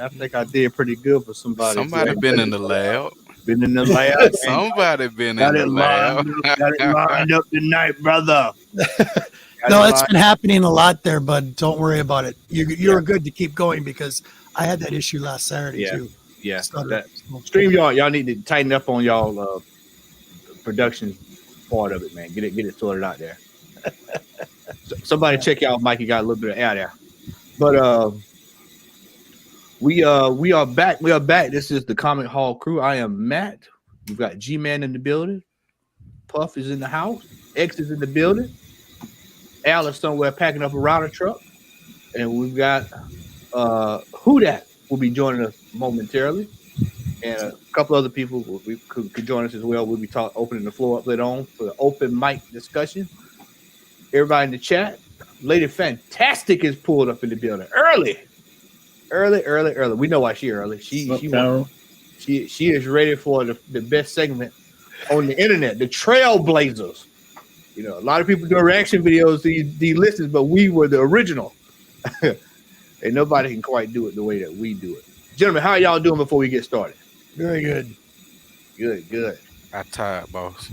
I think I did pretty good for somebody. Somebody been in the lab. Been in the lab. Somebody been in the lab. Got it lined up tonight, brother. No, it's been happening a lot there, bud. Don't worry about it. You're good to keep going because I had that issue last Saturday too. Yeah. Stutter. StreamYard, y'all need to tighten up on y'all production part of it, man. Get it sorted out there. Somebody check out Mikey. Got a little bit of air there, but we are back. We are back. This is the Comment Hall crew. I am Matt. We've got G-Man in the building. Puff is in the house. X is in the building. Al is somewhere packing up a router truck, and we've got Who Dat will be joining us momentarily, and a couple other people could join us as well. We'll be opening the floor up later on for the open mic discussion. Everybody in the chat, Lady Fantastic is pulled up in the building early. We know why she early. She is ready for the best segment on the internet, the Trailblazers. You know, a lot of people do reaction videos to these listings, but we were the original. And nobody can quite do it the way that we do it. Gentlemen, how y'all doing before we get started? Very good. Good. I tired, boss.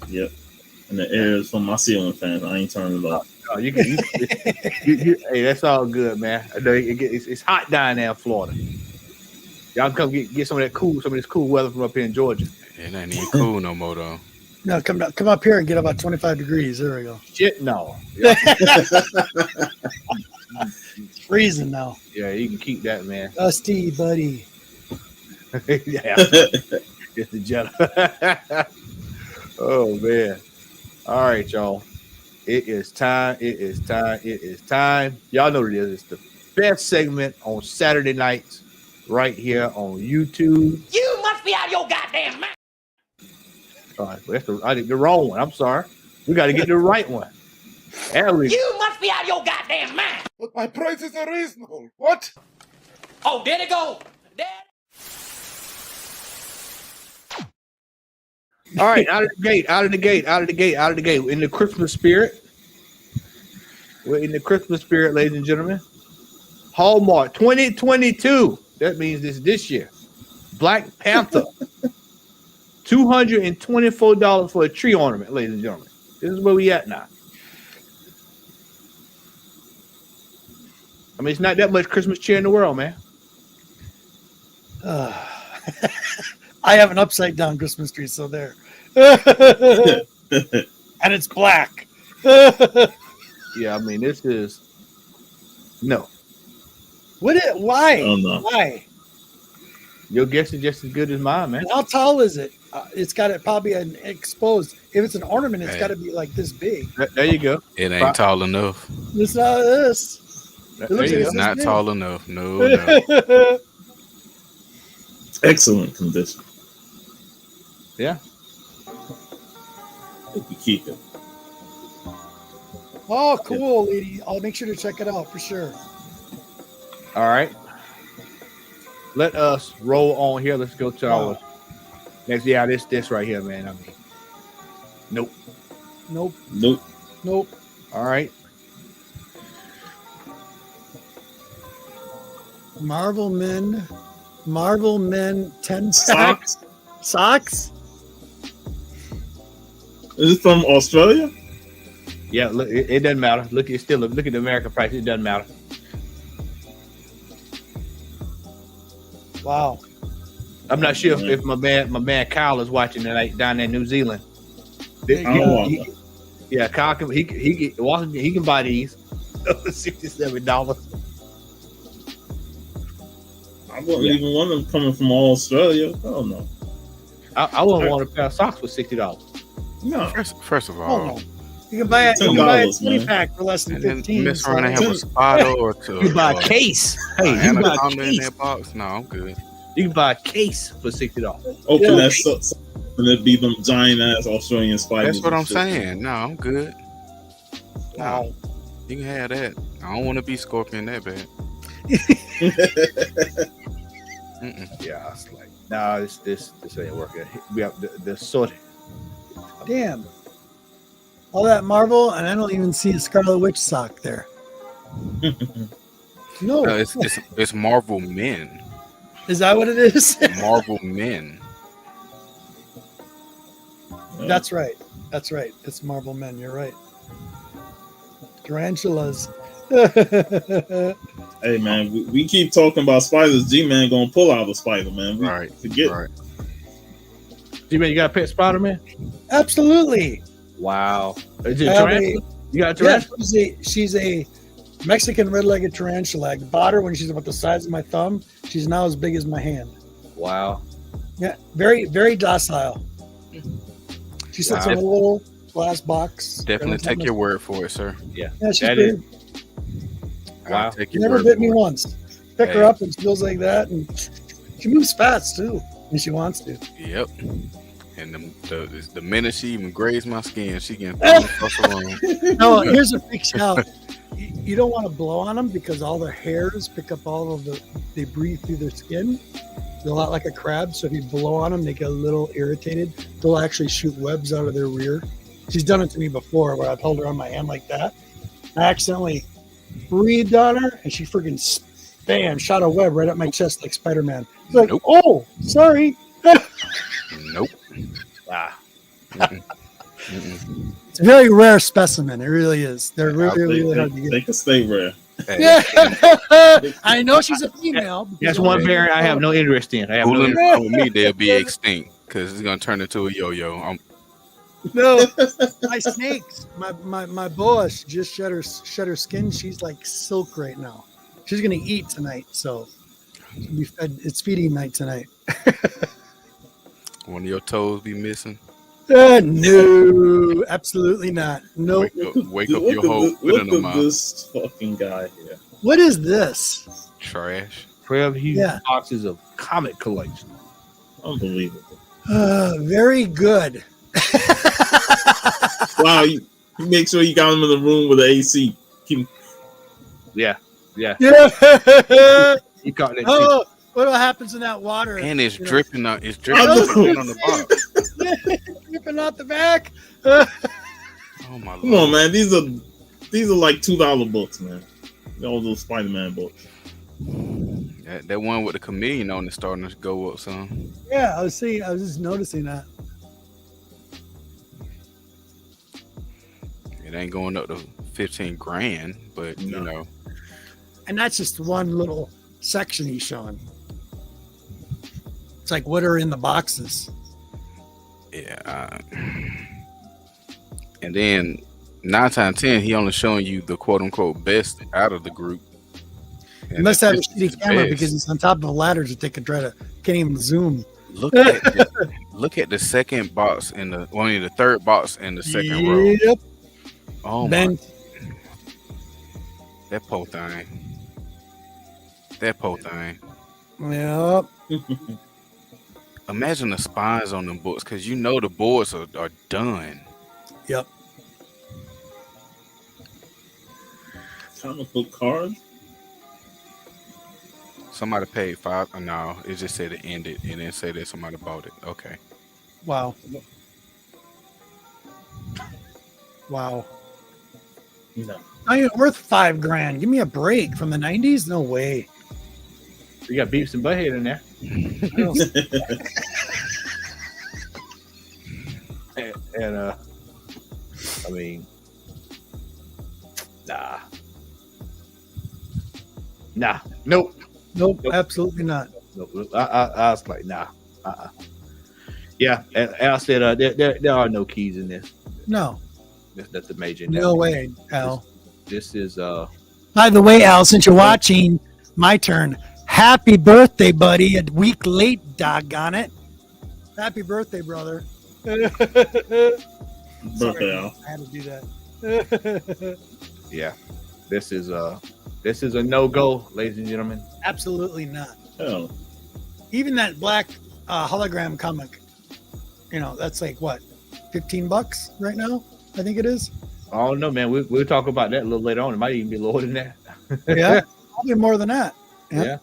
Yep. And the air is from my ceiling fans. I ain't turning it off. Oh, hey, that's all good, man. I know it's hot down there in Florida. Y'all come get some of this cool weather from up here in Georgia. It ain't even cool no more though. No, come up here and get about 25 degrees. There we go. Shit, no. It's freezing now. Yeah, you can keep that, man. Dusty, buddy. Yeah, it's the jet. Oh man! All right, y'all. It is time. Y'all know what it is. It's the best segment on Saturday nights, right here on YouTube. You must be out of your goddamn mind. I did the wrong one. I'm sorry. We got to get the right one. You must be out of your goddamn mind. But my prices are reasonable. What? Oh, there it go. There. All right, out of the gate. In the Christmas spirit. We're in the Christmas spirit, ladies and gentlemen. Hallmark 2022. That means this year. Black Panther. $224 for a tree ornament, ladies and gentlemen. This is where we at now. I mean, it's not that much Christmas cheer in the world, man. I have an upside down Christmas tree, so there. And it's black. Yeah, I mean, this is no. Why? Oh, no. Why? Your guess is just as good as mine, man. And how tall is it? It's got to probably an exposed. If it's an ornament, it's got to be like this big. There you go. It ain't tall enough. It's not this. It's not tall enough. No. Excellent condition. Yeah. If you keep it. Oh, cool, lady. I'll make sure to check it out for sure. All right. Let us roll on here. Let's go to our next. Yeah, this right here, man. I mean, nope. All right. Marvel Men 10 socks. Socks? Is it from Australia? Yeah, look, it doesn't matter. Look at the American price. It doesn't matter. Wow. I'm not sure if my man Kyle is watching tonight down in New Zealand. Yeah, Kyle can he can buy these $67. I wouldn't even want them coming from Australia. Oh no. I wouldn't want a pair of socks for $60. No. First of all, you can buy a $10, 20 pack for less than 15. Miss around and have a spotto or two. You buy a case. Hey, you buy a in case. that box. No, I'm good. You can buy a case for $60. Okay, that's so and it'd be them giant ass Australian spiders. That's what I'm saying. No, I'm good. No, you can have that. I don't want to be Scorpion that bad. Yeah, it's like this ain't working. We have the sort. Damn. All that Marvel, and I don't even see a Scarlet Witch sock there. No, No, it's Marvel Men. is that what it is? Marvel Men. That's right. That's right. It's Marvel Men. You're right. Tarantulas. Hey man, we keep talking about spiders. G-Man gonna pull out a spider, man. We Right. forget. Right. G-Man, you got a pet Spider-Man? Absolutely. Wow. Is it I have tarantula? You got a Yeah, tarantula? she's a Mexican red-legged tarantula. I bought her when she's about the size of my thumb. She's now as big as my hand. Wow. Yeah, very, very docile. She sits Wow. in a little glass box. Definitely take your word for it, sir. Yeah, she's That big. Wow. I'll take She your never word bit for me it. once. Pick her Hey. up and she goes like that, and she moves fast too when she wants to. Yep. And the minute she even grazed my skin, she can throw across the room. No, here's a big shout. You don't want to blow on them because all their hairs pick up all of they breathe through their skin. They're a lot like a crab, so if you blow on them, they get a little irritated. They'll actually shoot webs out of their rear. She's done it to me before where I've held her on my hand like that. I accidentally breathed on her and she freaking bam, shot a web right up my chest like Spider-Man. It's like, Nope. oh, sorry. Nope. Ah. Mm-mm. Mm-mm. It's a very rare specimen. It really is. They're really, They, really hard to they get. can stay rare. Hey, Yeah, I know she's a female. because That's one only- variant I have no interest in. I have no fooling interest. around with me, they'll be extinct because it's gonna turn into a yo-yo. No, my snakes, my boa just shed her skin. She's like silk right now. She's gonna eat tonight, so she'll be fed. It's feeding night tonight. One of your toes be missing. No, absolutely not. No. Wake up your whole foot in Look the at mouth. this fucking guy here. What is this? Trash. 12 huge Yeah. boxes of comic collection. Unbelievable. Very good. Wow, you make sure you got him in the room with the AC. Keep, Yeah. Yeah. You caught that. Oh, what happens in that water? And it's You know, dripping on I dripping know. on the bottom. dripping out the back. Oh my come on, lord. man. These are like $2 books, man. All those Spider-Man books. That one with the chameleon on is starting to go up some. Yeah, I was just noticing that. It ain't going up to 15 grand, but you No. know. And that's just one little section he's showing. It's like what are in the boxes. Yeah. And then 9 times 10, he only showing you the quote unquote best out of the group. He must have a this is shitty the camera best. because he's on top of ladders that they could try to can't even zoom. Look at the second box in the third box in the second row. Yep. Oh my, Ben, that poor thing. That poor thing. yep. Imagine the spines on them books because you know the boards are done. Yep. Comic book cards. Somebody paid $5. No, it just said it ended and then say that somebody bought it. Okay. Wow. Wow. No. Not even worth $5,000. Give me a break from the 90s? No way. You got Beavis and Butthead in there. I don't- And I mean, nah, nope. Nope, Nope. absolutely not. Nope. I was like, nah. Yeah, and I said there are no keys in this. No. That's the major. No way, Al. This is By the way, Al, since you're watching, my turn. Happy birthday, buddy. A week late, doggone it. Happy birthday, brother. Birthday, Sorry, Al. I had to do that. yeah. This is a no-go, ladies and gentlemen. Absolutely not. Hell. Even that black hologram comic, that's like what, $15 right now? I think it is. I don't know, man. We'll talk about that a little later on. It might even be lower than that. Yeah, probably more than that. Yeah.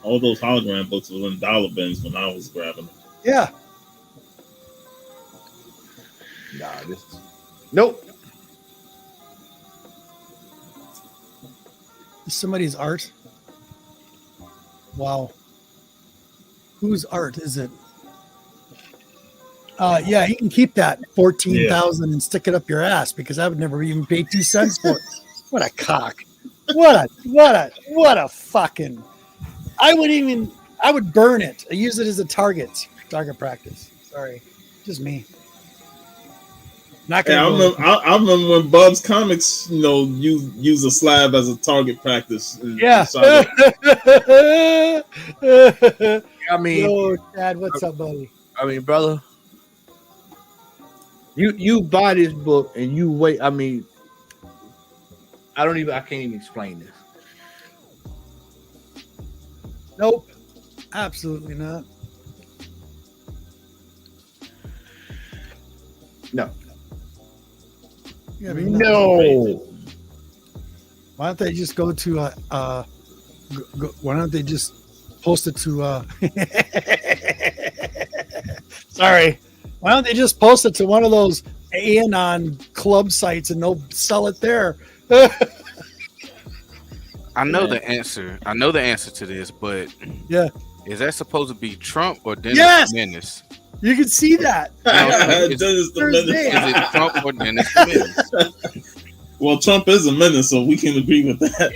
All those hologram books were in dollar bins when I was grabbing them. Yeah. Nah, nope. Somebody's art. Wow. Whose art is it? Yeah, you can keep that 14,000 and stick it up your ass because I would never even pay 2 cents for it. What a cock. What a fucking. I would burn it. I use it as a target practice. Sorry. Just me. Not Yeah, gonna I remember when Bub's Comics, use a slab as a target practice. Yeah. I mean, Yo, Dad, what's up, buddy? I mean, brother, you buy this book and you wait. I mean, I can't even explain this. Nope. Absolutely not. No. Yeah, I mean, No. Why don't they just go to why don't they just post it to sorry. Why don't they just post it to one of those Anon club sites and they'll sell it there? I know the answer. I know the answer to this, but Yeah. is that supposed to be Trump or Dennis Yes! Menace? You can see that. Is Dennis the Thursday. Menace. it Trump or Dennis Menace? Well, Trump is a menace, so we can agree with that.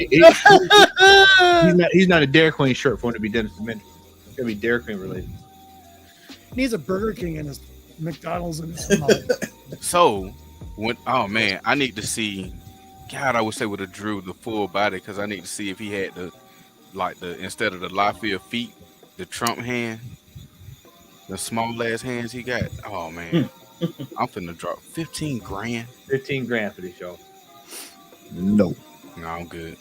He's not a Dairy Queen shirt for him to be Dennis the Menace. It's gonna be Dairy Queen related. He needs a Burger King and his McDonald's and his mouth. So, oh man, I need to see. God, I wish they would have drew the full body because I need to see if he had the instead of the Lafayette feet, the Trump hand, the small ass hands he got. Oh man, I'm finna drop 15 grand. 15 grand for this, y'all. No. No, I'm good.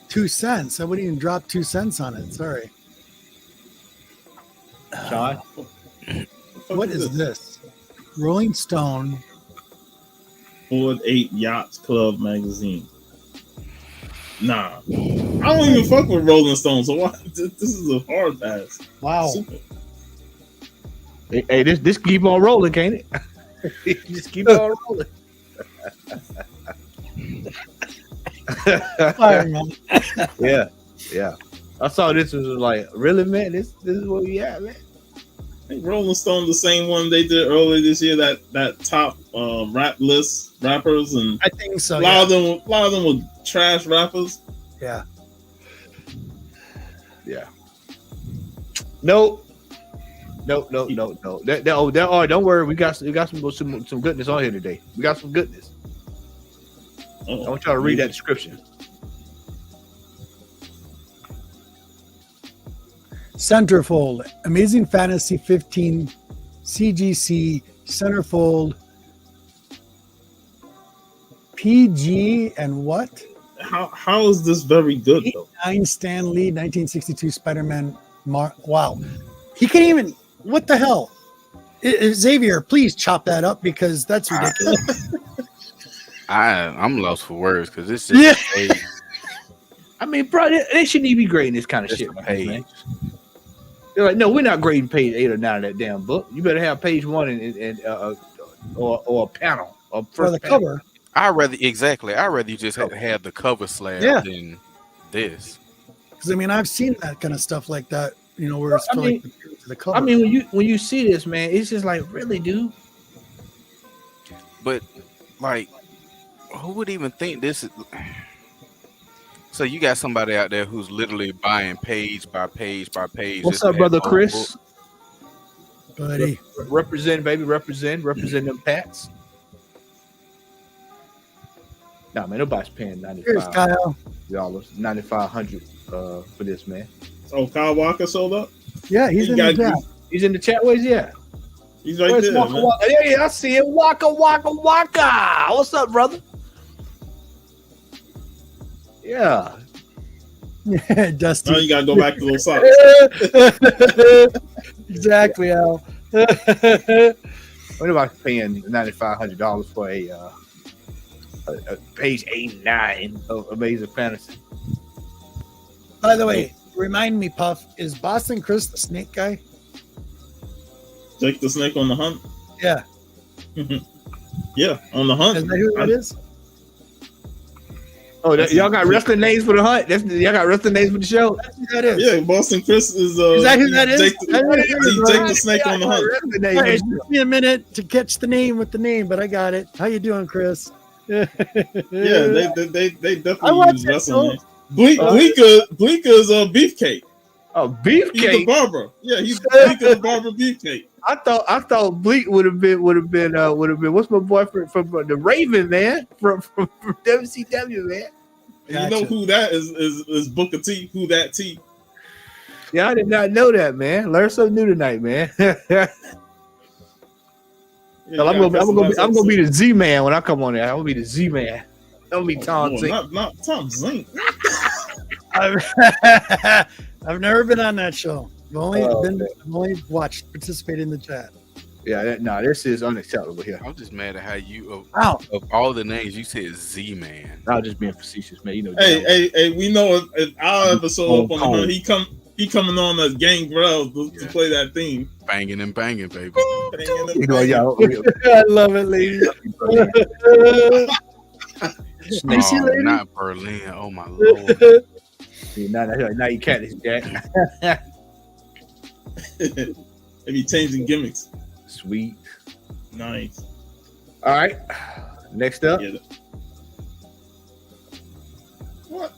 2 cents. I wouldn't even drop 2 cents on it. Sorry. Sean? What is this? Rolling Stone. Ford 8 Yachts Club magazine. Nah. I don't even fuck with Rolling Stone, so why? This is a hard pass. Wow. Hey, this keep on rolling, can't it? Just keep on rolling. Fire, man. Yeah. I saw this was like, really, man? This is what we at, man. I think Rolling Stone, the same one they did earlier this year, that top rap list rappers, and I think so. a lot of them were trash rappers. Yeah. Nope. Don't worry. We got some goodness on here today. We got some goodness. I want y'all to read that description. Centerfold, Amazing Fantasy 15, CGC, Centerfold, PG, and what? How is this very good though? 9 Stan Lee, 1962 Spider-Man. Wow. He can't even. What the hell? Xavier, please chop that up because that's ridiculous. I'm lost for words because this is I mean, bro, they shouldn't even be grading this kind of shit, man. They're like, no, we're not grading page 8 or 9 of that damn book. You better have page 1 and or a panel or For the panel. cover. I'd rather you just have the cover slab than this. Because I mean, I've seen that kind of stuff like that. Where it's like the cover. I mean, when you see this, man, it's just like, really, dude. But like, who would even think this is? So you got somebody out there who's literally buying page by page by page. What's up, brother Chris? Buddy. Represent, baby, represent them Pats. Nah, man, nobody's paying Here's Kyle. $9,500 for this, man. Oh, Kyle Walker sold up? Yeah, he's in the chat. He's in the chat. Where's he at? He's right Where's there, Waka man. Waka? Yeah, I see him. Waka. What's up, brother? Yeah. Dusty. Now you gotta go back to those socks. Exactly, Al. What about paying $9,500 for a page 8 and 9 of Amazing Fantasy? By the way, remind me, Puff, is Boston Chris the snake guy? Jake the Snake on the Hunt? Yeah. Yeah, on the hunt. Is that who that is? Oh, y'all got wrestling names for the hunt? Y'all got wrestling names for the show? That's who that is. Yeah, Boston Chris is. Is that who that is? Jake, Jake the Snake on the hunt. Wrestling Hey, names. it took me a minute to catch the name with the name, but I got it. How you doing, Chris? Yeah, they I definitely watched use that wrestling show. names. Bleeker's Beefcake. Oh, He's the Beefcake. barber. Yeah, he's Bleeker the barber Beefcake. I thought Bleak would have been what's my boyfriend from the Raven, man, from WCW, man. And you know who that is Booker T. Who that T? Yeah, I did not know that, man. Learn something new tonight, man. Yeah, I'm gonna be the Z Man when I come on there. I'm gonna be the Z Man. I'm gonna be Tom Zink. Not Tom Zink. I've never been on that show. I've only Oh, watched, participated in the chat. Yeah, this is unacceptable here. I'm just mad at how you Wow. of all the names you said Z Man. I was just being facetious, man. You know. Hey, we know if our episode up on the hunt, he coming on as Gangrel to play that theme. Banging and banging, baby. You know, y'all. I love it, ladies. Snake. lady? Not Berlin. Oh my lord. Now you can't, Jack. They be changing gimmicks. Sweet. Nice. All right. Next up. Yeah. What?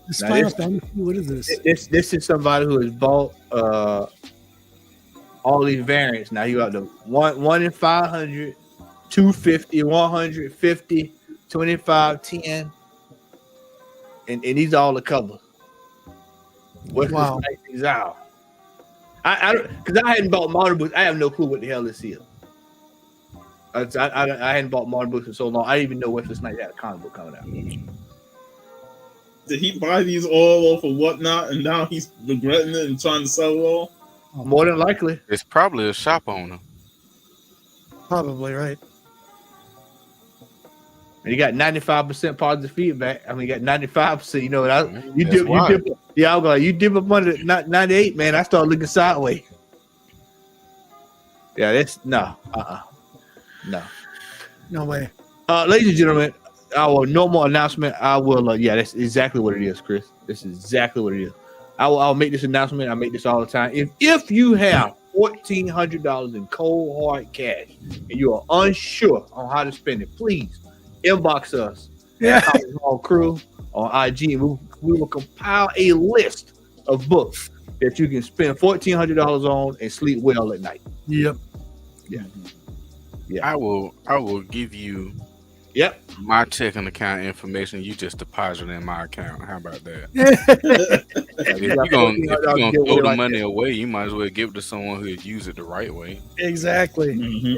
This Now, Final this- Fantasy, what is this? This is somebody who has bought all these variants. Now you got the 1 in 500, 250, 150, 25, 10, and these are all the cover. What's Wow. this things out? I don't, because I hadn't bought modern books. I have no clue what the hell this is. I hadn't bought modern books in so long. I didn't even know Wesley Snipes had a comic book coming out. Did he buy these all off of Whatnot and now he's regretting it and trying to sell it all? More than likely. It's probably a shop owner. Probably right. And you got 95% positive feedback. I mean, you got 95%. You know, you That's dip. why. Yeah, I'm going. You dip up under 98, man. I start looking sideways. Yeah, that's no. No. No way. Ladies and gentlemen, our normal announcement. I will. Yeah, that's exactly what it is, Chris. This is exactly what it is. I'll make this announcement. I make this all the time. If you have $1,400 in cold hard cash and you are unsure on how to spend it, please inbox us. Yeah. Our crew on IG. We will compile a list of books that you can spend $1,400 on and sleep well at night. Yep. I will give you Yep. my checking account information. You just deposit it in my account. How about that? If you're gonna throw the money away, you might as well give it to someone who use it the right way. Exactly. Mm-hmm.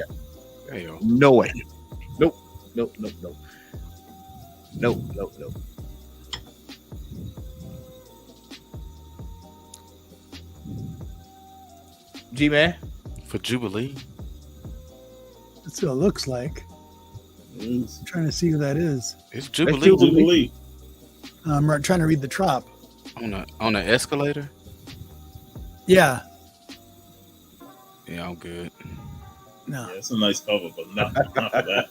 There you go. No way. Nope. G-Man. For Jubilee. That's what it looks like. I'm trying to see who that is. It's Jubilee. Jubilee. I'm trying to read the trop. On the escalator. Yeah. Yeah, I'm good. No. Yeah, it's a nice cover, but not for that.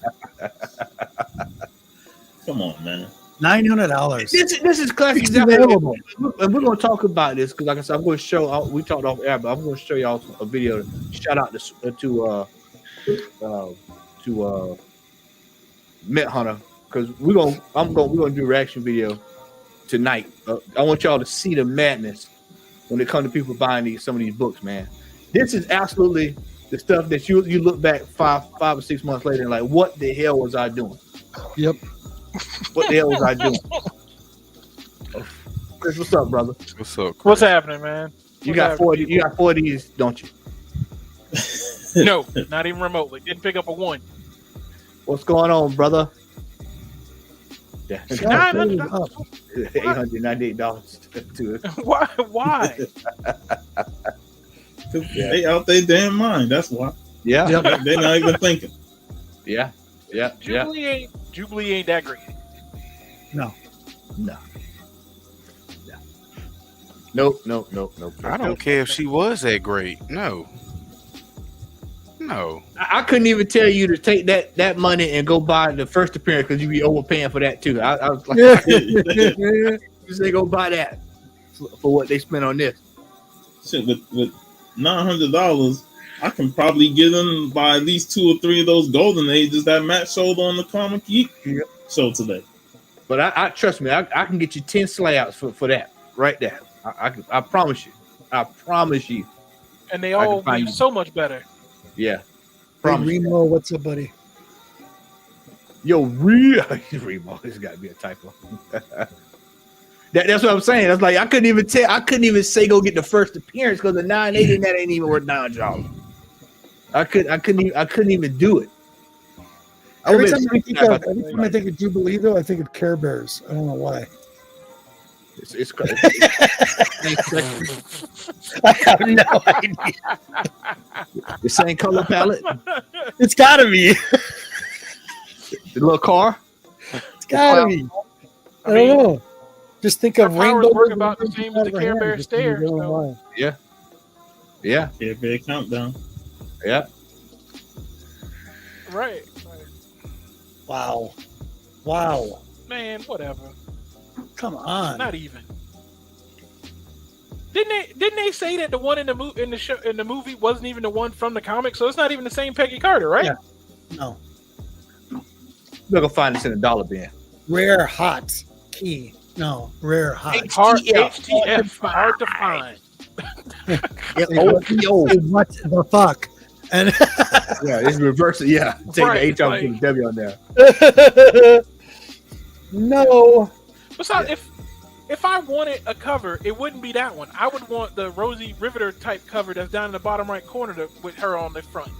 Come on, man. $900. This is classic. It's Exactly. available. And we're going to talk about this because, like I said, I'm going to show. We talked off air, but I'm going to show y'all a video. Shout out to Mint Hunter because we're gonna do a reaction video tonight. I want y'all to see the madness when it comes to people buying some of these books, man. This is absolutely the stuff that you look back five or 6 months later and like, what the hell was I doing? Yep. What the hell was I doing? Chris, what's up, brother? What's up, Chris? What's happening, man? You got 40. You got 4 of these, don't you? No, not even remotely. Didn't pick up a one. What's going on, brother? Yeah, $900. $898 to it. Why? Why? They out their damn mind. That's why. Yeah, They're not even thinking. yeah. Jubilee ain't that great. No. Nope. I don't care if she was that great. No. No. I couldn't even tell you to take that money and go buy the first appearance because you'd be overpaying for that too. I was like, just say go buy that for what they spent on this. Shit, with $900, I can probably get them by at least 2 or 3 of those golden ages that Matt showed on the Comic Geek show today. But I trust me, I can get you 10 slayouts for that right there. I promise you. I promise you. And they all find be you. so much better. Yeah. Hey, Promise you. Remo, what's up, buddy? Yo, Remo, this got to be a typo. That's what I'm saying. That's like I couldn't even say go get the first appearance because the 980 that ain't even worth $9. I couldn't even do it. Every time I think of Jubilee, though, I think of Care Bears. I don't know why. It's crazy. I have no idea. The same color palette, It's gotta be. the little car. It's gotta be. I don't know. Just think of Our powers rainbow. work about the same as the Care Bear stare. So. Yeah. Yeah, Bear Countdown. Yeah. Right. Wow. Man, whatever. Come on. Not even. Didn't they say that the one in the movie wasn't even the one from the comic? So it's not even the same Peggy Carter, right? Yeah. No. We're gonna find this in a dollar bin. Rare hot key. No, rare hot. HTF. Hard to find. What the fuck? And Yeah, it's reverse it. Yeah, take Right, the H off like- and put the W on there. no. Besides, if I wanted a cover, it wouldn't be that one. I would want the Rosie Riveter type cover that's down in the bottom right corner with her on the front.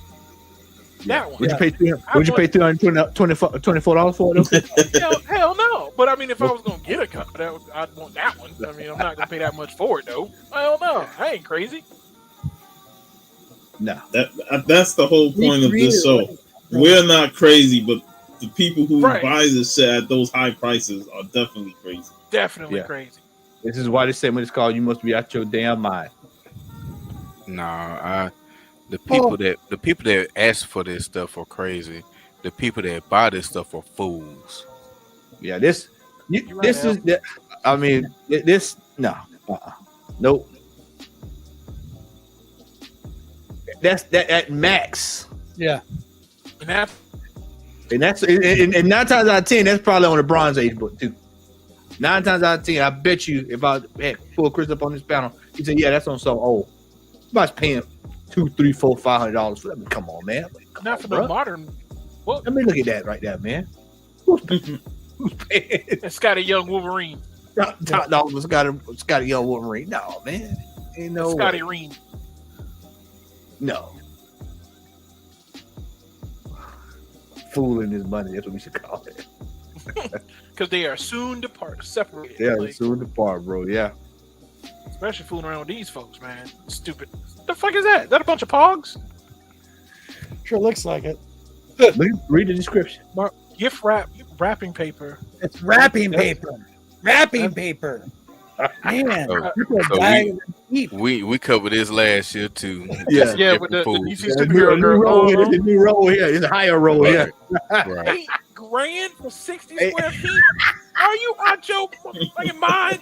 That one. Would you pay $324 for it? Hell no. But I mean, if I was gonna get a cover, I'd want that one. I mean, I'm not gonna pay that much for it though. Hell no, I ain't crazy. No. That's the whole point of this show. We're not crazy, but the people who Right. buy this shit at those high prices are definitely crazy. Definitely Yeah. crazy. This is why they say when it's called, you must be out your damn mind. Nah, the people that ask for this stuff are crazy. The people that buy this stuff are fools. Yeah, this right, this is the, I mean this no, nope. That's that at max, Yeah. And that and that's and 9 times out of 10 that's probably on the Bronze Age book too. 9 times out of 10, I bet you if I had pull Chris up on this panel, he said, "Yeah, that's on so old." Somebody's paying $200, $300, $400, $500 for that. I mean, come on, man. Come not on, for bro. the modern. Well, I mean, look at that right there, man. Who's paying? it's got a young Wolverine. Top dog was got a young Wolverine. No, man, ain't no Scotty way. Reen. No. Fooling his money. That's what we should call it. Because they are soon separated. Yeah, Like, soon to part, bro. Yeah. especially fooling around with these folks, man. Stupid. The fuck is that? That a bunch of pogs? Sure looks like it. Read the description. Gift wrapping paper. It's wrapping paper. Wrapping paper. Man, So- people are so dying. We covered this last year too. Yeah. Just Yeah, different with the fools. DC It's superhero a new girl. roll here. It's a new roll here. It's a higher roll here. Right. $8 grand for 60 square feet? Are you out your fucking mind?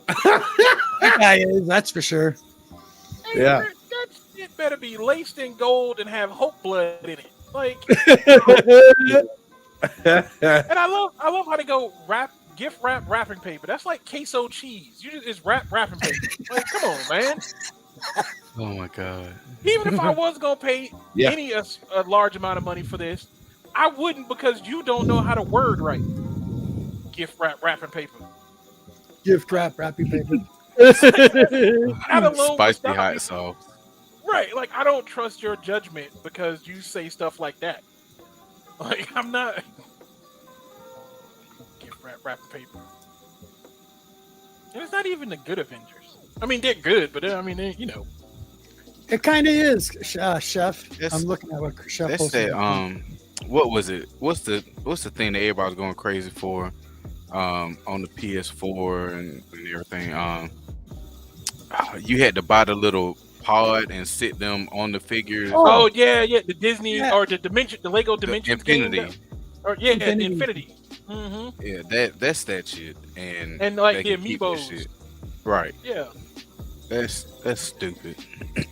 That guy is, that's for sure. Hey, Yeah. man, that shit better be laced in gold and have hope blood in it. Like, and I love how they go gift wrapping paper. That's like queso cheese. You just wrapping paper. Like, come on, man. Oh my god. Even if I was gonna pay Yeah. a large amount of money for this, I wouldn't because you don't know how to word right. Gift wrapping paper. Gift wrapping paper. Not alone. Spicy hot sauce. Right, like I don't trust your judgment because you say stuff like that. Like I'm not gift wrapping paper, and it's not even the good Avengers. I mean, they're good, but I mean, you know, It kind of is, Chef. That's- I'm looking at what Chef That's posted. that. What was it? What's the thing that everybody's going crazy for? On the PS4 and everything. You had to buy the little pod and sit them on the figures. Oh yeah, the Disney Yeah. or the Dimension, the Lego Dimensions game Infinity. or the Infinity. Infinity. Mm-hmm. Yeah, that's that shit. And like they the can keep that amiibos. shit. Right. Yeah, That's stupid.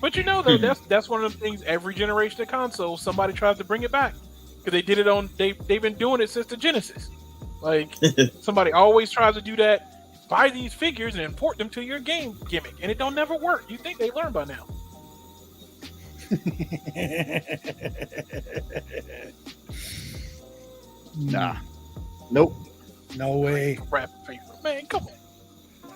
but you know though, that's one of the things. Every generation of consoles, somebody tries to bring it back because they did it on. They've been doing it since the Genesis. Like somebody always tries to do that. Buy these figures and import them to your game gimmick, and it don't never work. You think they learn by now? Nah. Nope. No way. Crap paper, man, come on.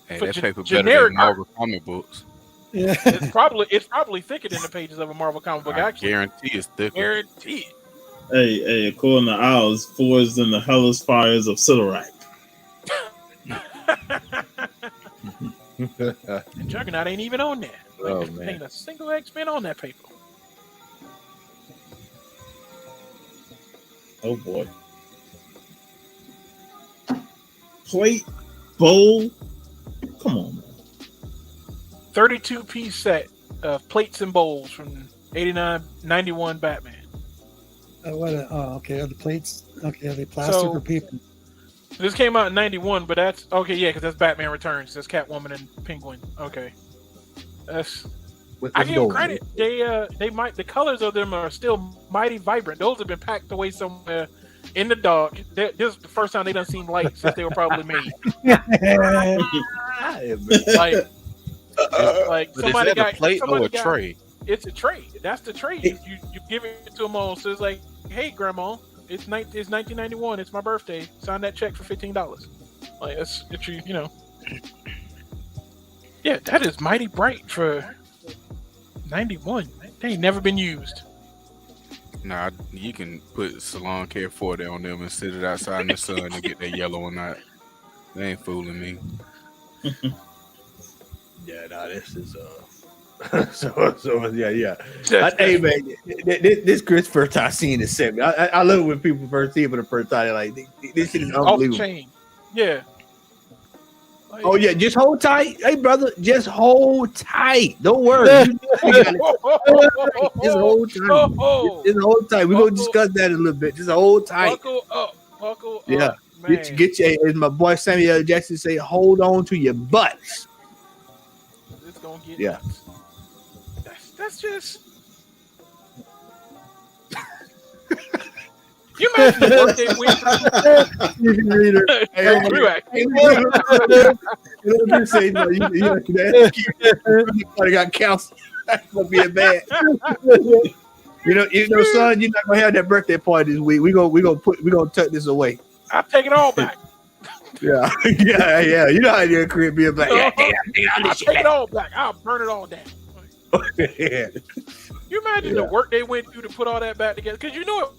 Hey, For that paper better generic than Marvel comic books. Yeah. It's probably thicker than the pages of a Marvel comic book. I Actually, guarantee it's thicker. guaranteed. Hey, according to ours, forged in the hellish fires of Sidorak. And Juggernaut ain't even on there. Like, Oh, there man. ain't a single X-Men on that paper. Oh boy. Plate, bowl. Come on, man. 32-piece set of plates and bowls from 91 Batman. Okay. Are the plates? Okay. Are they plastic So- or paper? This came out in 91, but that's okay. Yeah, because that's Batman Returns. That's Catwoman and Penguin. Okay, that's. I give them credit. They might. The colors of them are still mighty vibrant. Those have been packed away somewhere in the dark. This is the first time they done seen light since they were probably made. Like But is somebody that got a plate or somebody a got- tray? It's a tray. That's the tray. You give it to them all. So it's like, hey, Grandma, it's 1991. It's my birthday. Sign that check for $15. Like that's if you know. Yeah, that is mighty bright for 91. They ain't never been used. Nah, you can put Salon Care 40 on them and sit it outside in the sun and get that yellow one out. They ain't fooling me. Yeah, no, this is so yeah. Hey man, this Chris first time seeing this set. I love it when people first see it for the first time. They're like, this shit is Off the unbelievable. chain. Yeah. Like- Oh yeah, just hold tight. Hey brother, just hold tight. Don't worry. Just hold tight. Just hold tight. We're gonna discuss that in a little bit. Just hold tight. Buckle up. Buckle Yeah. up. Man. Get your, as my boy Samuel L. Jackson say, hold on to your butts. It's gonna get Yeah. nuts. That's just. You imagine the work they went through. You can read her. Hey, True, actually. You say no. You got counsel. That's gonna be a bad. You know, son, you're not gonna have that birthday party this week. We gonna tuck this away. I take it all back. Yeah, yeah. You know how your career be like, yeah, I take it all back. I'll burn it all down. yeah. You imagine the work they went through to put all that back together? Because you know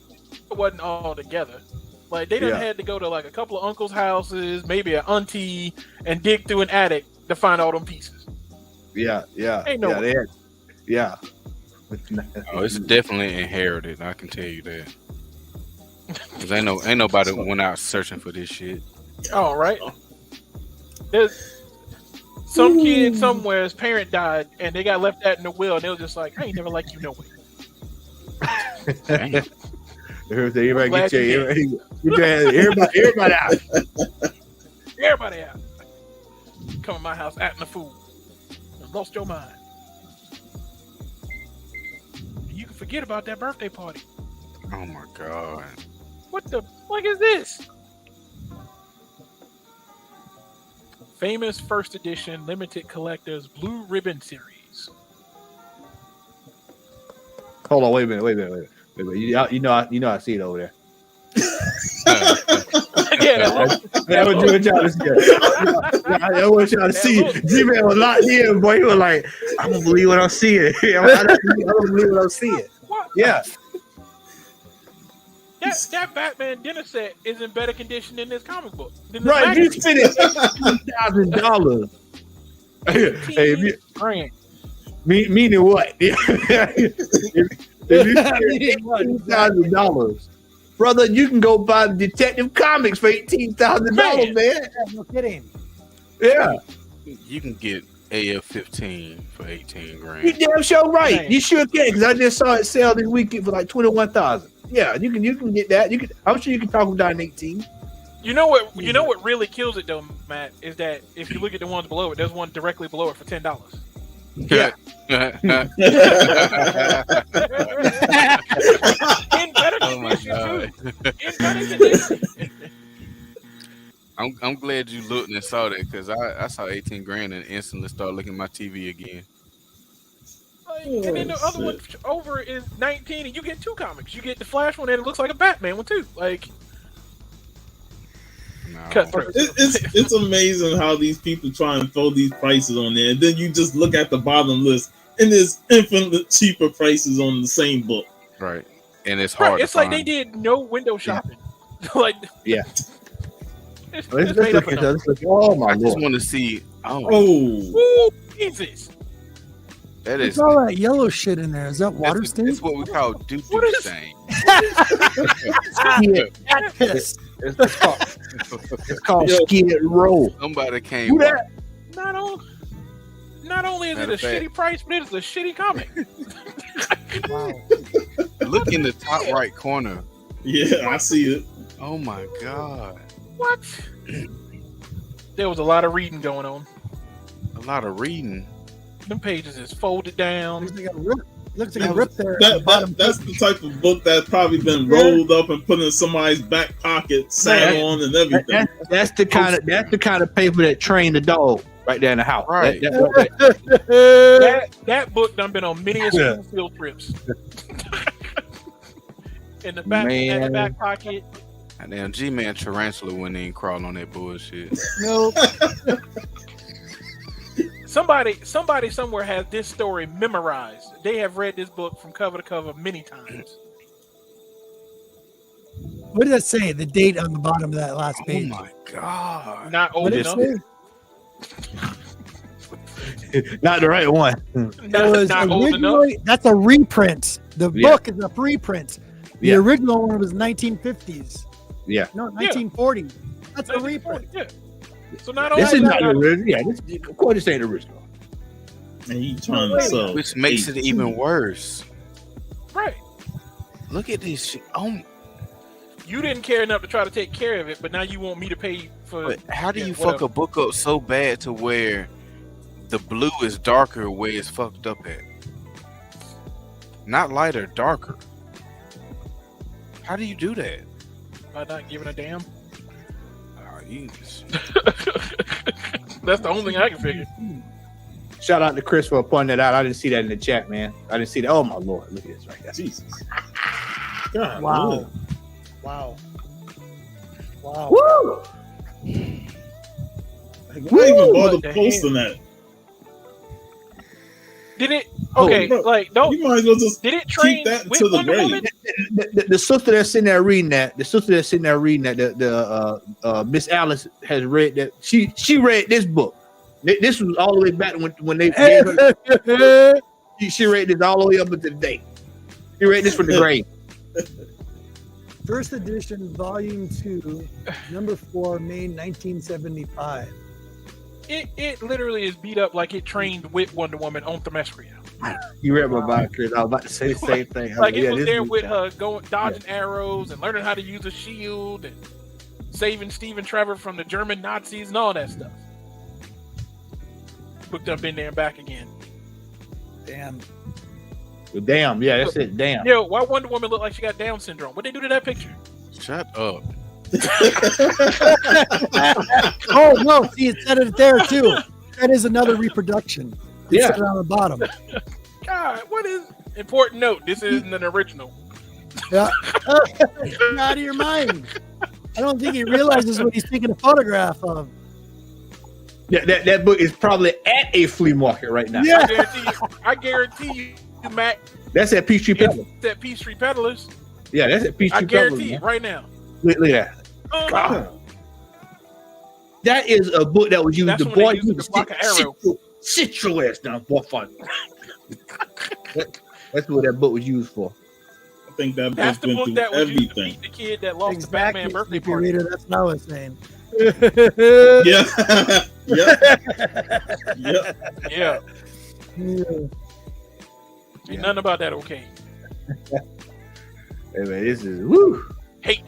it wasn't all together. Like they done had to go to like a couple of uncles' houses, maybe an auntie, and dig through an attic to find all them pieces. Yeah. Ain't no yeah, way. they had, yeah. Oh, it's definitely inherited. I can tell you that. Cause ain't nobody went out searching for this shit. All right. There's some kid somewhere, his parent died, and they got left that in the will, and they was just like, I ain't never liked you no way. Damn. Everybody Glad get you everybody out. Everybody out. Come to my house acting a fool. You lost your mind. You can forget about that birthday party. Oh my god. What the fuck is this? Famous first edition limited collectors Blue Ribbon series. Hold on, wait a minute. You know I see it over there. Yeah, I want y'all to see. I want y'all to see. G-Man was locked in, boy. He was like, I don't believe what I'm seeing. I don't believe what I'm seeing. what? Yeah. That Batman dinner set is in better condition than this comic book. Than this Right, you magazine. spent $1,000. Hey, Grand. meaning what? If you spend $18,000, brother, you can go buy Detective Comics for $18,000, man. No kidding. Yeah. You can get AF-15 for 18 You grand. damn sure right. Man. You sure can, because I just saw it sell this weekend for like 21,000. Yeah, you can get that. I'm sure you can talk them down 18. You know what? You know what really kills it though, Matt, is that if you look at the ones below it, there's one directly below it for $10. Yeah. In better Oh my condition God. too. In better condition. I'm glad you looked and saw that, because I saw 18 grand and instantly started looking at my TV again. Like, and then the other one over is 19, and you get 2 comics. You get the Flash one, and it looks like a Batman one too. Like, No. cutthroat. It's amazing how these people try and throw these prices on there, and then you just look at the bottom list, and there's infinite cheaper prices on the same book. Right. And it's hard. Right, it's to like find. they did no window shopping. Like, Yeah. it's Let's made up look of at numbers. this. Oh my I just lord. want to see. Oh, Oh, Ooh, Jesus. that What's is. all that yellow shit in there? Is that water That's stain? what we call doo What doo is- stain. Cat piss. It's called Yo. Skid Row. Somebody came. Who that? Not only is it Matter a of fact. shitty price, but it is a shitty comic. Wow. Look in the top right corner. yeah, I see it. Oh my God. What? There was a lot of reading going on. A lot of reading. Them pages is folded down. Looks like a rip. Looks like a rip there. at the That, bottom. that's the type of book that's probably been rolled up and put in somebody's back pocket, sat Man. on, and everything. That's the kind of paper that trained the dog right there in the house. Right. That book done been on many a school field trips. In the back, in the Man. back pocket. And then G-Man Tarantula went in crawling on that bullshit. No. Somebody somewhere has this story memorized. They have read this book from cover to cover many times. What did that say? The date on the bottom of that last Oh page. my God. Not old What did it enough. say? Not the right one. It was Not old enough. originally, that's a reprint. The Yeah. book is a reprint. The Yeah. original one was 1950s. Yeah. No, 1940. That's a reprint. Yeah. So not only This is that, not the original. Yeah, of course this ain't original. And he trying to sell. Which makes it even worse. right. Look at this shit. Oh, You didn't care enough to try to take care of it, but now you want me to pay for. but how do Yeah, you whatever. fuck a book up so bad to where the blue is darker where it's fucked up at? Not lighter, darker. How do you do that? By not giving a damn. You That's the only thing I can figure. Shout out to Chris for pointing that out. I didn't see that in the chat, man. I didn't see that. Oh my lord, look at this right there. Jesus. God, Wow. Lord. Wow. Wow. Woo! Like, why even bother What the posting that? Did it? Okay, bro. like no. You might as well just Did it train keep that with to the Wonder grave. Woman? The sister that's sitting there reading that, the Miss Alice has read that. She read this book. This was all the way back when they gave her. She read this all the way up until today. She read this from the grave. First edition, volume 2, number 4, May 1975. It literally is beat up like it trained with Wonder Woman on Themyscira. You read my mind, Chris. I was about to say the same thing. Like it Yeah, was this there is- with her going dodging arrows and learning how to use a shield and saving Stephen Trevor from the German Nazis and all that stuff. Booked up in there and back again. Damn. Damn, yeah, that's it. Damn. Yo, why Wonder Woman look like she got Down syndrome? What they do to that picture? shut up. Oh, no. See, it said it there, too. That is another reproduction. It Yeah. said it on the bottom. God, what is important note? This isn't an original. Yeah. You're out of your mind. I don't think he realizes what he's taking a photograph of. That book is probably at a flea market right now. Yeah. I guarantee you, Matt, That's at Peachtree Peddler. it's at Peachtree Peddlers. Yeah, that's at Peachtree I guarantee Peddler. it right now. Look at that. Uh-huh. That is a book that was used. That's The when they boy used it used to block an arrow. sit your ass down, boy. Fun. That's what that book was used for. I think that That's book's the book been that through was used to everything. beat the kid that lost Exactly. the Batman birthday Sleepy party. Reader, that's what I was saying. Yeah. Yep. Yeah. Yeah. Ain't nothing about that okay. Hey, man, this is woo. Hate.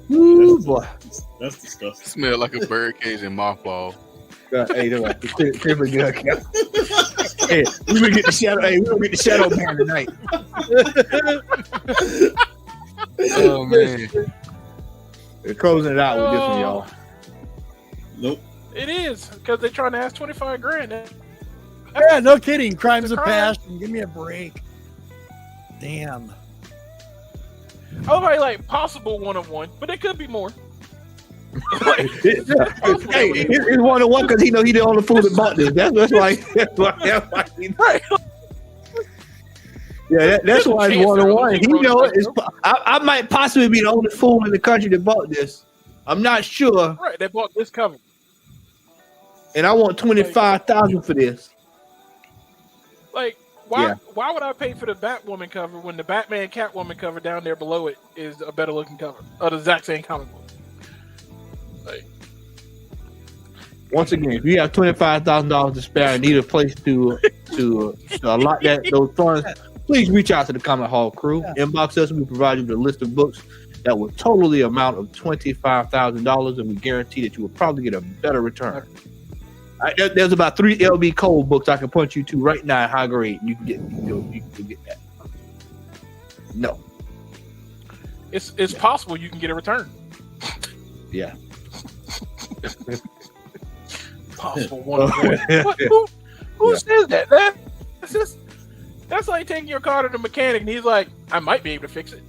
Woo, boy. That's disgusting. Smell like a bird cage and mothball. Hey, they're like, Clifford good. Hey, we gonna get the shadow. Hey, we gonna get the shadow man tonight. Oh man. We're closing it out with this one, y'all. Nope. It is because they're trying to ask $25,000. Yeah, no kidding. Crimes It's a of crime. past. Give me a break. Damn. Oh, like possible 1-on-1, but it could be more. Hey, it's 1-on-1 because he know he the only fool that bought this. That's why he, Right. yeah, that's why it's 1-on-1. He Chance, know right? it's. I might possibly be the only fool in the country that bought this. I'm not sure, Right, they bought this cover. and I want 25,000 for this. Like, why would I pay for the Batwoman cover when the Batman Catwoman cover down there below it is a better looking cover of the exact same comic book? Like, Once again, if you have $25,000 to spare and need a place to allot those funds, please reach out to the Comic Hall crew. Inbox us. We provide you with a list of books that will total the amount of $25,000, and we guarantee that you will probably get a better return. There's about 3 LB Cole books I can point you to right now at high grade. You can get that. No. it's possible you can get a return. Yeah. Possible 1-on-1. Who says that? That's like taking your car to the mechanic and he's like, I might be able to fix it.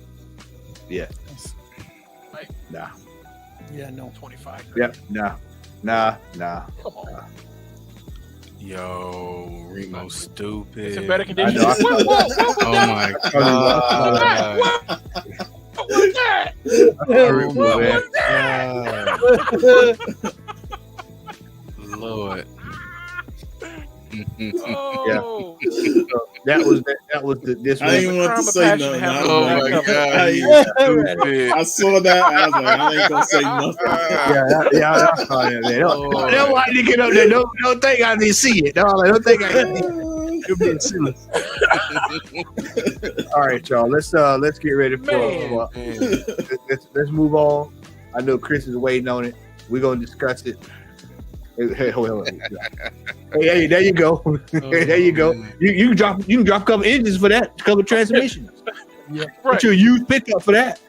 Yeah. Like, Nah. Yeah, no. 25. Yep. Nah. Come on. Yo, Remo stupid. It's in better condition. I know. What Oh my god. What was that? Lord. Oh, That was this I one. didn't even want to say Crime of nothing. passion Oh my happened. god. I saw that. I was like, I ain't gonna say nothing. That's fine, man. Don't want to get up there. Don't think I didn't see it. Don't think I didn't see it. You're being silly. All right, y'all. Let's get ready for let's move on. I know Chris is waiting on it. We're gonna discuss it. Hey, hold on. Hey, there you go. There you go. You can drop a couple engines for that, a couple transmissions. Yeah. Right. Get you a used pickup for that.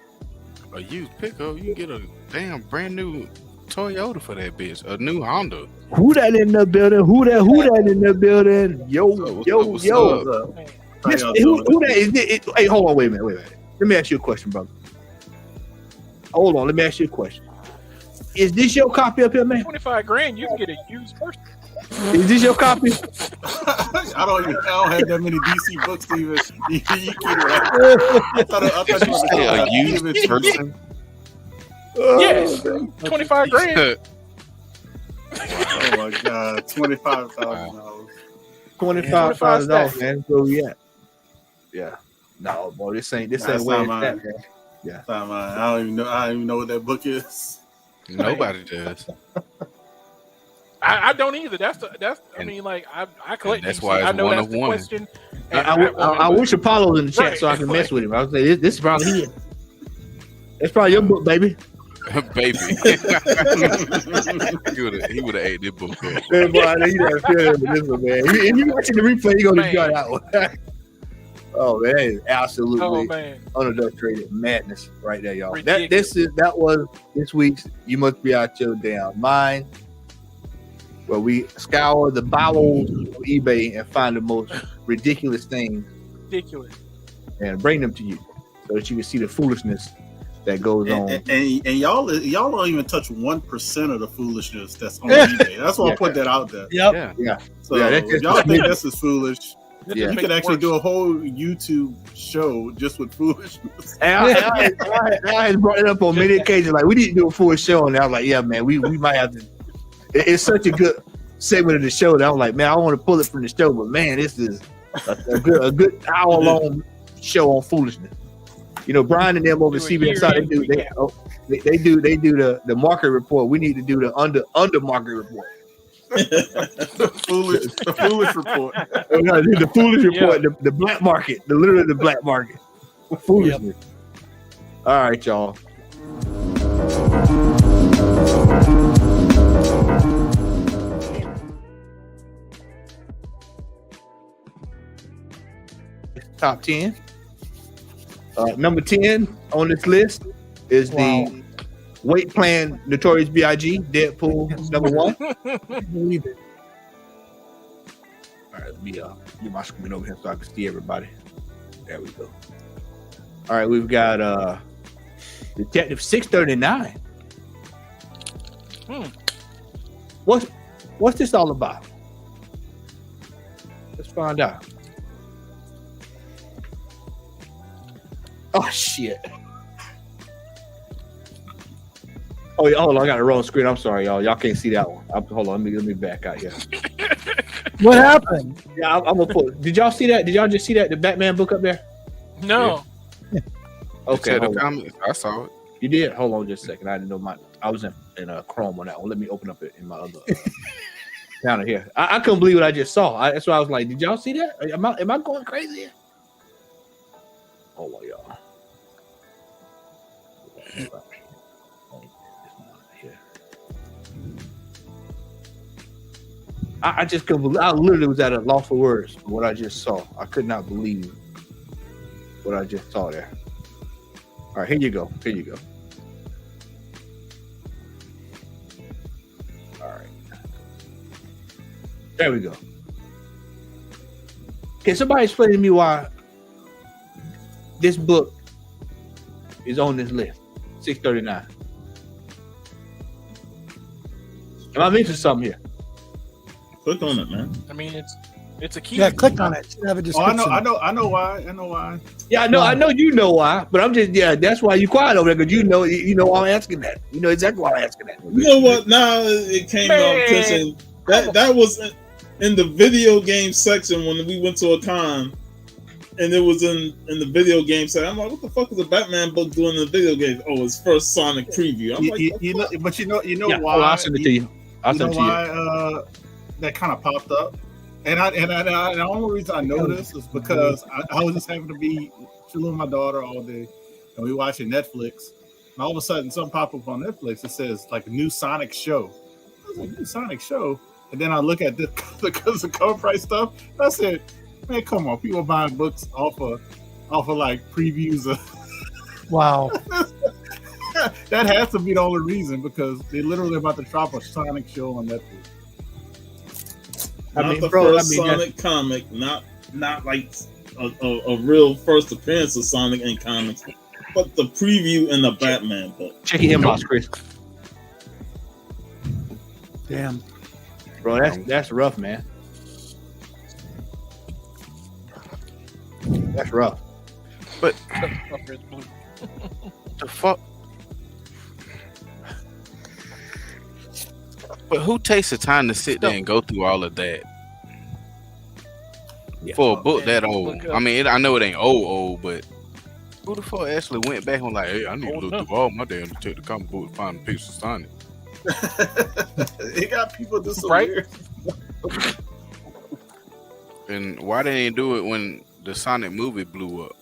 A used pickup, you can get a damn brand new Toyota for that bitch. A new Honda. Who that in the building? Who that in the building? Yo. What's Who that is? Hey, hold on. Wait a minute. Let me ask you a question, brother. Hold on. Let me ask you a question. Is this your copy up here, man? $25,000, you can get a used person. Is this your copy? I don't have that many DC books to even. You keep it. I thought you were Say a used person. Yes, $25,000. Oh my god, $25,000. $25,000, man. So yeah. No, boy, this ain't That's where it's not at, mine. man. Yeah. I don't even know what that book is. Nobody does. I don't either. I mean, like I collect. That's DC. why it's I know one that's of the one. question. I wish Apollo's in the chat so I can mess with him. I would say this is probably his. It's probably your book, baby. Baby. he would have ate this book up. Hey, boy, I know you gotta feel it with this one, man. If you watching the replay, you're gonna enjoy that one. Oh man, that is absolutely unadulterated madness right there, y'all. That was this week's You Must Be Out Your Damn Mind, where we scour the bowels of eBay and find the most ridiculous things and bring them to you so that you can see the foolishness that goes on. And y'all don't even touch 1% of the foolishness that's on eBay. That's why I put that out there. Yep. Yeah. So if y'all think this is foolish, Yeah. you could actually do a whole YouTube show just with foolishness. And I had brought it up on many occasions. Like, we need to do a full show, and I was like, yeah, man, we might have to. It's such a good segment of the show that I was like, man, I want to pull it from the show, but man, this is a good hour long show on foolishness. You know, Brian and them over Do a CBS, year-end they do the market report. We need to do the under market report. The foolish report. No, the foolish report, the black market, literally the black market. Foolishness. All right, y'all. Top 10. Number 10 on this list is the weight plan Notorious B.I.G. Deadpool number 1. I believe it. All right, let me get my screen over here so I can see everybody. There we go. All right, we've got Detective 639. What's this all about? Let's find out. Oh shit. Oh yeah, hold on, I got the wrong screen. I'm sorry, y'all. Y'all can't see that one. Hold on, let me back out here. What happened? Yeah, I'm gonna put. Did y'all see that? Did y'all just see that the Batman book up there? No. Okay, The hold on. comments, I saw it. You did? Hold on just a second. I didn't know I was in Chrome on that one. Let me open up it in my other down here. I couldn't believe what I just saw. That's why I was like, did y'all see that? Am I going crazy? Hold on, y'all. I just couldn't believe. I literally was at a loss for words for what I just saw. I could not believe what I just saw there. All right, here you go. Here you go. All right. There we go. Can somebody explain to me why this book is on this list? 639. Am I missing something here? Click on it, man. I mean, it's a key. Yeah, click on it. It should have a Oh, description. I know why. Yeah, I know you know why, but I'm just that's why you quiet over there because you know why I'm asking that. You know exactly why I'm asking that. You know what? Now it came up attention. That was in the video game section when we went to a con, and it was in the video game section. I'm like, what the fuck is a Batman book doing in the video game? Oh, it's first Sonic preview. I'm like, You know, but you know Yeah, why? I'll send it to you. I'll You know send it to you. why that kind of popped up? And the only reason I know this is because I was just having to be chilling with my daughter all day, and we watching Netflix. And all of a sudden, something popped up on Netflix. It says like a new Sonic show. I was like, new Sonic show. And then I look at the cover price stuff. And I said, man, come on, people buying books off of like previews of. Wow. That has to be the only reason because they're literally about to drop a Sonic show on Netflix. not the first Sonic comic, not like a real first appearance of Sonic in comics, but the preview in the Batman book. Check your inbox, Chris. Damn. Bro, that's rough, man. That's rough. But the fuck. But who takes the time to sit there and go through all of that for a book that old? I mean, I know it ain't old, but who the fuck actually went back and like, hey, I need to look through all my damn Detective comic book to find the picture of Sonic. It got people this Right? weird. And why they didn't do it when the Sonic movie blew up?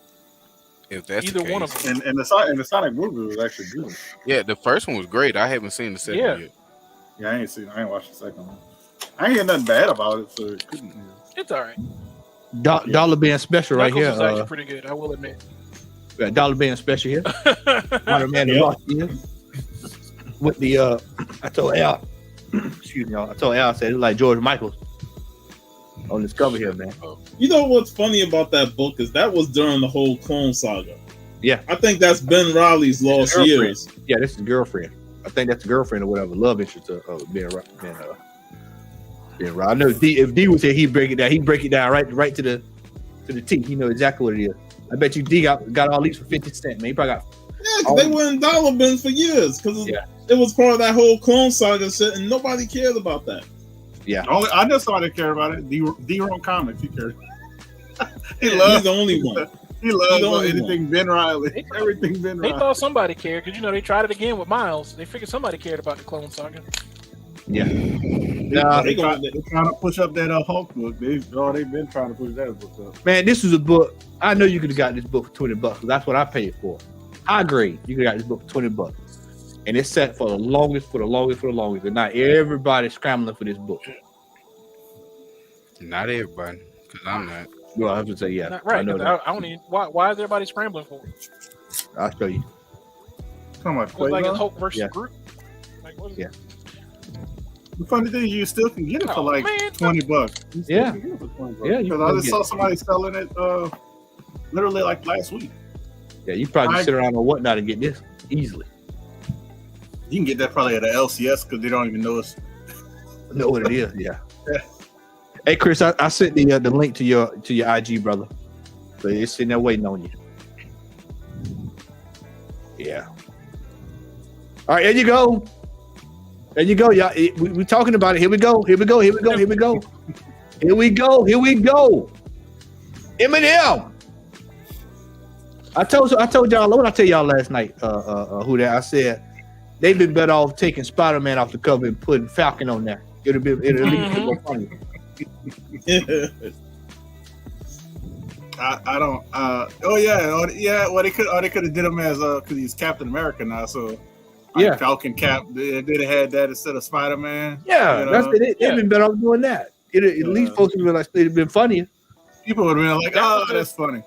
If that's Either the case. one of them. And the Sonic movie was actually good. Yeah, the first one was great. I haven't seen the second yet. Yeah, I ain't watched the second one. I ain't hear nothing bad about it, so it couldn't. It's all right. Dollar Band special right Knuckles here. is actually pretty good, I will admit. Got Dollar Band special here. Wonder Man the Lost Years. With the I told Al, excuse me, y'all. I told Al, I said it's like George Michaels on this cover here, man. You know what's funny about that book is that was during the whole Clone Saga. Yeah, I think that's Ben Riley's lost years. Yeah, this is girlfriend. I think that's the girlfriend or whatever, love interest of Ben Riley. I know if D was here, he'd break it down. He'd break it down right to the T. He know exactly what it is. I bet you D got all these for 50 cents, man. He probably got. Yeah, because they were in dollar bins for years because it was part of that whole Clone Saga shit, and nobody cared about that. Yeah, I just thought they cared about it. D-Ron Comics, he cared. He's the only one. He loves He don't anything Ben Riley. Everything Ben They Riley. thought somebody cared because they tried it again with Miles. They figured somebody cared about the Clone Saga. Yeah. They're trying to push up that Hulk book. They've been trying to push that book up. Man, this is a book. I know you could have got this book for $20. That's what I paid for. High grade. You could have got this book for $20. And it's set for the longest. And not everybody's scrambling for this book. Not everybody, because I'm not. Well, I have to say, yeah. Not right. I know I don't even. Why is everybody scrambling for it? I'll show you. Come on, It's like a Quavo. Hulk versus Yeah. Groot. Like, what is Yeah. it? The funny thing, you still can get it for Oh, like man. $20. You still Yeah. can get it for $20. Yeah, you Because I can just get saw it. somebody selling it literally like last week. Yeah, you probably sit around on whatnot and get this easily. You can get that probably at a LCS because they don't even know it's. Know what it is, yeah. Hey Chris, I sent the link to your IG, brother. So it's sitting there waiting on you. Yeah. All right, there you go. There you go, y'all. We're talking about it. Here we go. Eminem. I told y'all. What I tell y'all last night? Who that? I said they've been better off taking Spider-Man off the cover and putting Falcon on there. It'll be more funny. I don't. Well, they could have did him as because he's Captain America now. So Yeah. Falcon Cap. They'd have had that instead of Spider Man. Yeah, You know? that's it. They've been better off doing that. At least folks would be like, it'd been funnier. People would have been like, That "Oh, was the- that's funny."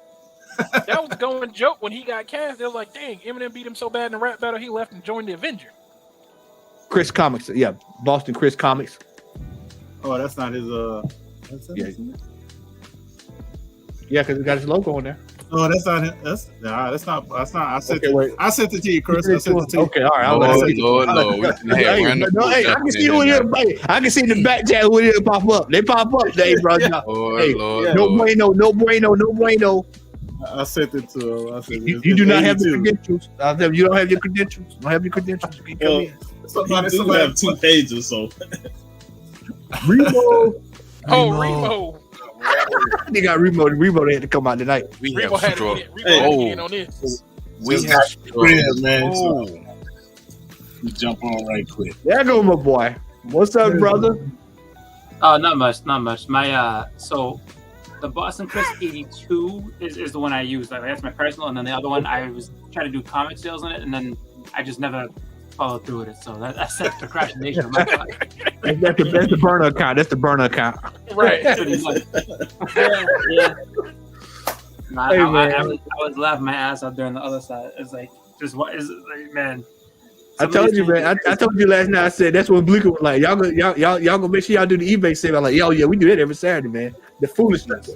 That was the going joke when he got cast. They was like, "Dang, Eminem beat him so bad in the rap battle, he left and joined the Avengers." Chris Comics, yeah, Boston Chris Comics. Oh, that's not his. That's Yeah. Yeah, because it got his logo on there. Oh, that's not him. That's not. I sent Okay, wait. I sent it to you, Chris. I sent it to you. Okay, all right. I'll Lord, let you- Lord. Hey, I can see who it is. Hey, I can see the back chat who it is pop up. They pop up, Dave, bro. Hey, Lord, no bueno. I sent it to him. I said, You do not have the credentials. You don't have your credentials. You don't have your credentials. You can come Well, in. You do have 2 pages, so Remo. Oh, Remo. They got Remo. They had to come out tonight. We Remo have had struck. to get in Oh, on this. we have struck. man. Oh, We jump on right quick. There go my boy. What's up, brother? Oh, not much. My so the Boston Chris 82 is the one I use. Like that's my personal, and then the other one I was trying to do comic sales on it, and then I just never followed through with it. So that's procrastination on my part. That's the burner account. That's the burner account. Right. Pretty much. Yeah. Nah, Hey, I was laughing my ass off during the other side. It's like, just what is it, like, man? I told you, man. I told you last night. I said that's when Bleeker was like, y'all gonna make sure y'all do the eBay sale. I'm like, yo, yeah, we do that every Saturday, man. The foolishness.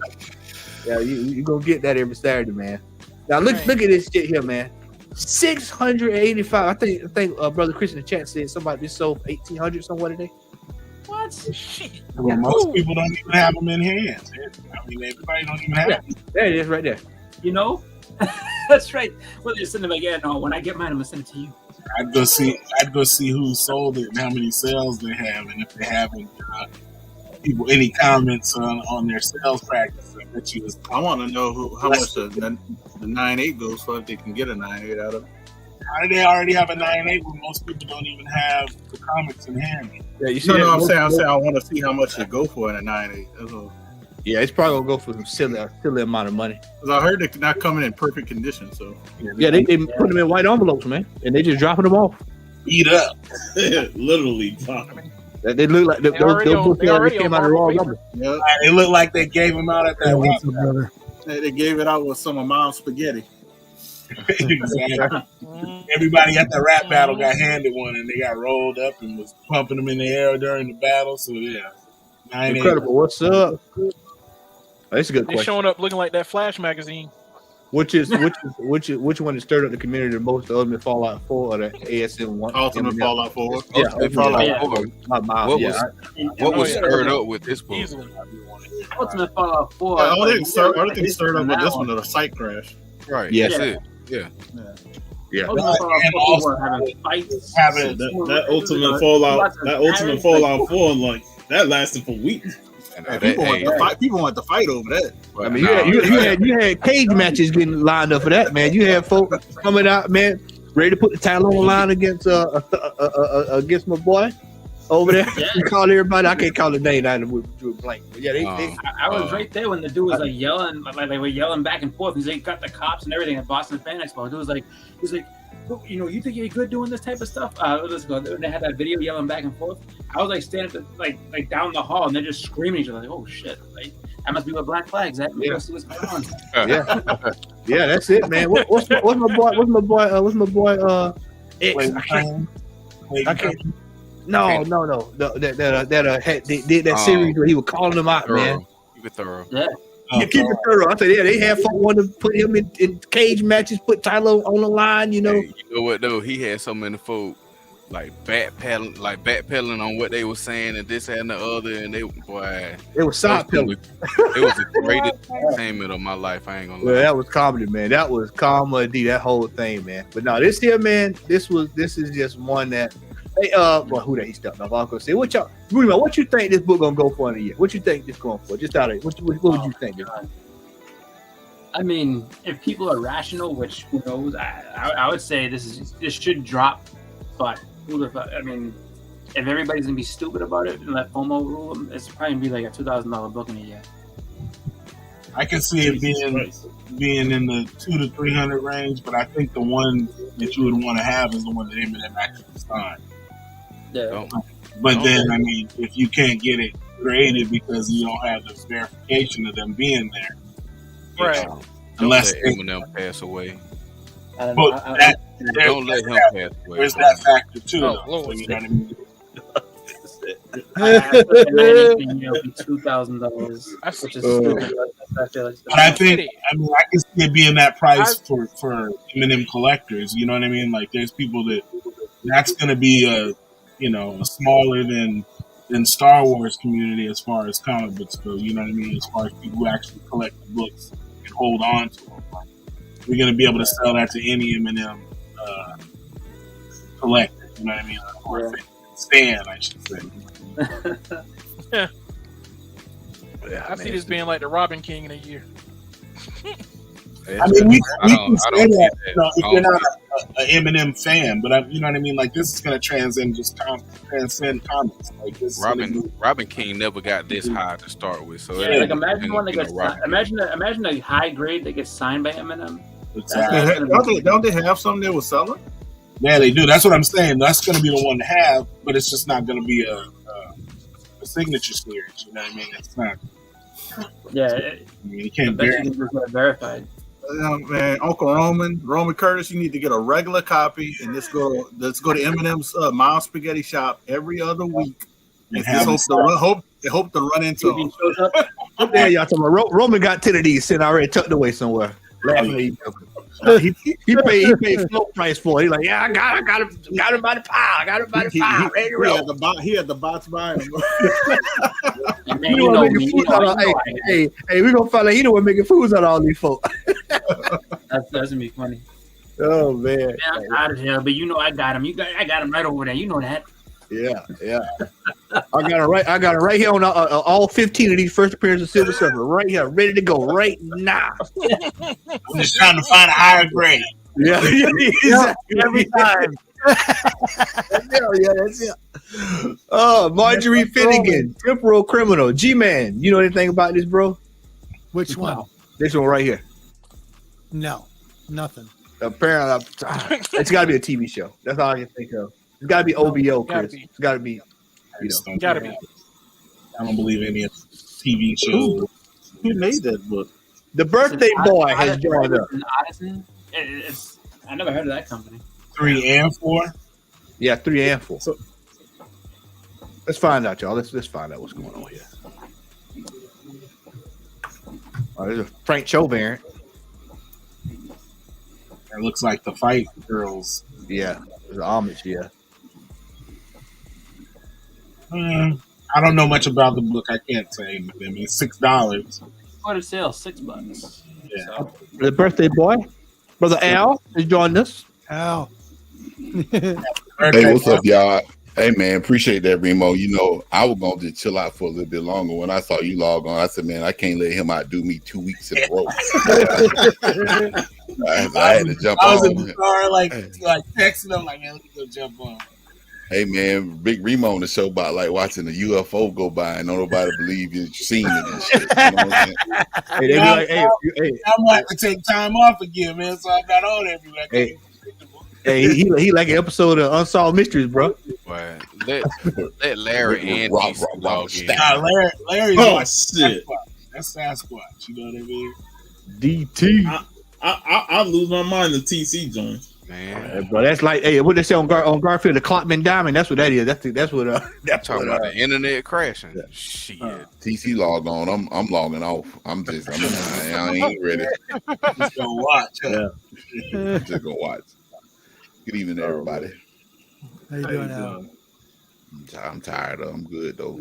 Yeah, you gonna get that every Saturday, man. Now look at this shit here, man. 685. I think brother Chris in the chat said somebody just sold 1,800 somewhere today. What? Shit. Well, most people don't even have them in hands. I mean, everybody don't even have them. There it is, right there. You know, that's right. Well, you're sending them again. No, when I get mine, I'm gonna send it to you. I'd go see who sold it and how many sales they have, and if they haven't people any comments on their sales practice. I bet you I want to know how much the 9.8 goes for if they can get a 9.8 out of it. how do they already have a 9.8 when most people don't even have the comics in hand? Yeah, you see No, that? I'm saying I want to see how much they go for in a 9.8. That's all. Yeah, it's probably gonna go for some silly amount of money. Because I heard they're not coming in perfect condition. So Yeah, they put them in white envelopes, man, and they just dropping them off. Eat up. literally drop. They look like those books that came out of raw rubber. yeah, It looked like they gave them out at that What's rap. up, brother? they gave it out with some of Mom's spaghetti. Exactly. Everybody at the rap battle got handed one, and they got rolled up and was pumping them in the air during the battle. So yeah, 9.8. Incredible. What's up? That's a good They question. showing up looking like that Flash magazine. Which one stirred up the community the most? The Ultimate Fallout 4 or the ASM 1? Ultimate Fallout 4. Yeah, Ultimate Fallout Yeah. 4. What What was yeah. stirred up with this book? Easily. Ultimate Fallout 4. I don't think stirred up with this one, the site crash. Right. Yes. That's it. Yeah. Ultimate Fallout And 4 also were having fights. having That Ultimate Fallout 4, like that lasted for weeks. And People want to fight over that. I mean, you had cage matches getting lined up for that, man. You had folks coming out, man, ready to put the title on the line against my boy over there. Yeah. You call everybody. I can't call the name out of the blank. But yeah, I was right there when the dude was like yelling, like they were yelling back and forth. He's like, got the cops and everything at Boston Fan Expo. He was like, you know, you think you're good doing this type of stuff? Let's go. They had that video yelling back and forth. I was like standing like down the hall, and they're just screaming at each other. Like, oh shit! Like that must be with Black Flags. That let's see what's going on. Yeah, that's it, man. What's my boy? X? I can't. No. That did that series where he was calling them out, man. Keep it thorough. Yeah. Keep it thorough. I said, yeah, they had folk want to put him in cage matches, put Tyler on the line, you know. Hey, you know what though? He had so many folk backpedaling on what they were saying and this and the other, and they was side pedaling. It was the greatest entertainment of my life. I ain't gonna lie. Well, that was comedy, man. That was comedy. That whole thing, man. But no, this here, man. This is just one that. Hey, who that he stepped off? I was gonna say, what you think this book gonna go for in a year? What you think this going for? Just out of what would you think? I mean, if people are rational, which who knows, I would say this should drop. But I mean, if everybody's gonna be stupid about it and let FOMO rule them, it's probably gonna be like a $2,000 book in a year. I can see it being in the 200 to 300 range, but I think the one that you would want to have is the one that Eminem actually signed. Yeah. But then, I mean, if you can't get it created because you don't have the verification of them being there, right? Unless Eminem pass away. Don't let him pass away. There's that factor too, though. So you know what I mean? $2,000, which is stupid. But I can see it being that price for Eminem collectors. You know what I mean? Like, there's people that's going to be a smaller than Star Wars community as far as comic books go. You know what I mean? As far as people who actually collect the books and hold on to them, we're going to be able to sell that to any Eminem collector. You know what I mean? Or fan, I should say. Yeah, I see this being like the Robin King in a year. I mean, we can say that if you're not an Eminem fan, but you know what I mean. Like, this is going to transcend comics. Like, this Robin King never got this high to start with. So like, imagine one that gets imagine a high grade that gets signed by Eminem. Exactly. Don't they have something they were selling? Yeah, they do. That's what I'm saying. That's going to be the one to have, but it's just not going to be a signature series. You know what I mean? It's not. Yeah, you can't verified. Man, Uncle Roman Curtis, you need to get a regular copy and let's go to Eminem's Miles Spaghetti Shop every other week. And hope to run into him. What the hell y'all talking about? Roman got 10 of these sitting already tucked away somewhere. Laughing at each other. He paid float price for it. He's like, yeah, I got him by the pile. Ready to roll. He had the box by him. Hey, we gonna find out he the one making fools out of all these folks. That's gonna be funny. Oh man, I'm out of here, but I got him. I got him right over there. You know that. Yeah. I got it right here on all 15 of these first appearances of Silver Surfer. Right here, ready to go right now. I'm just trying to find a higher grade. Yeah, exactly. Every time. That's it. Oh, Marjorie Finnegan, temporal criminal. G-Man, you know anything about this, bro? Which one? This one right here. No, nothing. Apparently, it's got to be a TV show. That's all I can think of. It's got to be OBO, Chris. It's got to be. Gotta be. I don't believe any TV shows. Who made that book? The Birthday Boy has joined up. I never heard of that company. 3 and 4. Yeah, 3 and 4. So let's find out, y'all. Let's find out what's going on here. Oh, there's a Frank Cho variant. It looks like the Fight Girls. Yeah, there's homage. Yeah. I don't know much about the book. I can't say. I mean, $6. What a sale, $6. Yeah. So. The Birthday Boy, Brother Al, has joined us. Al. Hey, what's up, y'all? Hey man, appreciate that, Remo. You know, I was gonna just chill out for a little bit longer. When I saw you log on, I said, "Man, I can't let him outdo me 2 weeks in a row." I had to jump on. I was in the car, like texting him, like, "Man, let me go jump on." Hey man, Big Remo on the show about like watching a UFO go by and nobody believe you've seen it and shit. You know what I'm saying? Hey, they be like, hey, I'm like to take time off again, man. So I'm not on every week. Hey, he like an episode of Unsolved Mysteries, bro. Well, let Larry and log in. Larry's Oh shit! That's Sasquatch. You know what I mean? DT. I lose my mind. The TC joint. Man, bro, that's like, hey, what they say on Garfield, the Clockman Diamond. That's what that is. That's what. That's talking what, about the internet crashing. Yeah. Shit. TC logged on. I'm logging off. I ain't ready. Just gonna watch. Yeah. Just go watch. Good evening, everybody. How you doing now? I'm tired of. I'm good though.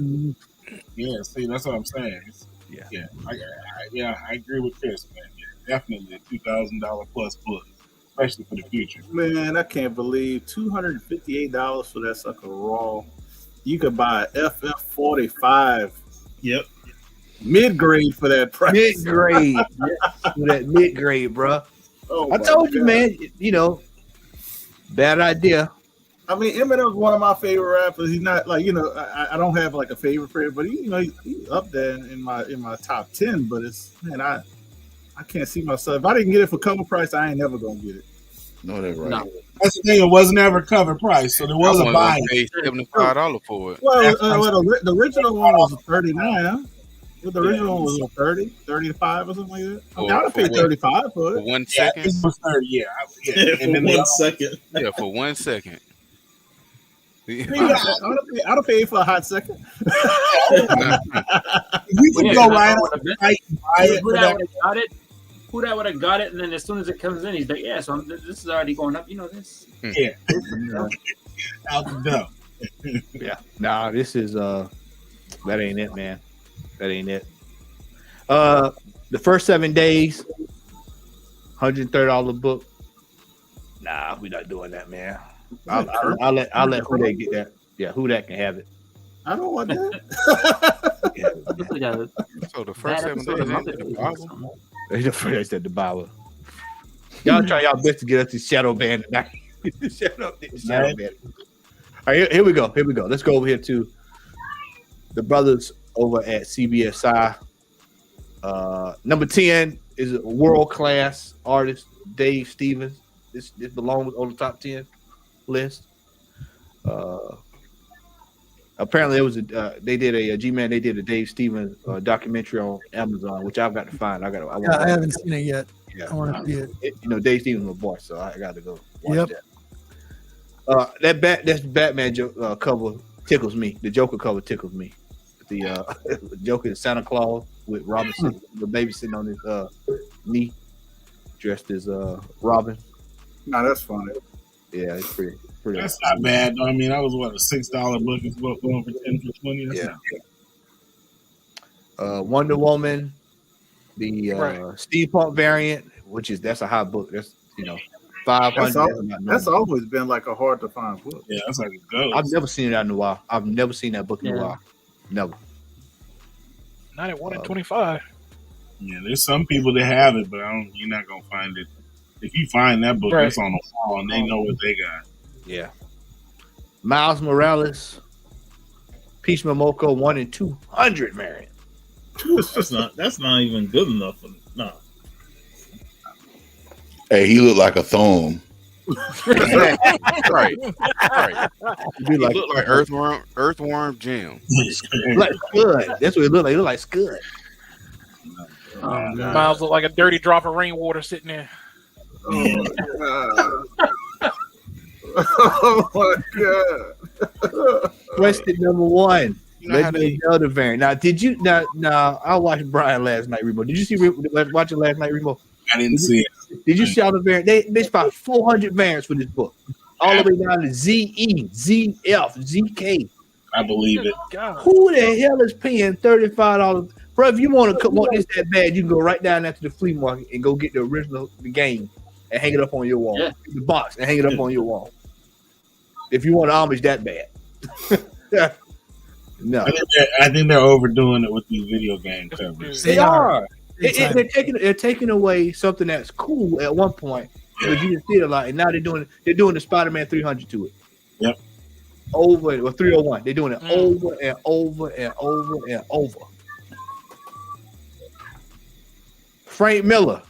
Yeah, see, that's what I'm saying. Yeah. I agree with Chris, man. Yeah, definitely a $2,000 plus book, especially for the future. Man, I can't believe $258 for that sucker raw. You could buy a FF45. Yep. Mid-grade for that price. Mid-grade. That mid-grade, bro. Oh, I told you, man. You know, bad idea. I mean, Eminem's one of my favorite rappers. He's not like, you know, I don't have like a favorite, but he's up there in my top 10. But it's, man, I can't see myself. If I didn't get it for cover price, I ain't never gonna get it. No, that's right. No. That's the thing. It wasn't ever cover price, so there was a buy. Paid $75 for it. Well, the original one was $39. Huh? The original one was 30, 35 or something like that. I would have paid 35 for it. For 1 second. It was 30, yeah. For 1 second. Yeah, for 1 second. I'd have paid for a hot second. You can go right on the site and buy it. Who that would have got it, and then as soon as it comes in, he's like, "Yeah, so this is already going up." You know this? Yeah, out the door. Yeah, nah, this is that ain't it, man. That ain't it. The first 7 days, $130 book. Nah, we're not doing that, man. I'll let who they get that. Yeah, who that can have it. I don't want that. So the first 7 days. They said the Bible. Y'all try y'all best to get us the shadow band tonight. Shadow band. All right, here we go. Let's go over here to the brothers over at CBSI. Number 10 is a world-class artist, Dave Stevens. This belongs on the top 10 list. Apparently, it was they did a G-Man. They did a Dave Stevens documentary on Amazon, which I've got to find. I haven't seen it yet. Yeah. I want to see it. You know, Dave Stevens was boss, so I got to go watch that. That Batman cover tickles me. The Joker cover tickles me. The Joker is Santa Claus with Robin, the baby sitting on his knee, dressed as Robin. No, that's funny. Yeah, it's pretty. That's not bad. I mean, that was what, a $6 book is going for 10 for 20. That's Wonder Woman, the steampunk variant, that's a hot book. That's 500. That's always been like a hard to find book. Yeah, that's like a ghost. I've never seen it out in a while. I've never seen that book in a while. Never. Not at 1 in 25. Yeah, there's some people that have it, but you're not gonna find it. If you find that book, it's on the wall, and they know what they got. Yeah. Miles Morales, Peach Momoko 1 in 200 variant. That's not even good enough for Hey, he looked like a thumb. right. He look like earthworm Jim. Like Scud. That's what it looked like. It looked like Scud. Miles look like a dirty drop of rainwater sitting there. Oh my god! Question number 1. Legendary Zelda variant. Now, did you? Now, I watched Brian last night, Remo. Did you see watching last night, Remo? I didn't see it. Did you see all the variants? They about 400 variants for this book, all the way down to ZE, ZF, ZK. I believe it. Who the hell is paying $35? Bro, if you want this that bad, you can go right down there to the flea market and go get the original game and hang it up on your wall. The box and hang it up on your wall. If you want homage that bad. No, I think they're overdoing it with these video game covers. they are. They're taking away something that's cool at one point, but you didn't see it a lot, and now they're doing the Spider-Man 300 to it. Yep. Over or 301. They're doing it over and over and over and over. Frank Miller,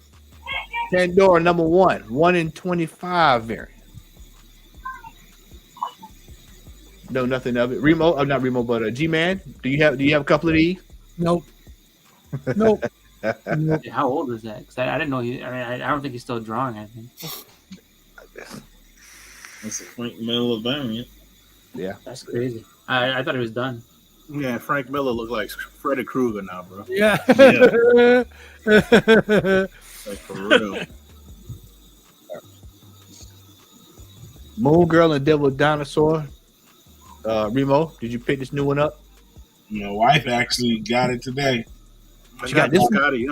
Pandora #1, 1 in 25 variant. No, nothing of it. Remo, I'm not Remo, but G-Man. Do you have a couple of these? Nope. Nope. How old is that? 'Cause I didn't know he. I mean, I don't think he's still drawing. I think That's a Frank Miller variant. Yeah, that's crazy. I thought he was done. Yeah, Frank Miller look like Freddy Krueger now, bro. Yeah. Like for real. Moon Girl and Devil Dinosaur. Remo, did you pick this new one up? My wife actually got it today. She got this one? Scotty, She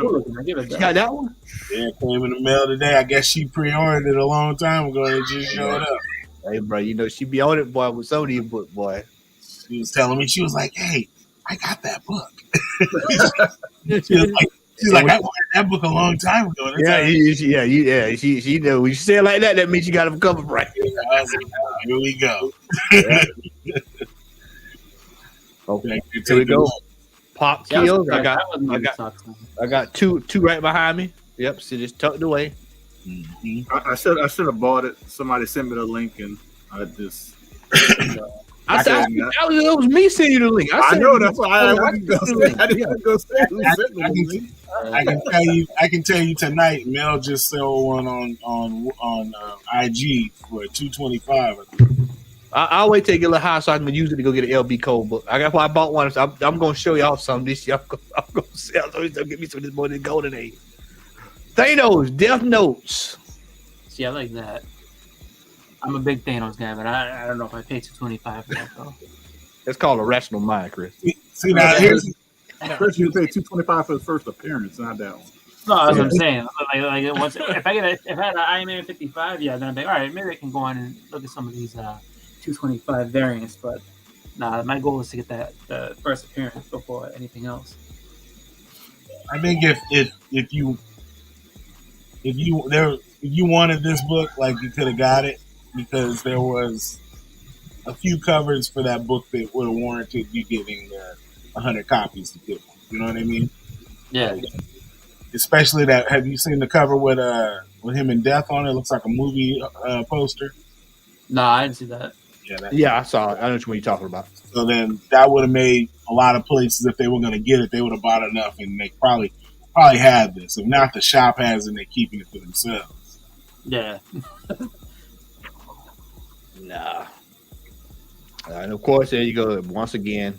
got that one? Yeah, it came in the mail today. I guess she pre-ordered it a long time ago and it just showed up. Hey, bro, you know she be on it, boy, with some of these book, boy. She was telling me, she was like, "Hey, I got that book." She's like, "I ordered that book a long time ago." She know when you say it like that, that means you got them covered right. I was like, oh, here we go. Okay, here we go. Pop kills. I got two right behind me. Yep, so just tucked away. Mm-hmm. I should have bought it. Somebody sent me the link and I just. It was me sending you the link. I know that's why I didn't go say who sent me the link. I can tell you tonight. Mel just sold one on IG for $225. I'll wait till you get a little high so I can use it to go get an LB code book. I bought one. So I'm going to show y'all some this year. I'm going to sell some. Get me some of this more than golden age. Thanos, Death Notes. See, I like that. I'm a big Thanos guy, but I don't know if I pay $225 for that though. That's called a rational mind, Chris. See now, here's Chris. You pay $225 for the first appearance, not that one. No, that's what I'm saying. Like once, if I had an Iron Man 55, yeah, then I'd be all right. Maybe I can go on and look at some of these 225 variants. But nah, my goal is to get the first appearance before anything else. I think if you wanted this book, like you could have got it because there was a few covers for that book that would have warranted you getting 100 copies to get one. You know what I mean? Yeah. Especially that. Have you seen the cover with him and Death on it? It looks like a movie poster. No, I didn't see that. Yeah, I saw it. I know what you're talking about. So then that would have made a lot of places, if they were going to get it, they would have bought enough, and they probably had this. If not, the shop has, and they're keeping it for themselves. Yeah. Nah. And of course, there you go. Once again,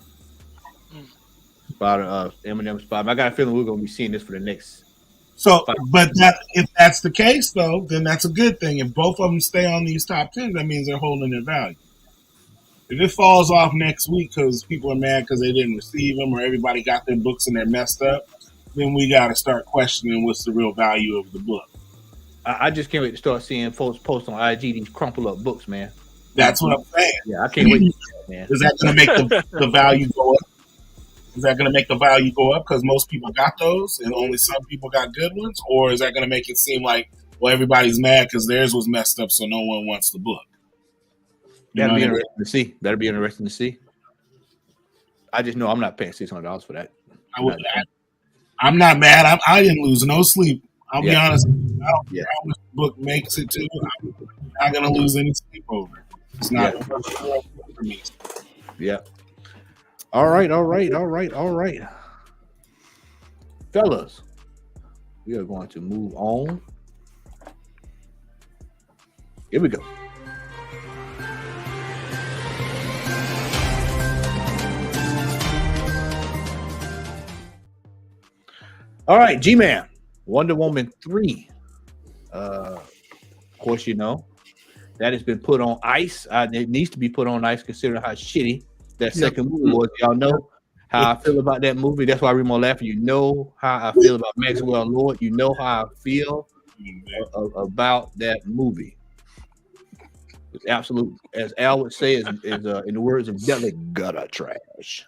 Eminem Spider. I got a feeling we're going to be seeing this for the next. So, but if that's the case, though, then that's a good thing. If both of them stay on these top 10, that means they're holding their value. If it falls off next week because people are mad because they didn't receive them or everybody got their books and they're messed up, then we got to start questioning what's the real value of the book. I just can't wait to start seeing folks post on IG these crumpled up books, man. That's what I'm saying. Yeah, I can't wait to see that, man. Is that going to make the value go up? Is that going to make the value go up because most people got those and only some people got good ones? Or is that going to make it seem like, well, everybody's mad because theirs was messed up so no one wants the book? That'll be interesting to see. That'll be interesting to see. I just know I'm not paying $600 for that. I'm not mad. I didn't lose no sleep. I'll be honest. I don't care how much the book makes it to. I'm not going to lose any sleep over it. It's not for me. Yeah. All right. Fellas, we are going to move on. Here we go. All right, G-Man, Wonder Woman 3. Of course, you know, that has been put on ice. It needs to be put on ice considering how shitty that second movie was. Y'all know how I feel about that movie. That's why Remo laughing. You know how I feel about Maxwell Lord. You know how I feel about that movie. It's absolute, as Al would say, is in the words of Dudley, gutter trash.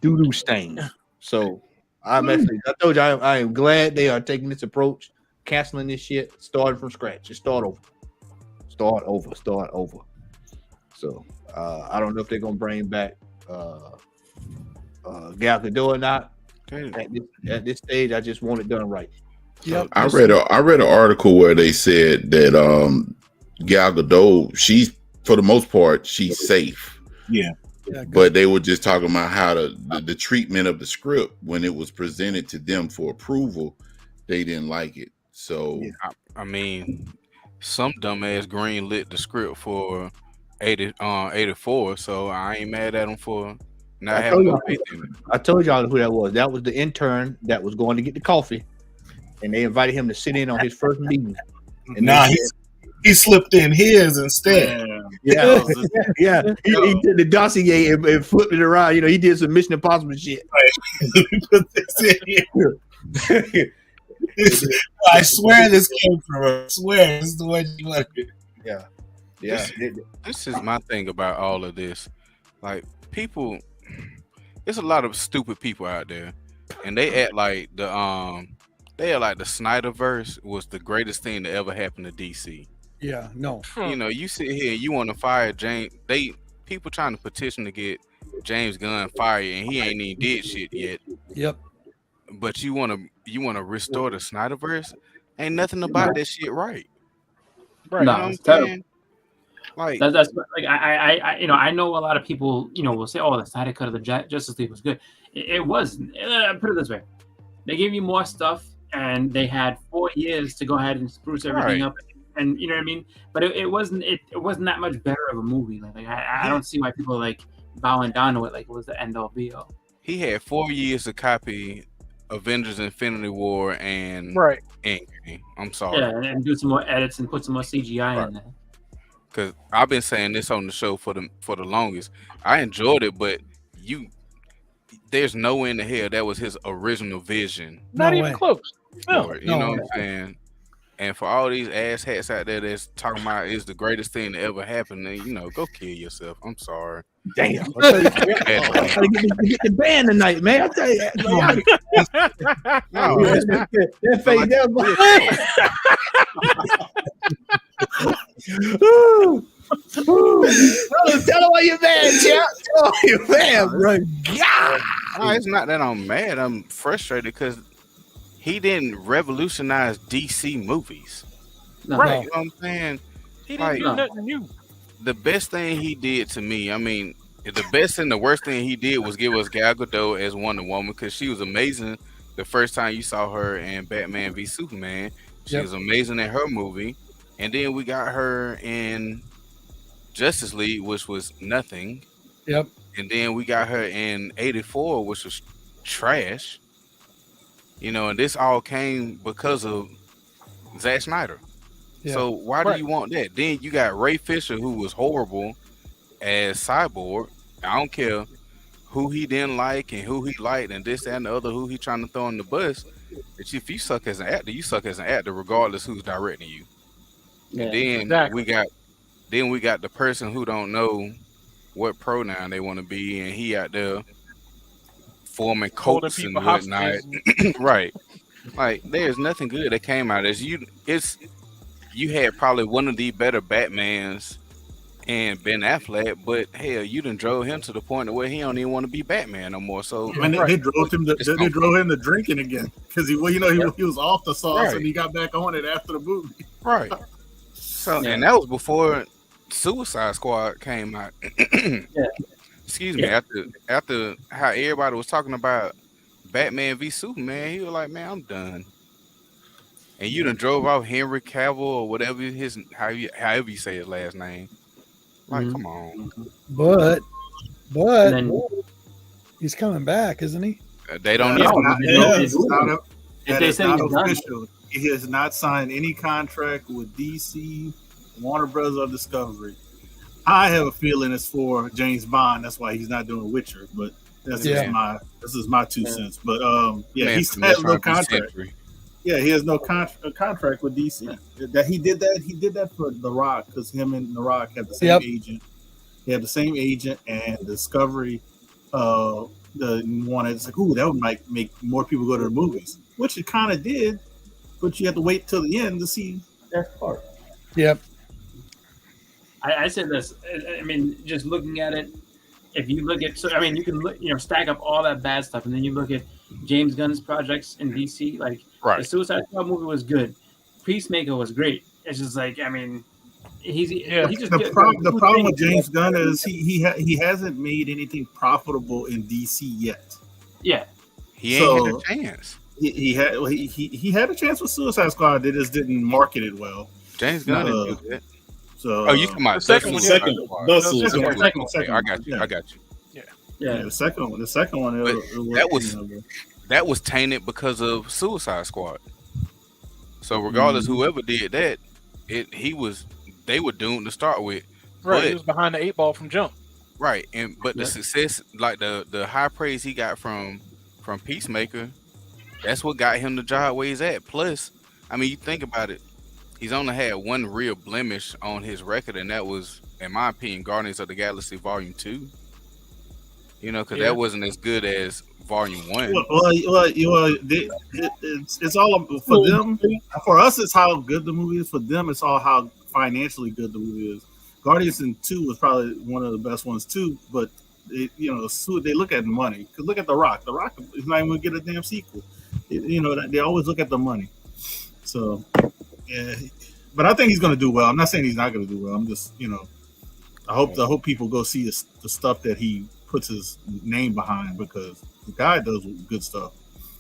Doo-doo stain. So I told you I am glad they are taking this approach, canceling this shit, starting from scratch. Just start over. So I don't know if they're gonna bring back Gal Gadot or not. At this stage, I just want it done right. Yep. I read an article where they said that Gal Gadot, she's for the most part she's safe. Yeah. But they were just talking about how the treatment of the script when it was presented to them for approval, they didn't like it. So I mean, some dumbass green lit the script for 84, so I ain't mad at them for not having no faith in it. I told y'all who that was. That was the intern that was going to get the coffee, and they invited him to sit in on his first meeting. And he slipped in his instead. Yeah. He did the dossier and flipped it around. You know, he did some Mission Impossible shit. Put this in here. I swear this came from her. I swear this is the way she wanted it. Yeah. This is my thing about all of this. Like, people, there's a lot of stupid people out there, and they act like the Snyderverse was the greatest thing to ever happen to DC. Yeah, no. You know, you sit here and you want to fire James. People trying to petition to get James Gunn fired, and he ain't even did shit yet. Yep. But you want to restore the Snyderverse? Ain't nothing about that shit right. Right. No, you know it's terrible. Like that's like I know a lot of people will say, oh, the Snyder cut of the Justice League was good. It wasn't. Put it this way, they gave you more stuff, and they had 4 years to go ahead and spruce everything up. And you know what I mean, but it wasn't that much better of a movie. Like I don't see why people are like bowing down to it like it was the end all be all. He had 4 years to copy Avengers: Infinity War and Endgame. I'm sorry. Yeah, and do some more edits and put some more CGI in there. Because I've been saying this on the show for the longest. I enjoyed it, but there's no way in the hell that was his original vision. Not even close. No. You know what I'm saying? And for all these ass hats out there that's talking about it's the greatest thing to ever happen, then go kill yourself. I'm sorry. Damn. I get the band tonight, man. I tell you, that face there, tell them why you're mad, champ. Tell them you're mad, bro. God. No, it's not that I'm mad. I'm frustrated because he didn't revolutionize DC movies. Right. You know what I'm saying? He didn't do nothing new. The best thing he did to me, I mean, the best and the worst thing he did was give us Gal Gadot as Wonder Woman because she was amazing the first time you saw her in Batman v Superman. She was amazing in her movie. And then we got her in Justice League, which was nothing. Yep. And then we got her in 84, which was trash. And this all came because of Zack Snyder. Yeah. So why do you want that? Then you got Ray Fisher, who was horrible as Cyborg. I don't care who he didn't like and who he liked and this, that, and the other, who he trying to throw in the bus. But if you suck as an actor, you suck as an actor regardless who's directing you. Yeah, and then we got the person who don't know what pronoun they want to be, and he out there forming cults and whatnot. Right. Like, there's nothing good that came out of this. You had probably one of the better Batmans and Ben Affleck, but hell, you done drove him to the point where he don't even want to be Batman no more. So they drove him to drinking again because he was off the sauce and he got back on it after the movie. Right. So and that was before Suicide Squad came out. Excuse me. After how everybody was talking about Batman v Superman, he was like, "Man, I'm done." And you done drove off Henry Cavill or whatever however you say his last name. Like, come on. But he's coming back, isn't he? They don't know. It's not official. He has not signed any contract with DC, Warner Brothers, or Discovery. I have a feeling it's for James Bond. That's why he's not doing Witcher. But this is my 2 cents. But he's had no contract. Yeah, he has no contract with DC. That he did that for The Rock because him and The Rock had the same agent. They had the same agent, and Discovery wanted. It's like, ooh, that might make more people go to the movies, which it kind of did, but you have to wait till the end to see that part. Yep. I said this. I mean, just looking at it, if you look at, so I mean, you can look, stack up all that bad stuff, and then you look at James Gunn's projects in DC. Like the Suicide Squad movie was good, Peacemaker was great. It's just like, I mean, he's just the problem with James Gunn is he hasn't made anything profitable in DC yet. Yeah, he ain't had a chance. He had a chance with Suicide Squad. They just didn't market it well. James Gunn didn't do that. So, you talking about the second one? I got you. Yeah. The second one. That was tainted because of Suicide Squad. So regardless, whoever did that, they were doomed to start with. Right, he was behind the 8 ball from jump. Right, but the success, like the high praise he got from Peacemaker, that's what got him the job where he's at. Plus, I mean, you think about it. He's only had one real blemish on his record, and that was, in my opinion, Guardians of the Galaxy Volume 2. Because that wasn't as good as Volume 1. It's all for them. For us, it's how good the movie is. For them, it's all how financially good the movie is. Guardians 2 was probably one of the best ones too, but they look at the money. Because look at The Rock. The Rock is not even going to get a damn sequel. They always look at the money. So. Yeah, but I think he's going to do well. I'm not saying he's not going to do well. I'm just, I hope people go see the stuff that he puts his name behind, because the guy does good stuff.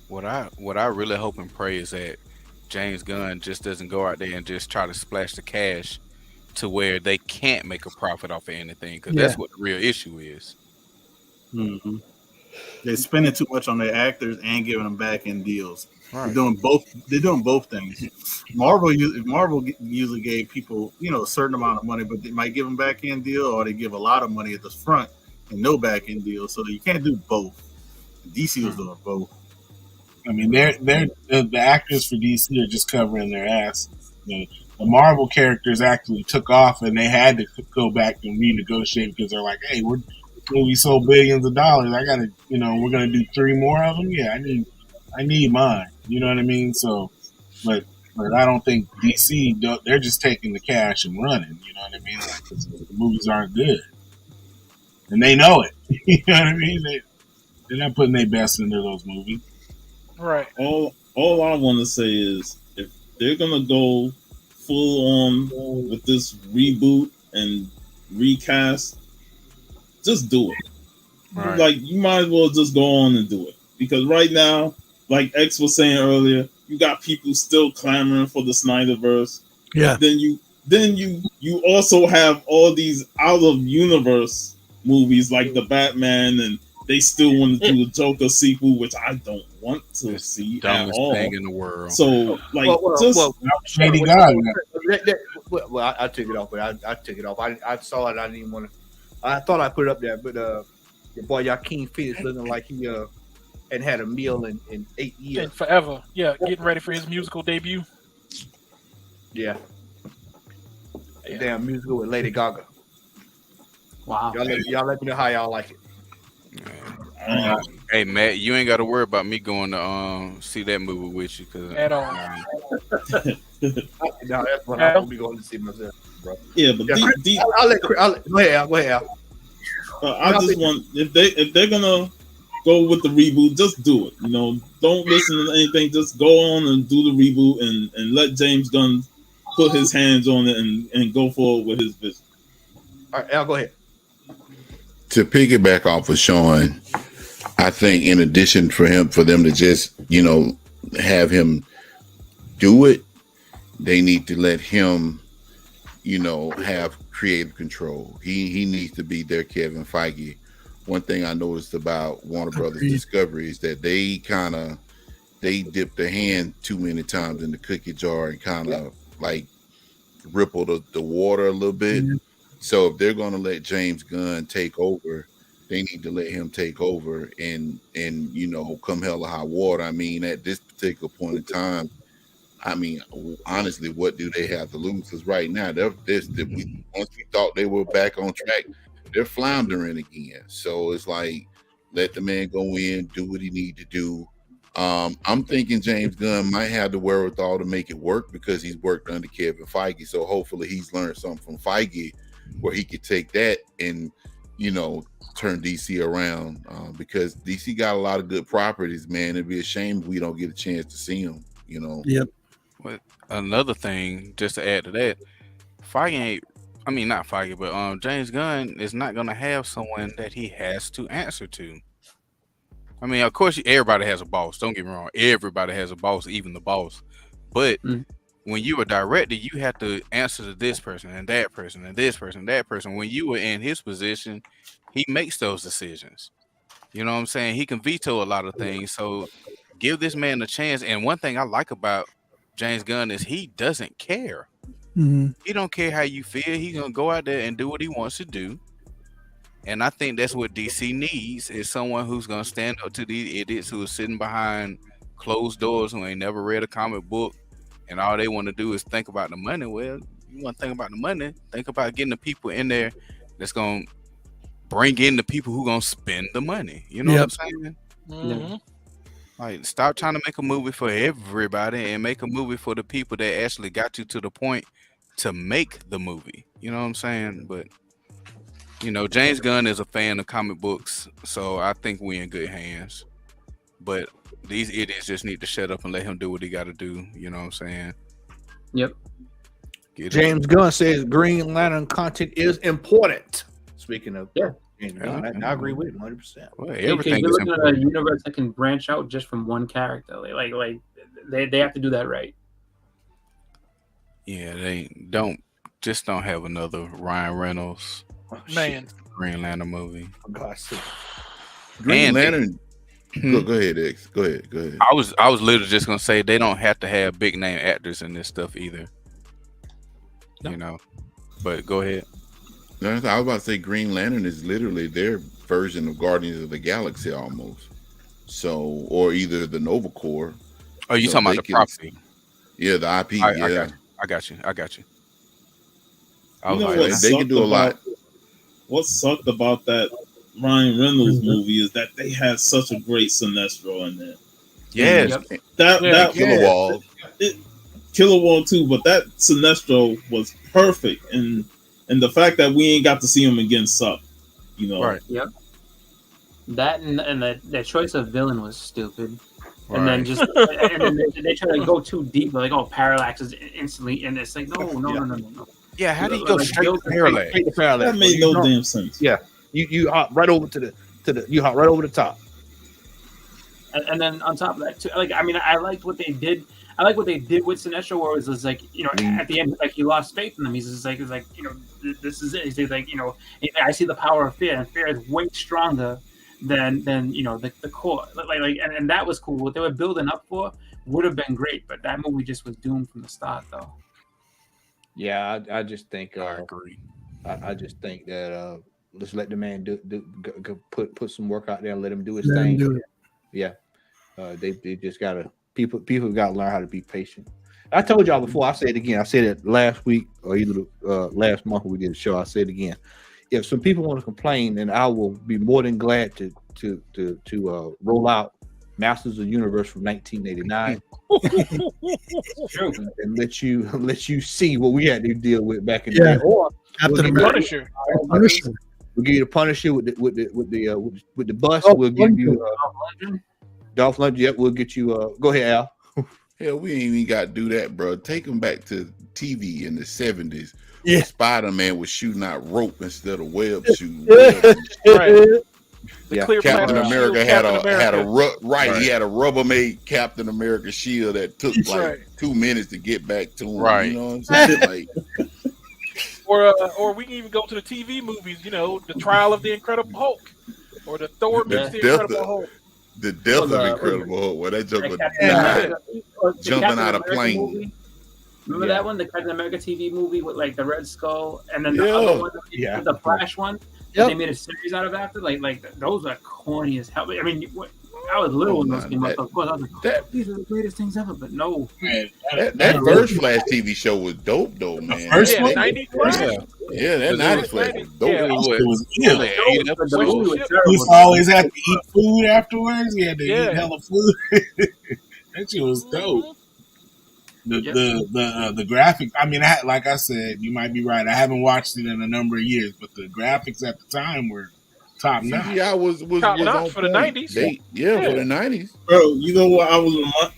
What I really hope and pray is that James Gunn just doesn't go out there and just try to splash the cash to where they can't make a profit off of anything, because that's what the real issue is. Mm-hmm. They're spending too much on their actors and giving them back end deals. Right. They're doing both things. Marvel usually gave people, a certain amount of money, but they might give them back end deal, or they give a lot of money at the front and no back end deal. So you can't do both. DC was doing both. I mean, the actors for DC are just covering their asses. The Marvel characters actually took off, and they had to go back and renegotiate because they're like, "Hey, we sold billions of dollars. I gotta, we're gonna do 3 more of them. Yeah, I need mine." You know what I mean? So, but I don't think DC, they're just taking the cash and running. You know what I mean? Like, the movies aren't good, and they know it. You know what I mean? They're not putting their best into those movies. Right. All I want to say is, if they're gonna go full on with this reboot and recast, just do it. Right. Like, you might as well just go on and do it, because right now, like X was saying earlier, you got people still clamoring for the Snyderverse. Yeah. Then you also have all these out of universe movies like the Batman, and they still want to do the Joker sequel, which I don't want to see at all. Thing in the world. So, like, Lady Gaga. Well, I took it off, but I took it off. I saw it. I didn't even want to. I thought I put it up there, but your boy Joaquin Phoenix looking like he and had a meal in 8 years. And forever. Yeah, getting ready for his musical debut. Yeah. Damn musical with Lady Gaga. Wow. Y'all let me know how y'all like it. Hey Matt, you ain't got to worry about me going to see that movie with you, cause at all. No, that's what I'm be going to see myself, bro. Yeah, but I'll let go ahead. I just want, if they're gonna go with the reboot, just do it. Don't listen to anything. Just go on and do the reboot and let James Gunn put his hands on it and go forward with his vision. All right, Al, go ahead. To piggyback off of Sean, I think in addition for them to just, have him do it, they need to let him, have creative control. He needs to be their Kevin Feige. One thing I noticed about Warner Brothers Discovery is that they dipped their hand too many times in the cookie jar and kind of like ripple the water a little bit. Mm-hmm. So if they're going to let James Gunn take over, they need to let him take over and come hell or high water. I mean, at this particular point in time, I mean, honestly, what do they have to lose? Because right now, once we thought they were back on track, they're floundering again. So it's like, let the man go in, do what he need to do. I'm thinking James Gunn might have the wherewithal to make it work because he's worked under Kevin Feige. So hopefully he's learned something from Feige where he could take that and, turn DC around because DC got a lot of good properties, man. It'd be a shame if we don't get a chance to see them, Yep. But another thing, just to add to that, not Feige, but James Gunn is not going to have someone that he has to answer to. I mean, of course, everybody has a boss. Don't get me wrong. Everybody has a boss, even the boss. But when you are director, you have to answer to this person and that person and this person, that person. When you were in his position, he makes those decisions. You know what I'm saying? He can veto a lot of things. So give this man a chance. And one thing I like about James Gunn is he doesn't care. Mm-hmm. He don't care how you feel. He's going to go out there and do what he wants to do. And I think that's what DC needs is someone who's going to stand up to these idiots who are sitting behind closed doors who ain't never read a comic book and all they want to do is think about the money. Well, you want to think about the money, think about getting the people in there that's going to bring in the people who going to spend the money. You know what I'm saying? Mm-hmm. Like, stop trying to make a movie for everybody and make a movie for the people that actually got you to the point to make the movie. You know what I'm saying? But James Gunn is a fan of comic books, so I think we're in good hands. But these idiots just need to shut up and let him do what he got to do. You know what I'm saying? Yep. James Gunn says Green Lantern content is important. Speaking of, I agree with him 100%. Well, everything is looking at a universe that can branch out just from one character. Like they have to do that right. Yeah, they don't have another Ryan Reynolds. Man, Green Lantern movie. Green Lantern. Go ahead, X. Go ahead. I was literally just gonna say they don't have to have big name actors in this stuff either. No. But go ahead. No, I was about to say Green Lantern is literally their version of Guardians of the Galaxy almost. So, or either the Nova Corps. Oh, you talking about the property? Yeah, the IP. I got you. They can do a lot. What sucked about that Ryan Reynolds movie is that they had such a great Sinestro in there. Yes. That Kilowall. Kilowall too, but that Sinestro was perfect, and the fact that we ain't got to see him again sucked. Right. Yep. That and the choice of villain was stupid. And then they try to go too deep, like Parallax is instantly, and it's like no. Yeah, how do you go straight to Parallax? That made no damn sense. Yeah, you hop right over to the top. And then on top of that, too, I liked what they did. I like what they did with Sinestro, where it was like, at the end, like he lost faith in them. He's just like, this is it. He's like, I see the power of fear, and fear is way stronger than the core. And that was cool. What they were building up for would have been great, but that movie just was doomed from the start, though. Yeah, I just think I agree. I just think that let's let the man put some work out there and let him do his thing. Yeah, they just gotta people gotta learn how to be patient. I told y'all before. I say it again. I said it last week or either last month when we did the show. I say it again. If some people want to complain, then I will be more than glad to roll out Masters of the Universe from 1989 and let you see what we had to deal with back in the day. Or Captain America. Punisher. We'll give you the Punisher with the bus. We'll give you Dolph Lundgren. Yep, we'll get you. Go ahead, Al. Hell, we ain't even got to do that, bro. Take them back to TV in the 70s. Yeah, Spider-Man was shooting out rope instead of web shooting. Right. Captain America had a He had a Rubbermaid Captain America shield that took 2 minutes to get back to him. Right. You know what I'm saying? Or we can even go to the TV movies. The Trial of the Incredible Hulk, or the Thor meets the Incredible Hulk. The death of Incredible Hulk, where they jumping out of plane. Remember that one, the Captain America TV movie with like the Red Skull, and then the other one, the Flash one. They made a series out of after. Like those are corny as hell. I mean, I was little when those came out. Of course, I was like, these are the greatest things ever. But no, that first Flash TV show was dope, though, man. First one? 90s Flash? Yeah, that 90s Flash was dope. It was he used to always have to eat food afterwards. He had to eat hella food. That shit was dope. The graphic. I mean, like I said, you might be right. I haven't watched it in a number of years, but the graphics at the time were top notch. CGI was top was notch on for the point. 90s. For the 90s. Bro, you know what?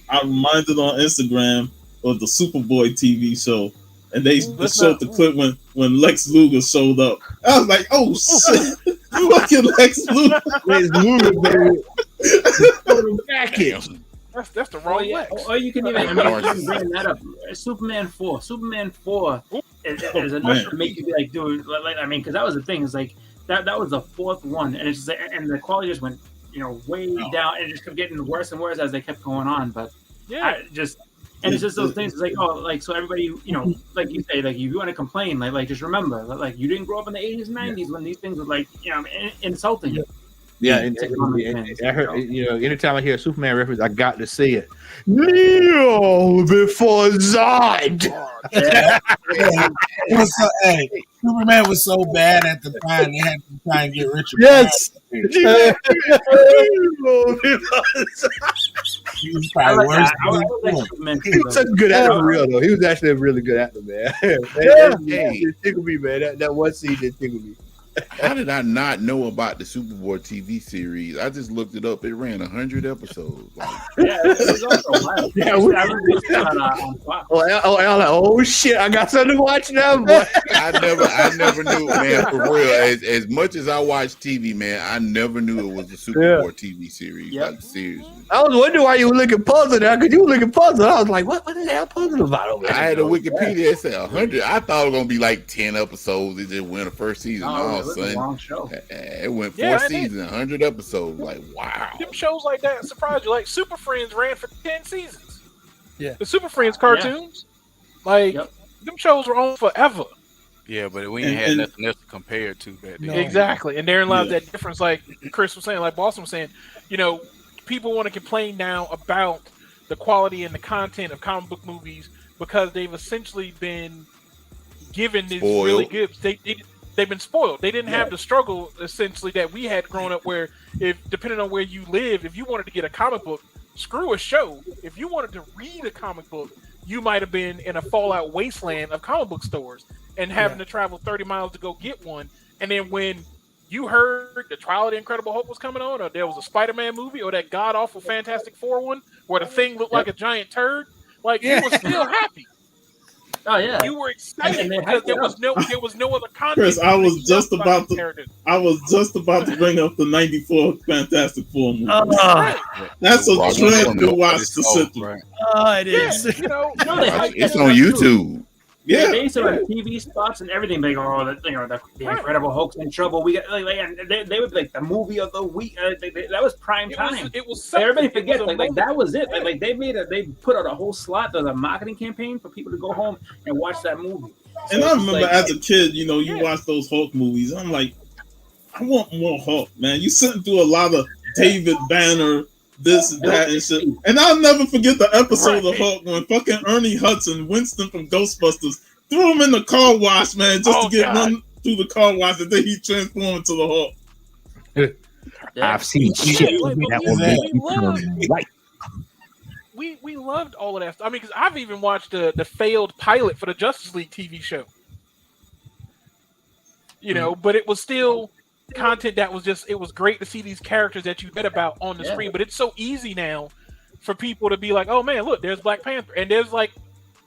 I reminded on Instagram of the Superboy TV show, and they showed the clip when Lex Luger showed up. I was like, oh shit, look at Lex Luger. Lex Luger, baby. Back him. That's the wrong Lex. Or you can even bring that up. Superman 4 is enough to make you be like, dude. Like, I mean, because that was the thing. It's like that was the fourth one, and it's just like, and the quality just went, way down, and it just kept getting worse and worse as they kept going on. But it's just those things. It's like, so everybody, like you say, like if you want to complain, like just remember, like you didn't grow up in the 80s, 90s when these things were like, insulting you. Yeah, and I heard, anytime I hear a Superman reference, I got to see it. Kneel before Zod. Superman was so bad at the time they had to try and get Richard. Yes. He was probably worse. He was such a good actor, for real though. He was actually a really good actor, man. It tickled me, man. That one scene that tickled me. How did I not know about the Superboy TV series? I just looked it up. It ran 100 episodes. Oh shit! I got something to watch now, boy. I never knew, man. For real, as much as I watch TV, man, I never knew it was a Superboy TV series. Like seriously, I was wondering why you were looking puzzled now, because you were looking puzzled. I was like, what the hell puzzled about over there? I had a Wikipedia that said 100. I thought it was gonna be like 10 episodes. It just went the first season. Son. Long show. It went 4 seasons, 100 episodes. Like, wow. Them shows like that surprise you. Like Super Friends ran for 10 seasons. Yeah. The Super Friends cartoons, them shows were on forever. Yeah, but we ain't had nothing else to compare to back then. Exactly. And therein lies that difference, like Chris was saying, like Boston was saying, people want to complain now about the quality and the content of comic book movies because they've essentially been given this really good. They've been spoiled. They didn't have the struggle essentially that we had growing up, where if depending on where you live, if you wanted to get a comic book, screw a show. If you wanted to read a comic book, you might have been in a fallout wasteland of comic book stores and having to travel 30 miles to go get one. And then when you heard the Trial of the Incredible Hulk was coming on, or there was a Spider-Man movie, or that god awful Fantastic Four one where the thing looked like a giant turd, you were still happy. Oh yeah, you were excited because there was no other content. Chris, I was just about to bring up the '94 Fantastic Four movie. That's a trend to watch to sit through. Oh, it is. It's on YouTube. Yeah, they used to have TV spots and everything. They go, the Incredible Hulk's in trouble. We got and they would be like the movie of the week. That was prime time. It was everybody forgets like that was it. Like they put out a whole slot of a marketing campaign for people to go home and watch that movie. So and I remember as a kid, you watch those Hulk movies. I'm like, I want more Hulk, man. You sitting through a lot of David Banner. This and that and shit. And I'll never forget the episode of Hulk when fucking Ernie Hudson, Winston from Ghostbusters, threw him in the car wash, man, just to get run through the car wash, and then he transformed into the Hulk. I've seen shit that will make you right. We loved all of that stuff. I mean, because I've even watched the failed pilot for the Justice League TV show. But it was still content that was it was great to see these characters that you read about on the screen, but it's so easy now for people to be like, oh man, look, there's Black Panther, and there's like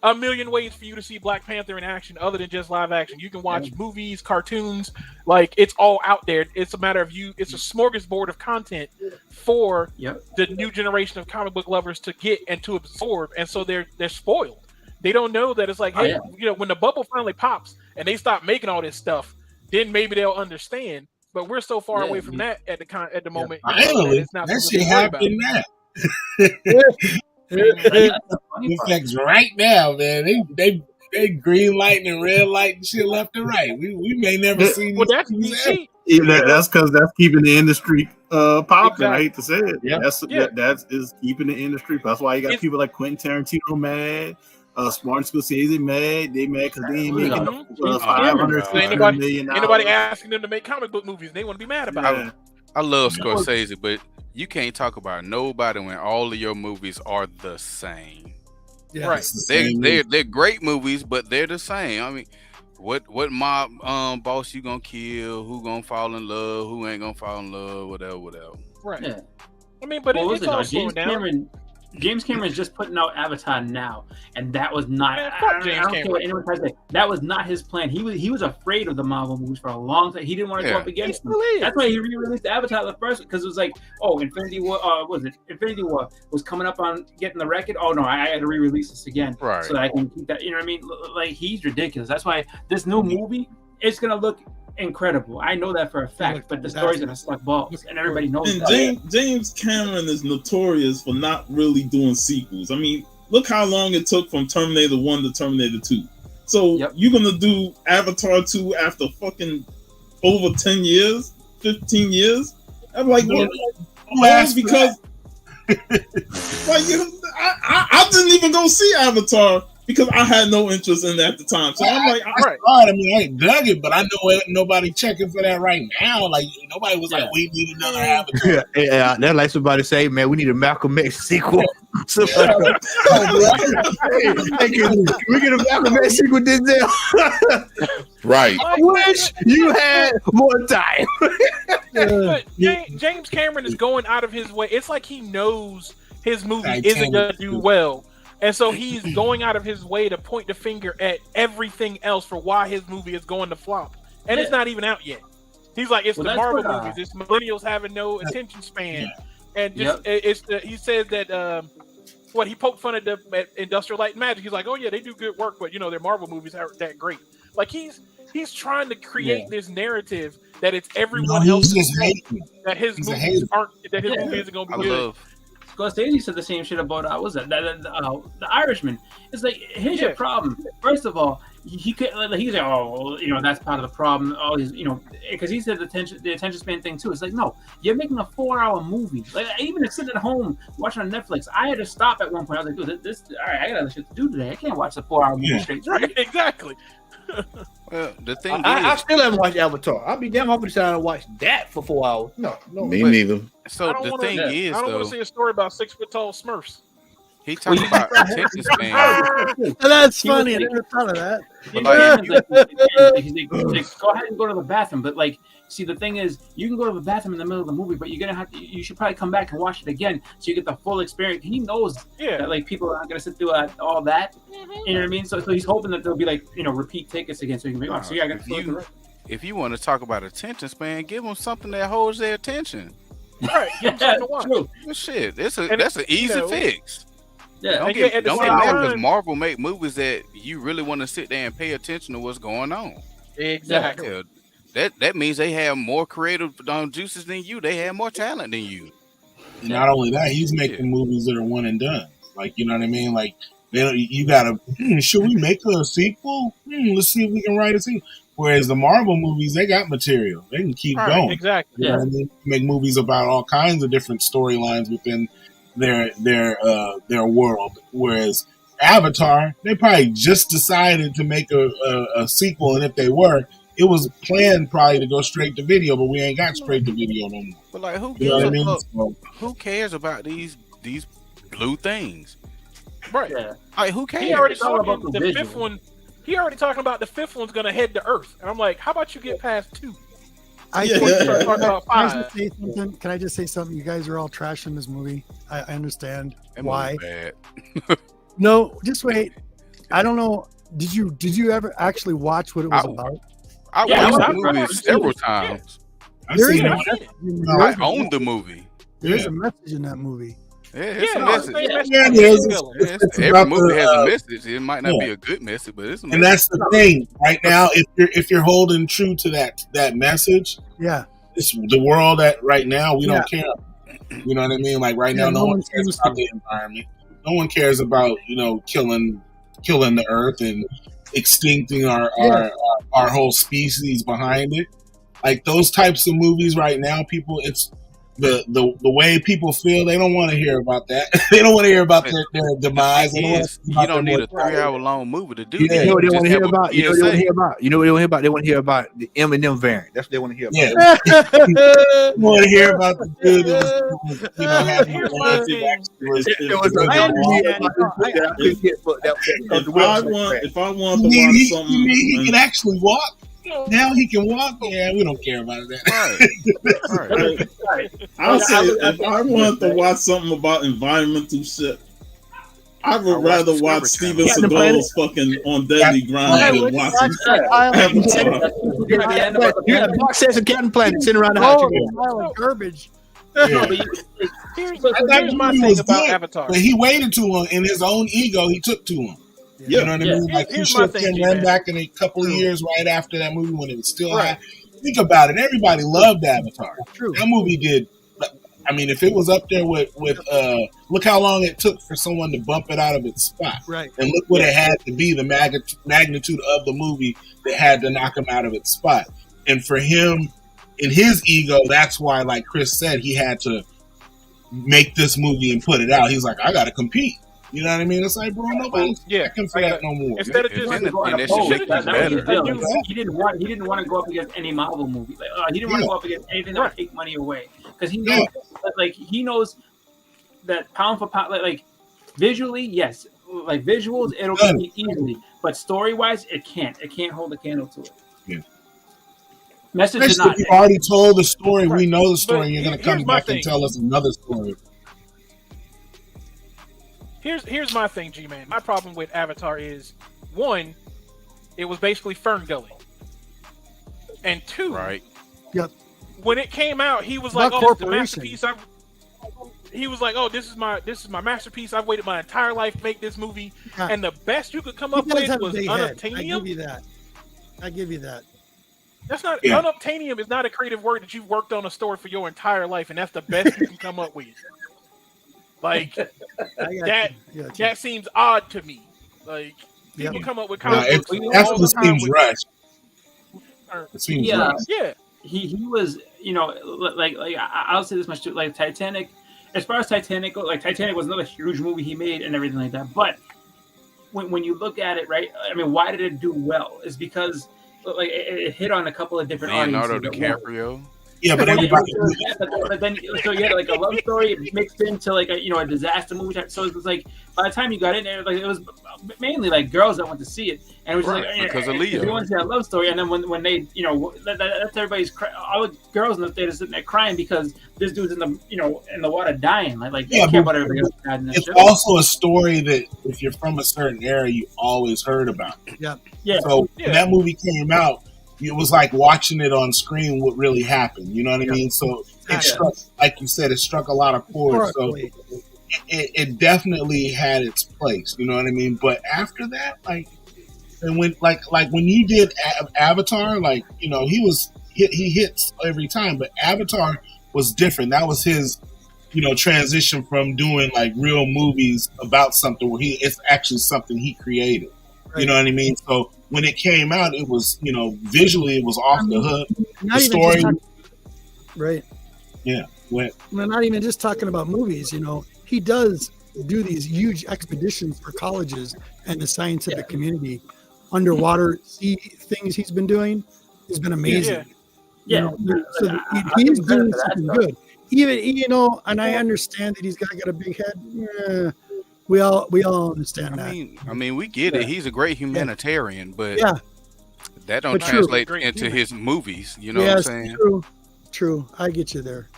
a million ways for you to see Black Panther in action other than just live action. You can watch movies, cartoons, like it's all out there. It's a matter of it's a smorgasbord of content for the new generation of comic book lovers to get and to absorb, and so they're spoiled. They don't know that it's like, hey, when the bubble finally pops and they stop making all this stuff, then maybe they'll understand. But we're so far away from that at the moment. Finally, that shit happened now. Effects right now, man. They green light and red light and shit left and right. We may never see. Well, that's DC. That's because that's keeping the industry popping. I hate to say it. Yeah. That is keeping the industry. That's why you got people like Quentin Tarantino mad, Martin Scorsese mad. They mad because they ain't making $500 million. Ain't nobody asking them to make comic book movies. They want to be mad about it. I love Scorsese, but you can't talk about nobody when all of your movies are the same. Yeah, right. They're great movies, but they're the same. I mean, what mob boss you gonna kill? Who gonna fall in love? Who ain't gonna fall in love? Whatever. Right. Yeah. I mean, but it's all slowing down. James Cameron's just putting out Avatar now, and that was not. Man, I fuck don't James care what anyone tries to say. That was not his plan. He was afraid of the Marvel movies for a long time. He didn't want to go up against them. That's why he re-released Avatar the first, because it was like, oh, Infinity War. Infinity War was coming up on getting the record. Oh no, I had to re-release this again, right? So that I can keep that. You know what I mean? Like, he's ridiculous. That's why this new movie, it's gonna look incredible. I know that for a fact, but the story's gonna suck balls, and everybody knows and that. James Cameron is notorious for not really doing sequels. I mean, look how long it took from Terminator 1 to Terminator 2. So you're gonna do Avatar 2 after fucking over 10 years, 15 years? I'm like, because like, I didn't even go see Avatar because I had no interest in it at the time. So I'm like, I mean, I ain't dug it, but I know ain't nobody checking for that right now. Like, nobody was like, we need another Avatar. Yeah, that's like somebody say, man, we need a Malcolm X sequel. Can we get a Malcolm X sequel, Denzel? Right. I wish you had more time. But James Cameron is going out of his way. It's like he knows his movie isn't going to do well. And so he's going out of his way to point the finger at everything else for why his movie is going to flop. And it's not even out yet. He's like, it's the Marvel movies. It's millennials having no attention span. And just he says that he poked fun at the Industrial Light and Magic. He's like, oh yeah, they do good work, but their Marvel movies aren't that great. Like he's trying to create this narrative that it's everyone else's fault that his movies isn't going to be good. Scorsese said the same shit about the Irishman. It's like, here's your problem. First of all, he's like, oh, well, that's part of the problem. All these, because he said the attention span thing too. It's like, no, you're making a 4-hour movie. Like, even sitting at home watching on Netflix, I had to stop at one point. I was like, dude, this all right, I got other shit to do today. I can't watch the 4-hour movie straight. Right, exactly. Well, the thing I still haven't watched Avatar. I'll be damn happy to watch that for 4 hours. No, me neither. So the thing is, I don't want to see a story about 6-foot-tall Smurfs. He talking about attention span. That's funny. I never thought of that. He's like, go ahead and go to the bathroom. But like, see, the thing is, you can go to the bathroom in the middle of the movie, but you should probably come back and watch it again so you get the full experience. He knows that like people aren't gonna sit through all that. You know what I mean? So he's hoping that there'll be like repeat tickets again, so you can be like, I got. If you want to talk about attention span, give them something that holds their attention. Right? Give them something to watch. Well, shit, that's an easy fix. Yeah, don't get mad because Marvel make movies that you really want to sit there and pay attention to what's going on. Exactly. Yeah, that means they have more creative juices than you. They have more talent than you. Not only that, he's making movies that are one and done. Like, you know what I mean? Like, you gotta. Should we make a sequel? Let's see if we can write a sequel. Whereas the Marvel movies, they got material. They can keep going. Exactly. You know what I mean? Make movies about all kinds of different storylines within their world. Whereas Avatar, they probably just decided to make a sequel, and if they were, it was planned probably to go straight to video, but we ain't got straight to video no more. But like, who cares about these blue things? Right. Yeah. Like, who cares? He already talking about the fifth one. He already talking about the fifth one's gonna head to Earth, and I'm like, how about you get past 2? Can I just say something? You guys are all trashing this movie. I understand why. No, just wait. I don't know. Did you ever actually watch what it was about? I watched the movie several times. I own the movie. There's a message in that movie. Yeah, it's a message. Every movie has a message. It might not be a good message, but it's a message. And that's the thing. Right now, if you're holding true to that message, it's the world that right now we don't care. You know what I mean? Like right now, no one cares about the environment. No one cares about killing the earth and extincting our whole species behind it. like those types of movies right now, people, it's the way people feel. They don't want to hear about that. They don't want to hear about their demise. You don't need a 3-hour long movie to do Yeah. that. You know what they Just want to hear have a about? You know what they want to PSA. hear about? You know what they want to hear about? They want to hear about the Eminem variant. That's what they want to hear about. Yeah. You want to hear about the dude that was, you know, having Here's my romantic thing. accidents. If I want to watch He something, can actually walk. Now he can walk. Yeah, we don't care about that. I'll say if I want to watch something about environmental shit, I would rather watch Steven Seagal's fucking On Deadly Grind than watching Avatar. You got box sets of Captain Planet sitting around the house. Garbage. Yeah. Here's That my movie thing was about good, Avatar. but he waited too long. In his own ego, he took too long. Yeah. You know what I mean? Like he Here's should my have thing, run G-Man. back in a couple of years right after that movie when it was still Right. hot. Think about it. Everybody loved Avatar. True. That movie did. I mean, if it was up there with look how long it took for someone to bump it out of its spot, Right. and look what it had to be, the magnitude of the movie that had to knock him out of its spot. And for him, in his ego, that's why, like Chris said, he had to make this movie and put it out. He's like, I got to compete. You know what I mean? It's like, bro, nobody's checking for that no more. Instead of just And that shit make you better. He didn't want to go up against any Marvel movie. Like, he didn't want to go up against anything that would take money away because he knows, he knows that pound for pound, like visually, yes, like visuals, it'll be easily, but story wise, it can't. It can't hold a candle to it. Yeah. Message did Especially not. if you already told the story, we know the story. But You're going to here's come my back and thing. tell us another story. Here's my thing, G-Man. My problem with Avatar is, one, it was basically Fern Gully. And two, Right. Yep. when it came out, he was About like, "Oh, it's the corporation. masterpiece." He was like, "Oh, this is my masterpiece. I've waited my entire life to make this movie." Yeah. And the best you could come He up does with have a was big head. I unobtainium. give you that. I give you that. That's not Yeah. unobtainium is not a creative word that you've worked on a story for your entire life, and that's the best you can come up with. Like I got that. you. I got you. That seems odd to me. Like people Yep. come up with Nah, comic it's, books that's all what the it time seems with- rushed. It seems Yeah. rushed. Yeah. He was, you know, like I'll say this much too, like Titanic. As far as Titanic, like Titanic was another huge movie he made and everything like that. But when you look at it, right? I mean, why did it do well? Is because like it hit on a couple of different Leonardo audiences at once. DiCaprio. Yeah, but everybody. But then so you had like a love story mixed into like a disaster movie type. So it was like by the time you got in there, like it was mainly like girls that went to see it, and it was just Right, like because of Leo. They want to see that love story, and then when they that's everybody's all the girls in the theater sitting there crying because this dude's in the water dying. Like they Yeah, don't care but about everybody else died in that It's show. also a story that if you're from a certain era, you always heard about. Yeah. Yeah. So when that movie came out, it was like watching it on screen. What really happened? You know what I mean? So it struck, like you said, it struck a lot of chords. So it definitely had its place. You know what I mean? But after that, like, and when when you did Avatar, like he hits every time, but Avatar was different. That was his transition from doing like real movies about something where it's actually something he created. Right. You know what I mean? So when it came out, it was visually it was off the hook. The story, right? Yeah. We're not even just talking about movies. He does do these huge expeditions for colleges and the scientific community. Underwater sea things he's been doing has been amazing. Yeah. So he is doing something good. Even and I understand that he's got a big head. We all understand that. I mean, we get it. He's a great humanitarian, but that don't But translate true. into his movies. You know what I'm saying? True. I get you there.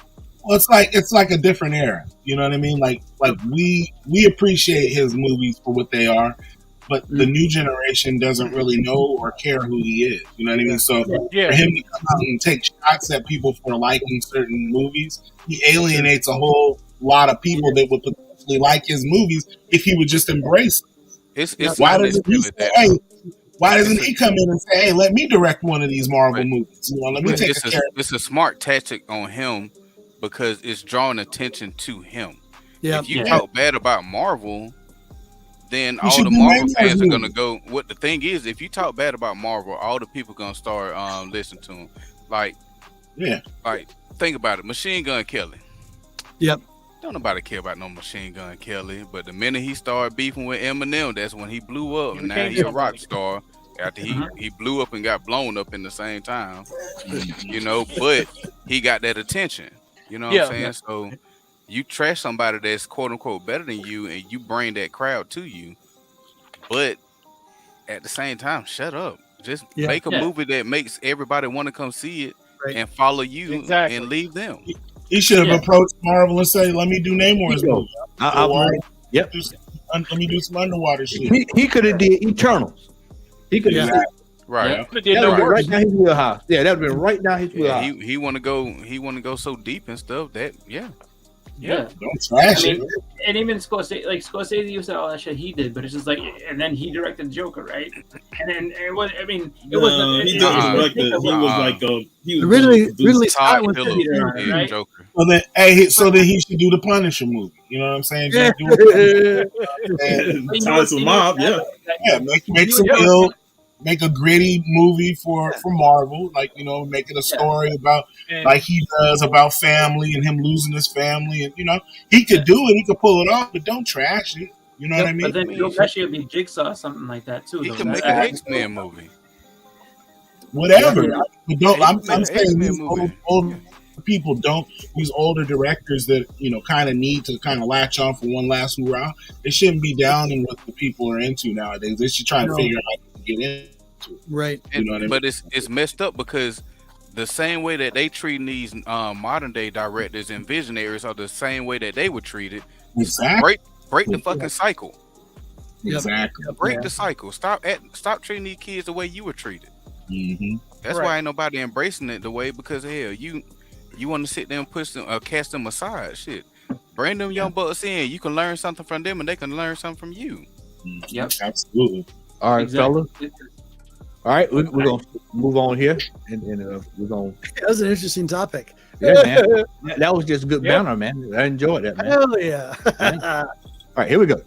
Well, it's like a different era. You know what I mean? Like we appreciate his movies for what they are, but the new generation doesn't really know or care who he is. You know what I mean? So for him to come out and take shots at people for liking certain movies, he alienates a whole lot of people that would potentially like his movies if he would just embrace them. Why doesn't he come in and say, "Hey, let me direct one of these Marvel movies"? Let me take a care. It's a smart tactic on him because it's drawing attention to him. Yeah. If you talk bad about Marvel, then You all should the do Marvel Marvel fans are movies. gonna go. What the thing is, if you talk bad about Marvel, all the people gonna start listening to him. Like Yeah. Like, think about it. Machine Gun Kelly. Yep. Don't nobody care about no Machine Gun Kelly. But the minute he started beefing with Eminem, that's when he blew up. He And now became he's a somebody. rock star. After he blew up and got blown up in the same time. You know, but he got that attention. You know what I'm saying? Yeah. So you trash somebody that's quote unquote better than you and you bring that crowd to you. But at the same time, shut up. Just make a movie that makes everybody want to come see it and follow you and leave them. He should have approached Marvel and say, "Let me do Namor's movie. Yep. Let me do some underwater shit." He could have did Eternals. He could have Right. that would be right down his wheelhouse. Yeah, that would be right down his wheelhouse. He want to go. He want to go so deep and stuff that Don't trash it. And even Scorsese used to all that shit he did, but it's just like, and then he directed Joker, right? And then it was, I mean, it wasn't. He didn't direct it. He was like he was Ridley Scott was right? Joker. So then, so then he should do the Punisher movie. You know what I'm saying? Yeah. Ties with Mob, make some make a gritty movie for Marvel, like, you know, make it a story about like he does about family and him losing his family, and you know, he could do it, he could pull it off, but don't trash it. You know what I mean? But then Joe Pesci would be Jigsaw or something like that too. He though. could make an X-Men movie. Whatever. But don't, I'm saying X-Men these movie. old people don't, these older directors that, you know, kind of need to kind of latch on for one last hurrah. They shouldn't be down in what the people are into nowadays. They should try and figure out how to get into it. Right. You know what I mean? But it's messed up because the same way that they treating these modern day directors and visionaries are the same way that they were treated. Exactly. Break the fucking cycle. Exactly. Break the cycle. Stop treating these kids the way you were treated. Mm-hmm. That's why ain't nobody embracing it the way, because hell, you want to sit there and push them, cast them aside. Shit, bring them young bucks in. You can learn something from them, and they can learn something from you. Yep, absolutely. All right, fellas. All right, we're gonna move on here, and we're gonna. That was an interesting topic. Yeah, man. That was just good banner, man. I enjoyed that, man. Hell yeah! All right, here we go.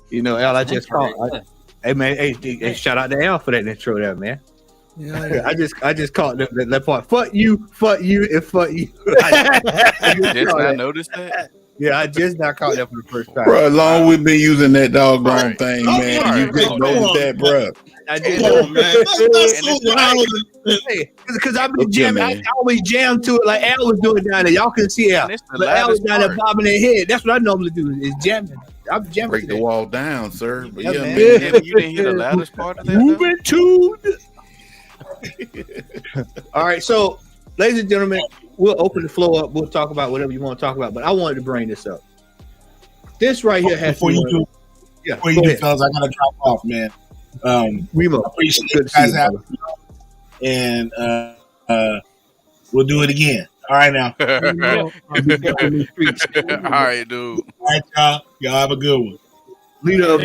You know, Al, I just caught. Hey man, hey, shout out to Al for that intro there, man. Yeah. I just caught that part. Fuck you, and fuck you. I noticed that. Yeah, I just not caught that for the first time. Bro, long we've been using that doggone thing, man. You just noticed that, bro. I did. Come on, man. That's so loud. Because I've been jamming. I always jam to it like Al was doing down there. Y'all couldn't see Al, but Al was down there bobbing their head. That's what I normally do is jamming. I'm jamming. Break the wall down, sir. But Yeah, man. You didn't hear the loudest part of that? Moving tuned. All right, so ladies and gentlemen, we'll open the floor up. We'll talk about whatever you want to talk about. But I wanted to bring this up. This right here has Before you do, fellas, I gotta drop off, man. Remo, appreciate good you to see guys you, having me on. And we'll do it again. All right now. All right, dude. All right, y'all. Y'all have a good one. leader of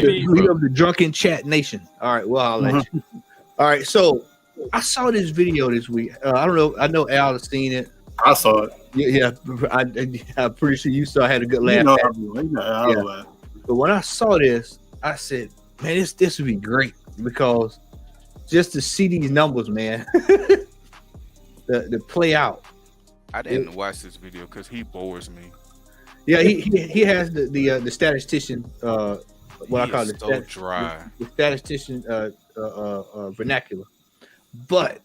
the Drunken Chat Nation. All right, well, I'll let you. All right, so I saw this video this week. I don't know. I know Al has seen it. I saw it. Yeah, I'm pretty sure you saw. I had a good laugh. You know, at it. laugh. But when I saw this, I said, "Man, this would be great because just to see these numbers, man, the play out." I didn't watch this video because he bores me. Yeah, he has the statistician. What I call the dry. The statistician vernacular. But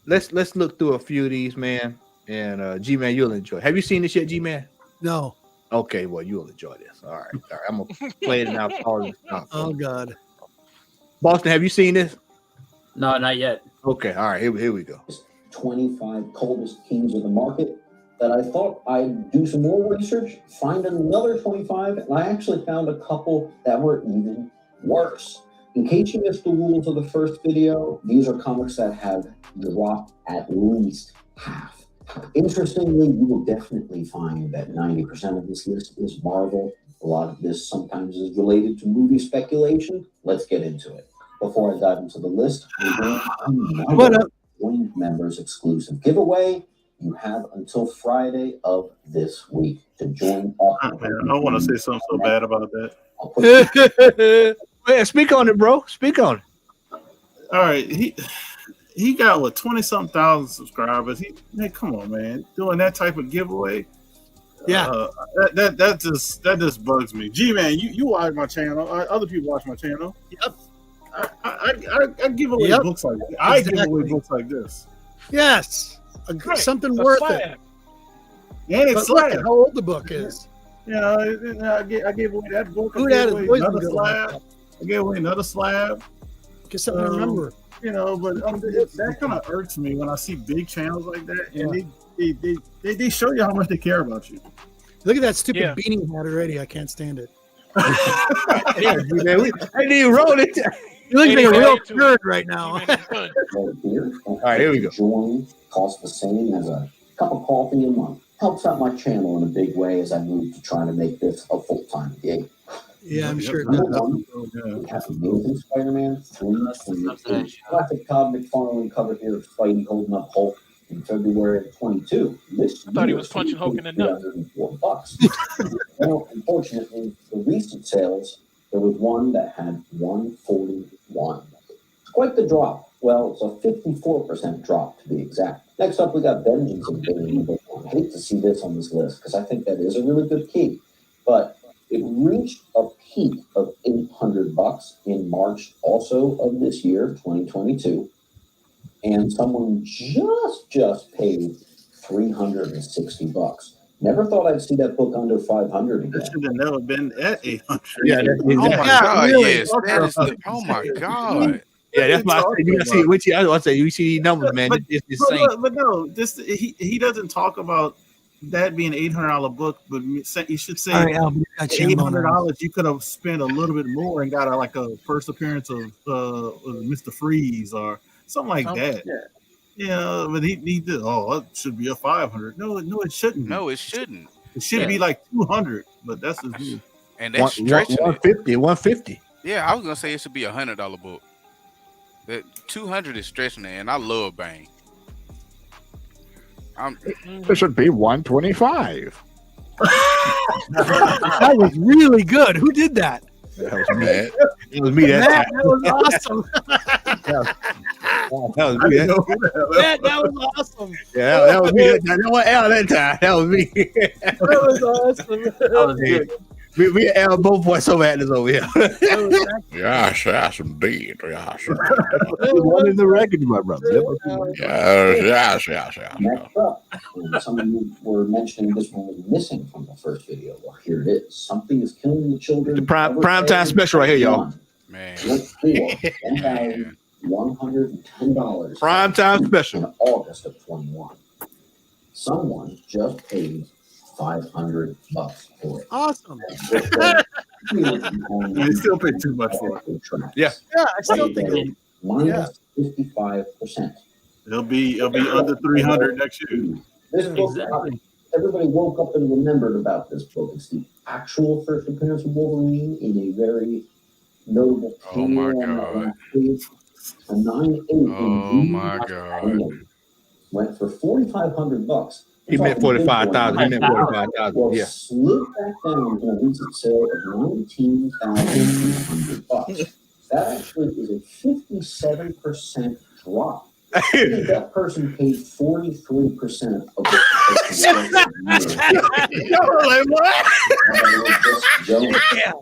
let's look through a few of these, man. And G-Man, you'll enjoy. Have you seen this yet, G-Man? No. Okay, well, you'll enjoy this. All right. I'm gonna play it now. Oh God. Boston, have you seen this? No, not yet. Okay, all right, here we go. 25 coldest teams in the market. That I thought I'd do some more research, find another 25, and I actually found a couple that were even worse. In case you missed the rules of the first video, these are comics that have dropped at least half. Interestingly, you will definitely find that 90% of this list is Marvel. A lot of this sometimes is related to movie speculation. Let's get into it. Before I dive into the list, we're going to another Wing members exclusive giveaway. You have until Friday of this week to join up. I want to say something so bad about that. Man, speak on it, bro. Speak on it. All right, he got what 20-something thousand subscribers. Come on, man, doing that type of giveaway. Yeah, that just bugs me. G-Man, you watch my channel. Other people watch my channel. Yep. I give away books like this. I give away books like this. Yes. Something worth it. And it's look at how old the book is. Yeah, I gave away that book. Who I had gave away another slab. I gave away another slab. Guess I remember. You know, but that kind of irks me when I see big channels like that, and they show you how much they care about you. Look at that stupid beanie hat already. I can't stand it. Yeah, man, I didn't even roll it. You're looking like a real nerd right now. All right, here we go. Join costs the same as a cup of coffee a month. Helps out my channel in a big way as I move to trying to make this a full-time gig. Yeah, I'm sure it Number does. one, we have Amazing Spider-Man 3 from classic Todd McFarlane cover here of Spidey holding up Hulk in February of 22. I thought he was punching Hulk in the nuts. $304. Well, unfortunately, the recent sales, there was one that had 141. It's quite the drop. Well, it's a 54% drop to be exact. Next up, we got Vengeance of Bane. I hate to see this on this list because I think that is a really good key. But it reached a peak of $800 in March also of this year, 2022. And someone just paid $360. Never thought I'd see that book under 500 again. That should have never been at 800. Yeah, Oh my God! really? Yes, that is oh my God! Yeah, that's why I said you gotta see which I want to say you see these numbers, man. It's insane. But no, this he doesn't talk about that being an $800 book, but you should say $800 you could have spent a little bit more and got a first appearance of Mr. Freeze or something like that. Yeah, but he did. Oh, it should be a 500. No, it shouldn't. No, it shouldn't. It should be like 200, but that's his view. And that's stretching 150. Yeah, I was gonna say it should be $100 book. That 200 is stretching it, and I love Bane. It should be 125. That was really good. Who did that? That was me. It was me that time. That was awesome. That was me. That was awesome. Yeah, that was me. That wasn't Al that time. That was me. That was awesome. That was good. We Al both boys so madness over here. Yes, indeed. Yes. One in the record, my brother. Yes. Next up, some of you were mentioning this one was missing from the first video. Well, here it is. Something is killing the children. The prime time special right here, y'all. Man. $1,110. Prime time special. In August of 21. Someone just paid $500 for it. Awesome. They still pay too much for it. Yeah. Yeah, I still think minus 55%. It'll be under 300 next year. This book, everybody woke up and remembered about this book. It's the actual first appearance of Wolverine in a very notable Oh my God. A 9.8. Oh my God. Went for $4,500. He meant 45,000. He meant 45,000. Well, Yeah. slid back down to a recent sale of $19,200. That actually is a 57% drop. That person paid 43% of the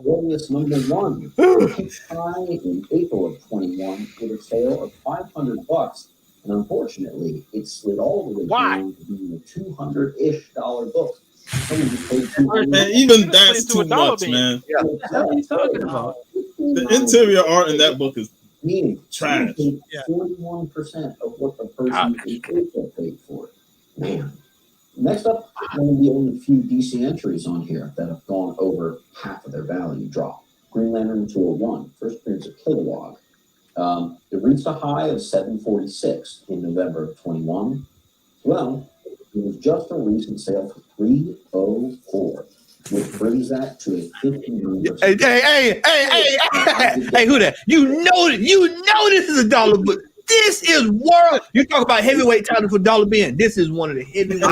Warriors number one. Keeps high in April of 21 with a sale of $500. And unfortunately, it slid all the way down to being a $200-ish book. And even that's too much, man. Yeah. What are you talking about? The interior art in that book is Meaning, Trash. 41% of what the person in April paid for it. Man. Next up, one of the only few DC entries on here that have gone over half of their value drop. Green Lantern 201, first appearance of Kilowog. It reached a high of 746 in November of 21. Well, it was just a recent sale for 304, which brings that to a 59%. Hey, who that? You know this is a dollar book. This is world. You talk about heavyweight title for dollar bin. This is one of the heavyweight.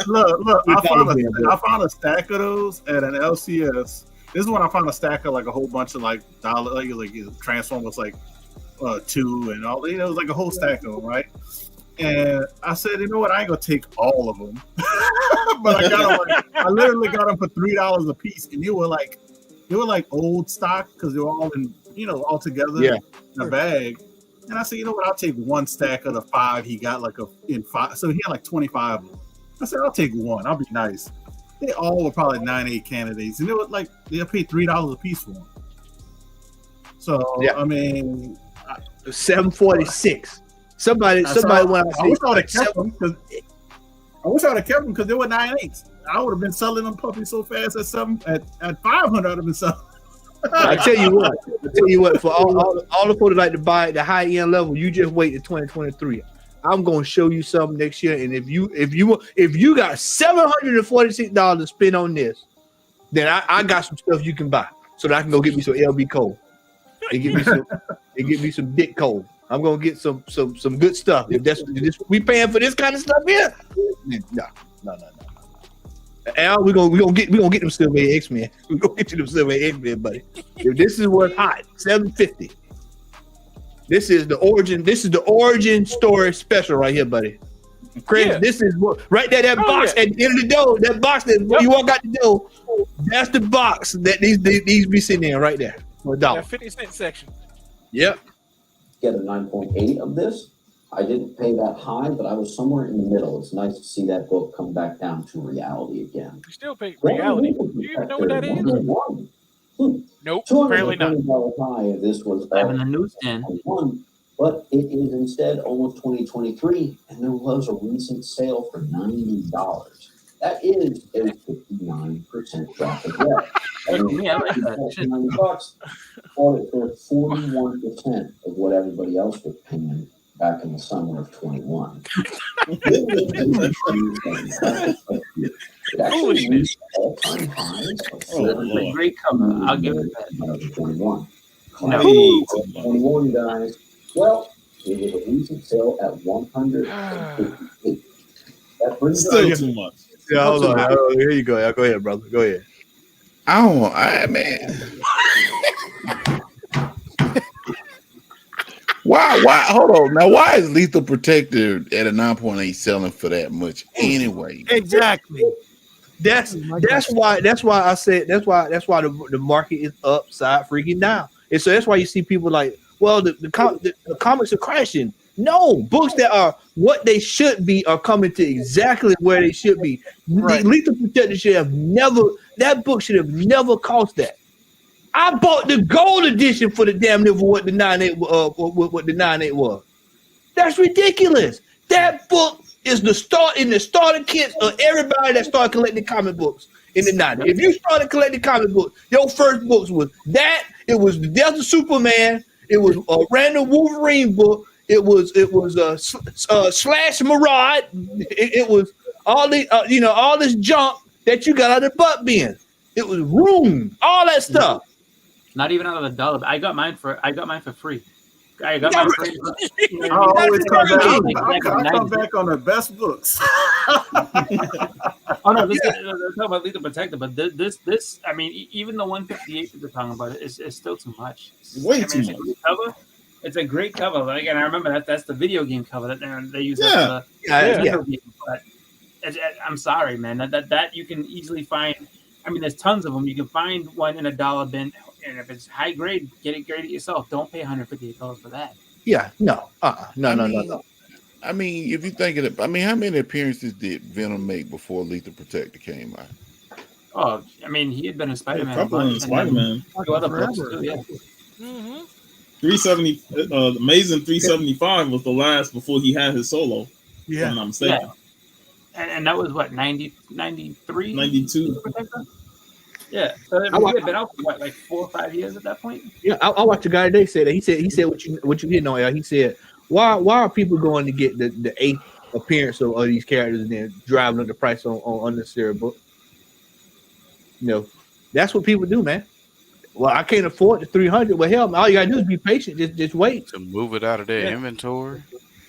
Look, I found a stack of those at an LCS. This is when I found a stack of like a whole bunch of like dollar, like Transformers, like 2 and all. It was like a whole stack of them, right? And I said, you know what? I ain't gonna take all of them, but I got them. I literally got them for $3 a piece, and they were like old stock because they were all in, all together in a bag. And I said, you know what? I'll take one stack of the 5 he got in 5. So he had like 25 of them. I said, I'll take one. I'll be nice. They all were probably 9-8 candidates, and they were like they paid $3 a piece for them. So I mean, 746. Somebody went out. I wish I would have kept them because they were 9.8s. I would have been selling them puppies so fast at 500. I'd have been selling. I tell you what. For all the folks that like to buy at the high end level, you just wait to 2023. I'm gonna show you something next year, and if you got $746 to spend on this, then I got some stuff you can buy, so that I can go get me some LB Cole and get me some Dick Cole. I'm gonna get some good stuff. If that's we paying for this kind of stuff here, no. Al, we gonna get them Silver X-Men. We gonna get you them Silver X-Men, buddy. If this is what's hot, $750. This is the origin story special right here, buddy. Crazy. Yeah. This is what right there. That box at the end of the door. That box that you walk out the door. That's the box that these be sitting in right there for $1. 50-cent section. Yep. Get a 9.8 of this. I didn't pay that high, but I was somewhere in the middle. It's nice to see that book come back down to reality again. You still pay reality. Do you even know what that is? Nope, apparently not. High. This was in the newsstand. But it is instead almost 2023, and there was a recent sale for $90. That is a 59% drop as well. Yeah, I like that. $90 bought it for 41% of what everybody else was paying back in the summer of 21. It actually reached all-time highs of great cover. I'll give it that. 21. 21 guys. Well, it was a recent sale at 158. That brings still too much. Yeah, hold on. Here you go. Go ahead, brother. Go ahead. Man. Why? Hold on. Now, why is Lethal Protector at a 9.8 selling for that much anyway? Exactly. That's why I said that's why the market is upside freaking down. And so that's why you see people like, well, the comics are crashing. No, books that are what they should be are coming to exactly where they should be. Right. Lethal Protector that book should have never cost that. I bought the gold edition for the damn near for what the 9.8 what the 9.8 was. That's ridiculous. That book is the starter kits of everybody that started collecting comic books in the 90s. If you started collecting comic books, your first books was that. It was the Death of Superman. It was a random Wolverine book. It was Slash Maraud. It was all the all this junk that you got out of the butt bin. It was Room, all that stuff. Not even out of the $1. I got mine for free. I got mine free. I always come back on the best books. Oh no, they're talking about Lethal Protector, but this, I mean, even the 158 that they're talking about is still too much. Way too much. It's a great cover. Like, and I remember that's the video game cover that they use. Yeah. But I'm sorry, man. That you can easily find. I mean, there's tons of them. You can find one in a $1 bin, and if it's high grade, get it graded yourself. Don't pay $158 for that. Yeah, no. No. I mean, if you think of it, I mean, how many appearances did Venom make before Lethal Protector came out? Oh, I mean, he had been in Spider-Man. Spider-Man. Other books too, yeah. Mm-hmm. 370, Amazing 375 was the last before he had his solo. If I'm not mistaken. Yeah. And that was what, 93? 92. Yeah. So he had been out for what, like 4 or 5 years at that point? Yeah, I watched a guy today say that. He said what you getting on, L. He said, why are people going to get the 8th appearance of these characters and then driving up the price on unnecessary book? You know, that's what people do, man. Well, I can't afford the 300. Well, hell, all you gotta do is be patient. Just wait to move it out of their inventory.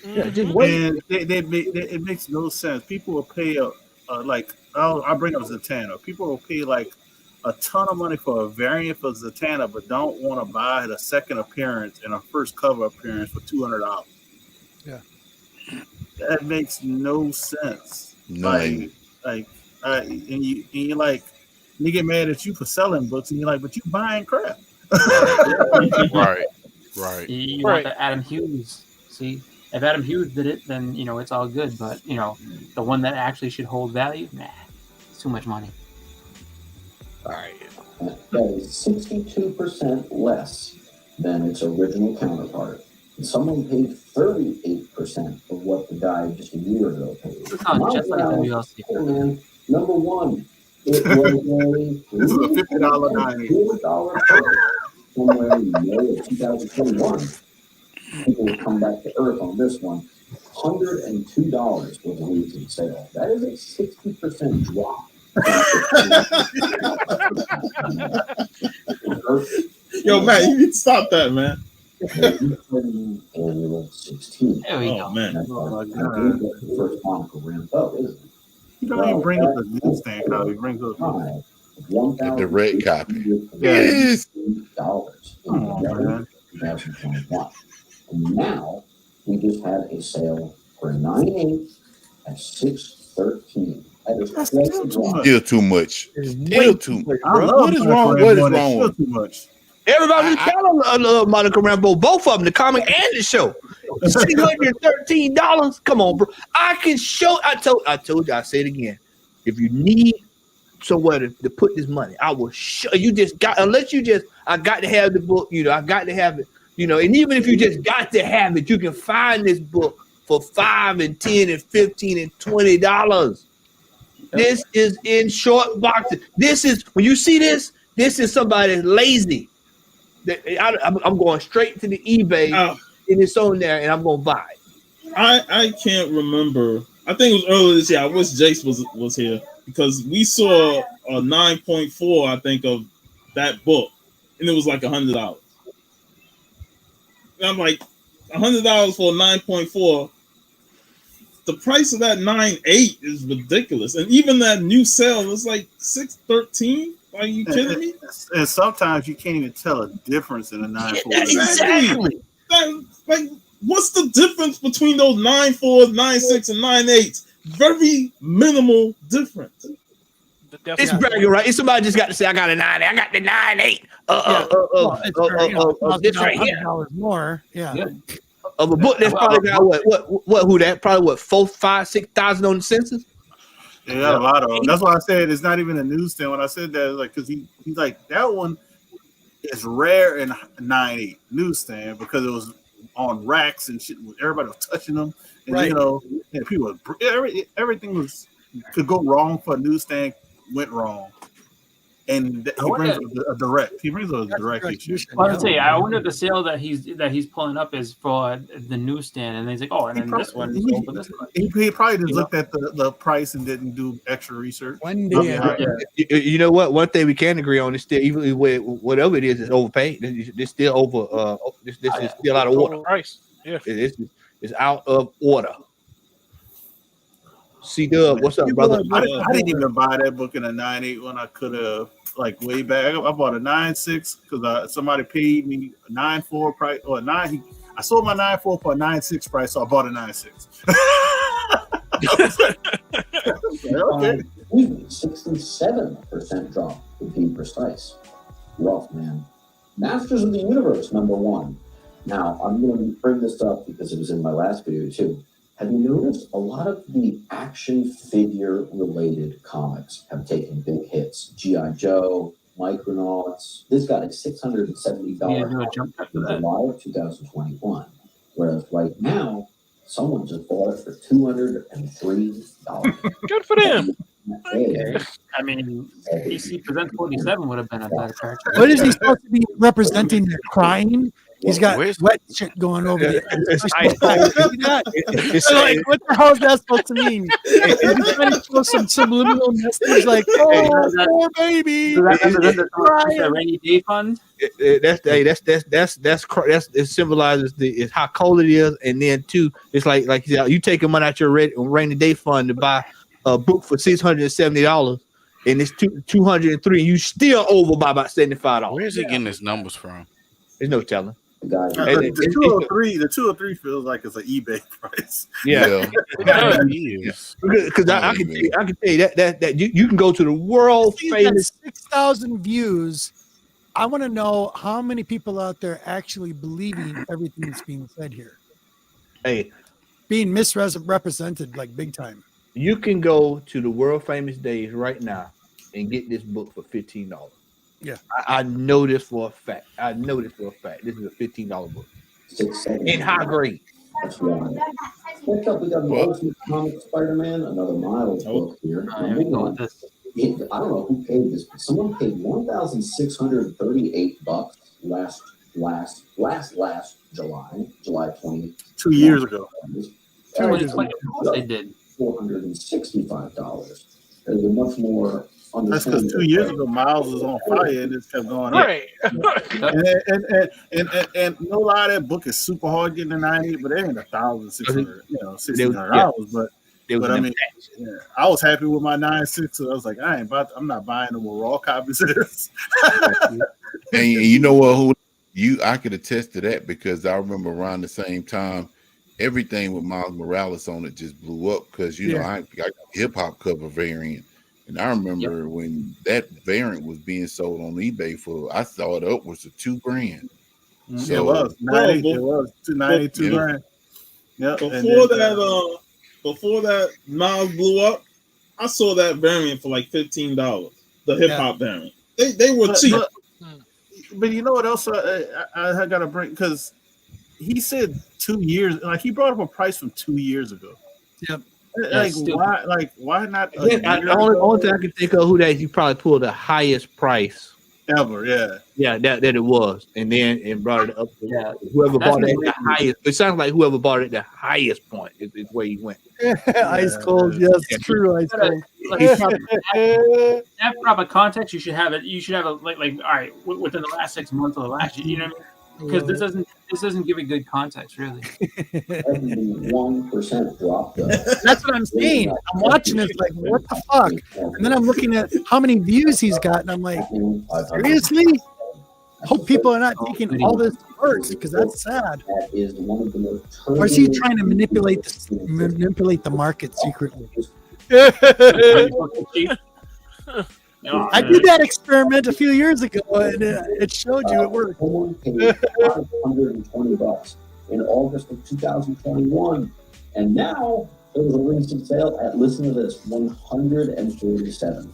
Yeah, just wait. And it makes no sense. People will pay I'll bring up Zatanna. People will pay like a ton of money for a variant for Zatanna, but don't want to buy the second appearance and a first cover appearance for $200. Yeah, that makes no sense. None. And you're like, you get mad at you for selling books, and you're like, but you buying crap. Right. You want the Adam Hughes. See, if Adam Hughes did it, then it's all good. But the one that actually should hold value, it's too much money. All right. That is 62% less than its original counterpart. And someone paid 38% of what the guy just a year ago paid. Man, number one. It was this is a $50 somewhere in May of 2021. People will come back to earth on this one. $102 was the recent sale. That is a 60% drop. Yo, man, you need to stop that, man. Annual 16. There we go. Man. The first Monica ramped up, isn't it? You don't even bring up the newsstand copy. He brings up the red copy. Yes. Oh, man. 2021. And now we just had a sale for 9/8 at $613. That is Still too much. Still too much. What is wrong? What is wrong with too much? Everybody channel Monica Rambeau, both of them, the comic and the show. $613. Come on, bro. I can show. I told you. I say it again. If you need somewhere to put this money, I will show you. I got to have the book. I got to have it. And even if you just got to have it, you can find this book for $5 and $10 and $15 and $20. This is in short boxes. This is when you see this. This is somebody that's lazy. I'm going straight to the eBay and it's on there, and I'm gonna buy it. I can't remember. I think it was earlier this year. I wish Jace was here because we saw a 9.4, I think, of that book, and it was like $100. And I'm like, $100 for a 9.4. The price of that 9.8 is ridiculous, and even that new sale is like $613. Are you kidding me? And sometimes you can't even tell a difference in a 9.4. Exactly. What's the difference between those 9.4s, 9.6, and 9.8s? Very minimal difference. It's bragging, right? It's somebody just got to say, I got a 9.8. I got the 9.8. This right here. More, yeah. Of a book that's probably got probably 4, 5, 6,000 on the census. Yeah, a lot of them. That's why I said it's not even a newsstand. When I said that, like, because he's like, that one is rare in 9.8 newsstand because it was on racks and shit. Everybody was touching them, and people, everything could go wrong for a newsstand went wrong. And he brings a direct. He brings a direct issue. Well, I'll tell you, I wonder if the sale that he's pulling up is for the newsstand, and he's like, oh, and then this one is for this one. He probably just looked at the price and didn't do extra research. You know what? One thing we can agree on is still, even with whatever it is, it's overpaid. It's still over. This is still out of order. Price. Yeah. It's out of order. C-Dub, what's up, brother? I didn't even buy that book in a 9.8 when I could have, like, way back. I bought a 9.6 because somebody paid me a 9.4 price or a 9. I sold my 9.4 for a 9.6 price, so I bought a 9.6. Okay. 67% drop to be precise. Rough, man. Masters of the Universe, #1. Now, I'm going to bring this up because it was in my last video, too. Have you noticed a lot of the action figure related comics have taken big hits? G.I. Joe, Micronauts. This got a $670 in July of 2021, whereas right now, someone just bought it for $203. Good for them. Okay. I mean, PC Present 47 would have been a better purchase. What is he supposed to be representing? They're crying. He's got wet shit going over there. It's like, what the hell is that supposed to mean? Is he trying to show some subliminal message like, oh, poor baby? The rainy day fund. It symbolizes it's how cold it is, and then too, it's like you taking money out your rainy day fund to buy a book for $670, and it's $203, and you still over by about $75. Where's he getting his numbers from? There's no telling. The 203 feels like it's an eBay price. Yeah, because I can tell you that you can go to the world famous 6,000 views. I want to know how many people out there actually believing everything that's being said here. Hey, being misrepresented like big time. You can go to the world famous days right now and get this book for $15. Yeah, I know this for a fact. This is a $15 book in high grade. That's right. Next up, we got the Ultimate Comics Spider-Man, another Miles book here. I don't know who paid this, but someone paid $1,638 last July 20. 2 years ago. They did $465. There's a much more. That's because 2 years ago Miles was on fire and it just kept going up. Right. and no lie, that book is super hard getting a 90, but it ain't $1,600, $1,600. But I mean, I was happy with my 9.6, so I was like, I'm not buying no more raw copies of this. And you know what? I could attest to that because I remember around the same time, everything with Miles Morales on it just blew up because know I got hip hop cover variant. And I remember when that variant was being sold on eBay I saw it upwards of $2,000. So, it was $2,000. Yeah. Before that Miles blew up, I saw that variant for like $15. The hip hop variant. They were cheap. But you know what else I got to bring, because he said 2 years. Like he brought up a price from 2 years ago. Yep. Why not? The only thing I can think of you probably pulled the highest price ever. That it was, and brought it up to whoever bought it at the highest. It sounds like whoever bought it at the highest point is where he went. Ice cold, yes, true. Ice cold. That proper context, you should have it. You should have all right, within the last 6 months of the last year. You know what I mean? Because this doesn't give a good context, really. 1% drop though. That's what I'm saying. I'm watching it like, what the fuck? And then I'm looking at how many views he's got, and I'm like, seriously? Hope people are not taking all this words because that's sad. Or is he trying to manipulate the market secretly? I did that experiment a few years ago, and it showed you it worked. $520 in August of 2021, and now there was a recent sale at, listen to this, $147.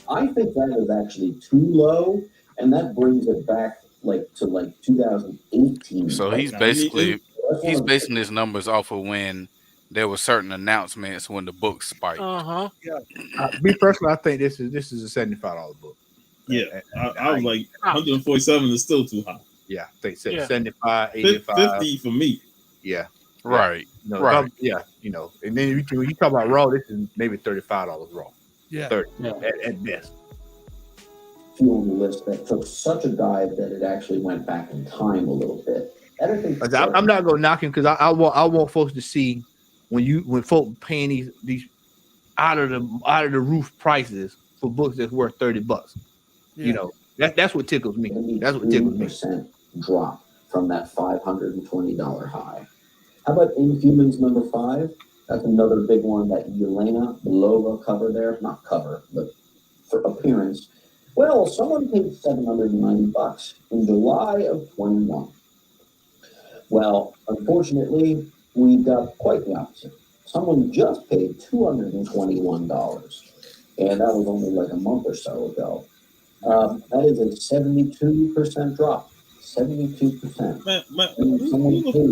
I think that is actually too low, and that brings it back to 2018. So he's basically basing his numbers off of when there were certain announcements when the book spiked. Me personally, I think this is a $75 book. Yeah, I was like 147 is still too high. Yeah, I think 75, 85, 50 for me. Yeah, right. And then when you talk about raw, this is maybe $35 raw. Yeah, 30 at best. Few on the list that took such a dive that it actually went back in time a little bit. I'm not going to knock him because I want folks to see when folk paying these out of the roof prices for books that's worth $30. Yeah. That's what tickles me. That's what tickles me. Drop from that $520 high. How about Inhumans number 5? That's another big one that Yelena Belova cover there, not cover, but for appearance. Well, someone paid $790 in July of 21. Well, unfortunately, we got quite the opposite. Someone just paid $221, and that was only like a month or so ago. That is a 72% drop. 72%. Man,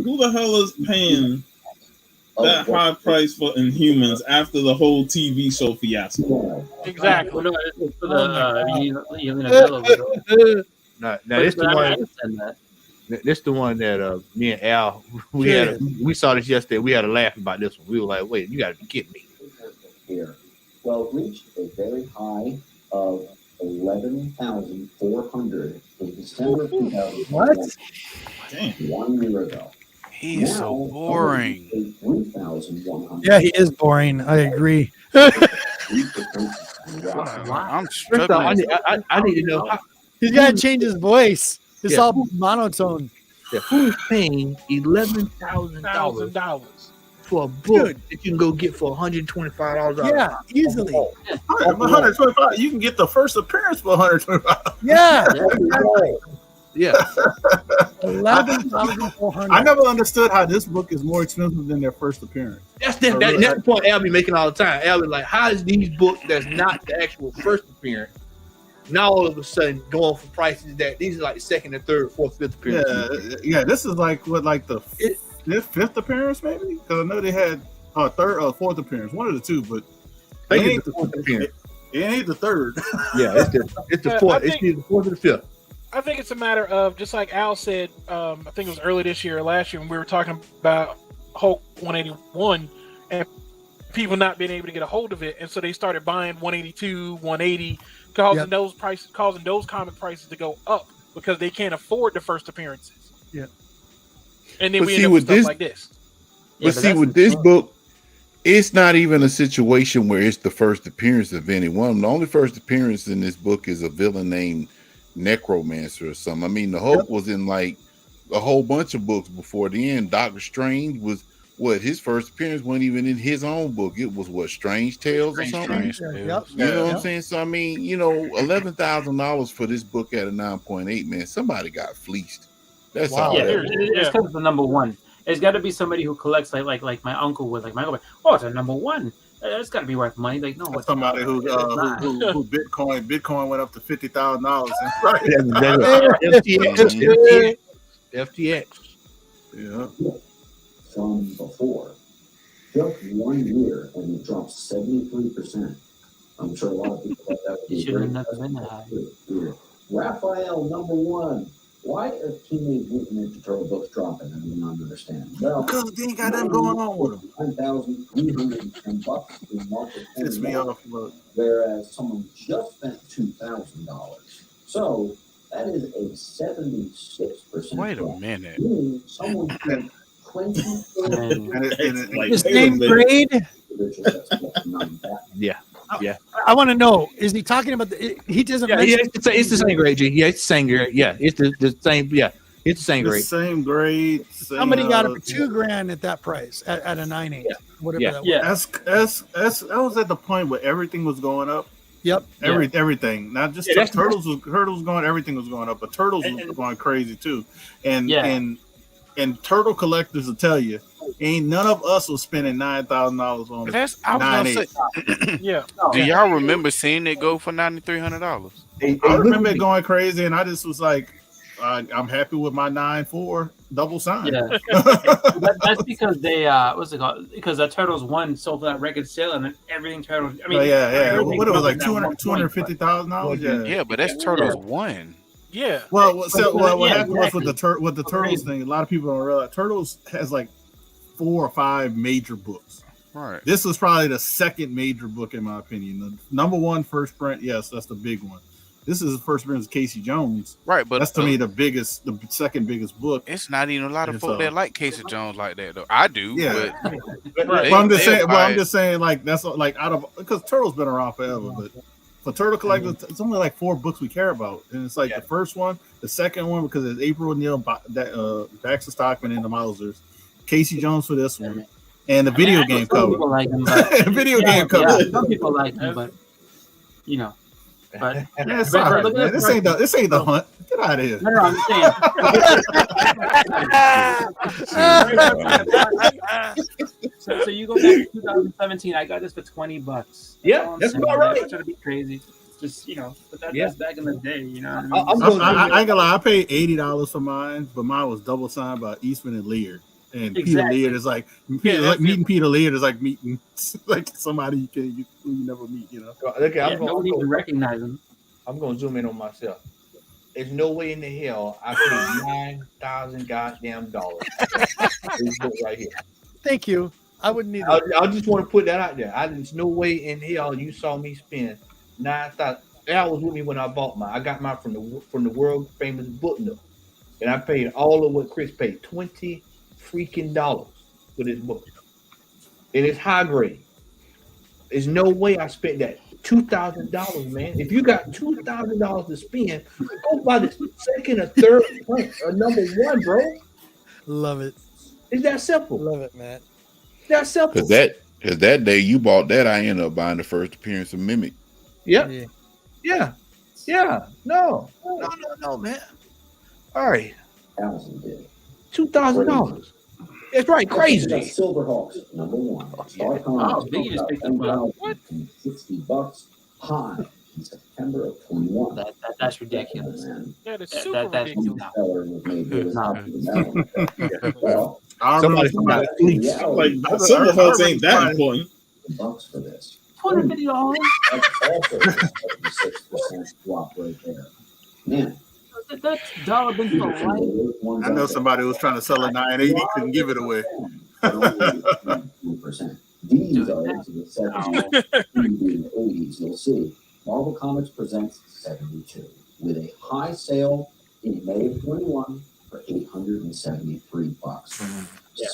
who the hell is paying that high price for Inhumans after the whole TV show fiasco? Exactly. Well, no, it's for the Yelena Bello. Now this the one. This the one that me and Al we saw this yesterday. We had a laugh about this one. We were like, "Wait, you got to be kidding me!" Here, well, it reached a very high of 11,400 in December 2000. What? Damn. 1 year ago. He's so boring. 3,100. Yeah, he is boring. I agree. I'm struggling. I need to know. He's got to change his voice. It's Yeah. all monotone. Yeah, who's paying $11,000 for a book that you can go get for $125? Yeah, easily. 125. You can get the first appearance for 125. Yeah. Yeah. 11,400. I never understood how this book is more expensive than their first appearance. That's the point Al be making all the time. Al be like, how is these books that's not the actual first appearance now all of a sudden going for prices that these are like second and third, fourth, fifth appearance? Yeah. This is like the fifth appearance, maybe? Because I know they had third or fourth appearance, one of the two, but I think it's the fourth appearance. It ain't the third. Yeah, it's the fourth. It's either the fourth or the fifth. I think it's a matter of, just like Al said, I think it was early this year or last year when we were talking about Hulk 181 and people not being able to get a hold of it, and so they started buying 182, 180, causing those comic prices to go up because they can't afford the first appearances. Yeah, and then we end up with stuff like this. But see, with this book, it's not even a situation where it's the first appearance of anyone. The only first appearance in this book is a villain named Necromancer or something. I mean, the Hulk was in like a whole bunch of books before the end. Doctor Strange was his first appearance wasn't even in his own book. It was Strange Tales or something. You know what I'm saying? So I mean, $11,000 for this book at a 9.8, man. Somebody got fleeced. That's all. Yeah, it's because of the number one. It's got to be somebody who collects like my uncle would, like my uncle. Oh, it's a number one. It's got to be worth money. Like, no, it's somebody who Bitcoin went up to $50,000. FTX. Yeah. From before, just 1 year, and it dropped 73%. I'm sure a lot of people thought that would be great. Raphael, number one. Why are Teenage Mutant Ninja Turtle books dropping? I do not understand. Well, because they ain't got nothing going on with them. $9,310 in market. Piss me off, whereas someone just spent $2,000. So that is a 76%. Wait a minute. Someone spent the same grade. Yeah. Yeah. I want to know, is he talking about he doesn't mention it's the same grade, G. Yeah, it's the same grade. Yeah, it's the same. Yeah, it's the same grade. Same grade. Somebody got it for $2,000 at that price at a 9.8. Whatever that was. I was at the point where everything was going up. Yep. Everything. Not just Turtles was going, everything was going up, but Turtles was going crazy too. And Turtle collectors will tell you, ain't none of us was spending $9,000 on it. That's I was gonna say. Yeah. Do y'all remember seeing it go for $9,300? I remember it going crazy, and I just was like, I'm happy with my 9.4 double sign. Yeah. That's because they what's it called? Because the Turtles 1 sold for that record sale, and then everything Turtles. I mean, what it was like $250,000. Yeah, but that's Turtles 1. Yeah. Well, what happened was with the Turtles thing. A lot of people don't realize Turtles has like 4 or 5 major books. Right. This was probably the second major book in my opinion. The number one first print, yes, that's the big one. This is the first print of Casey Jones. Right, but that's to me the second biggest book. It's not even a lot of folk that like Casey Jones like that though. I do. Yeah. But I'm just saying like that's like out of because Turtles been around forever, but for Turtle collectors, it's only like 4 books we care about, and it's like the first one, the second one because it's April O'Neil, Baxter Stockman, and the Mausers, Casey Jones for this one, and the video game cover. People like him, but, video game cover. Some people like him, but you know. But it's all right, man. This ain't the hunt. Get out of here. No, I'm saying. so you go back to 2017. I got this for $20. Yeah, that's about right. Trying to be crazy. Just but Yeah. that's back in the day. You know what I mean? I ain't gonna lie. I paid $80 for mine, but mine was double signed by Eastman and Lear. And Exactly. Peter Lear is like meeting Peter Lear is like meeting like somebody who you never meet. You know. Okay, Nobody even recognize him. I'm gonna zoom in on myself. There's no way in the hell I paid $9,000 goddamn dollars. This book right here. Thank you. I wouldn't need I just want to put that out there. There's no way in hell you saw me spend $9,000. Al was with me when I bought mine. I got mine from the world famous Book Nook, and I paid all of what Chris paid, $20 freaking for this book, and it's high grade. There's no way I spent that $2,000, man. If you got $2,000 to spend, go buy the second or third print or number one, bro. Love it. It's that simple. Love it, man. That's simple. Because that day you bought that, I ended up buying the first appearance of Mimic. Yep. Yeah. No, man. All right. $2,000. That's right. Crazy. Silverhawks, number one. Star Comics Biggie just picked up what? $60 high in September of 21. That's ridiculous. That is super ridiculous. Well, Somebody like Silverhawks ain't that important. $bucks for this. $250. That's also a 76% drop right there. Man. That's dollar been for life. I know somebody was trying to sell a 980, couldn't give it away. These are into the 70s, the 80s. You'll see Marvel Comics presents 72 with a high sale in May of 21 for $873. Yeah.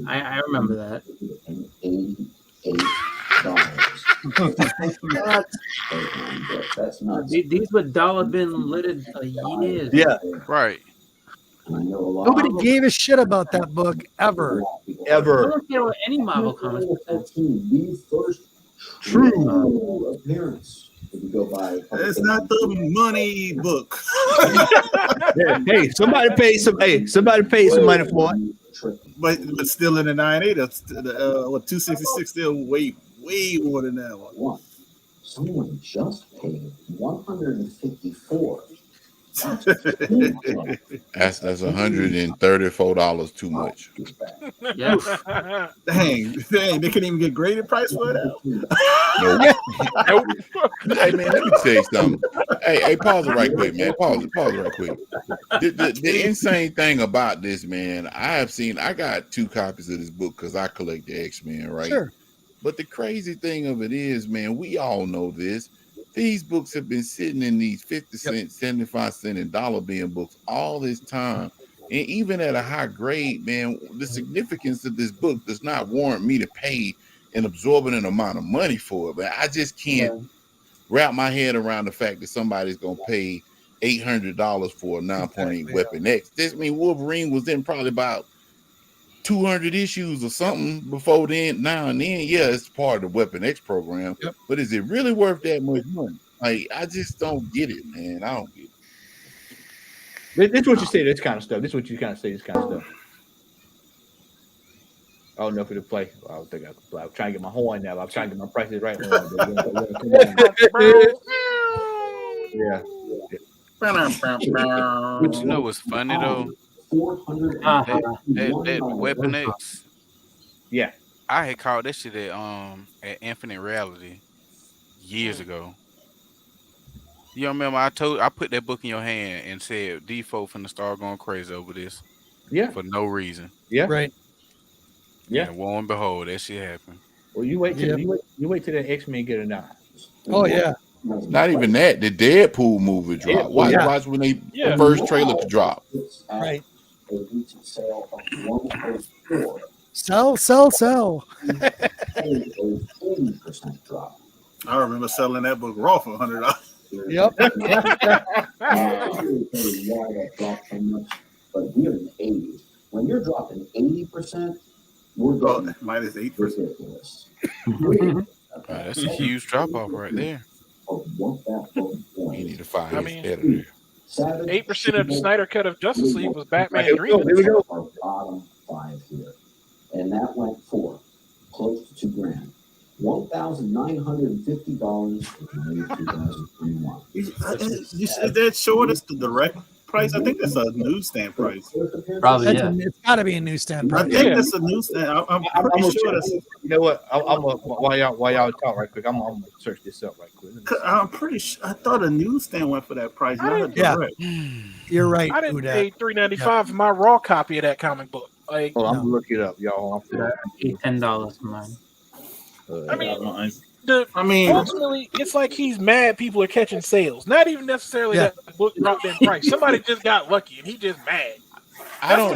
I remember that. That's nuts. These were dollar bin littered for years. Yeah, right. Nobody gave a shit about that book ever. I don't care what any Marvel Comics presents. The first true appearance. If you go by, It's not the money book. Hey, somebody paid some money for it. But still in the 980, what 266 still way more than that one. Someone just paid $154. That's $134 too much. Yeah. Dang, they couldn't even get graded price for that. Nope. Hey man, let me tell you something. Hey, pause it right quick, man. Pause it right quick. The insane thing about this, man, I got 2 copies of this book because I collect the X-Men, right? Sure. But the crazy thing of it is, man, we all know this. These books have been sitting in these 50 cent, 75 cent, and dollar bin books all this time. And even at a high grade, man, the significance of this book does not warrant me to pay an exorbitant amount of money for it. But I just can't wrap my head around the fact that somebody's going to pay $800 for a 9.8 Weapon X. This means Wolverine was in probably about 200 issues or something before then. Now and then, yeah, it's part of the Weapon X program. Yep. But is it really worth that much money? Like, I just don't get it, man. I don't get it. This is what you say. This kind of stuff. This is what you kind of say. This kind of stuff. I don't know if it'll play. I don't think I could play. I'm trying to get my horn now. I'm trying to get my prices right. Yeah. But you know what's funny though? That Weapon X. Yeah. I had called that shit at Infinite Reality years ago. You remember I put that book in your hand and said D4 finna start going crazy over this. Yeah. For no reason. Yeah. Right. Yeah. And lo and behold, that shit happened. Well, you wait till the X-Men get announced. Oh yeah. Not even that. The Deadpool movie dropped. Watch when the first trailer to drop. Right. Sell. I remember selling that book raw for $100. Yep. But here in the 80s, when you're dropping 80%, we're going minus 8%. That's a huge drop off right there. You need to find his editor. 8% of the Snyder cut of Justice League was Batman Dreaming. Here we go. Our bottom 5 here, and that went for close to $2,000. $1,950 in May 2021. You said that showing us the direct price? I think that's a newsstand price. Probably, That's yeah. it's got to be a newsstand I price. think that's a newsstand. I'm pretty sure that's. You know what? While y'all talk right quick, I'm gonna search this up right quick. I'm pretty sure. I thought a newsstand went for that price. Not a Yeah. direct. You're right. I didn't Udat. pay $3.95 for my raw copy of that comic book. Like, Oh, I'm gonna look it up, y'all. $10 for mine. I mean, I mean, ultimately, it's like he's mad people are catching sales. Not even necessarily that the book dropped in price. Somebody just got lucky and he just mad. I don't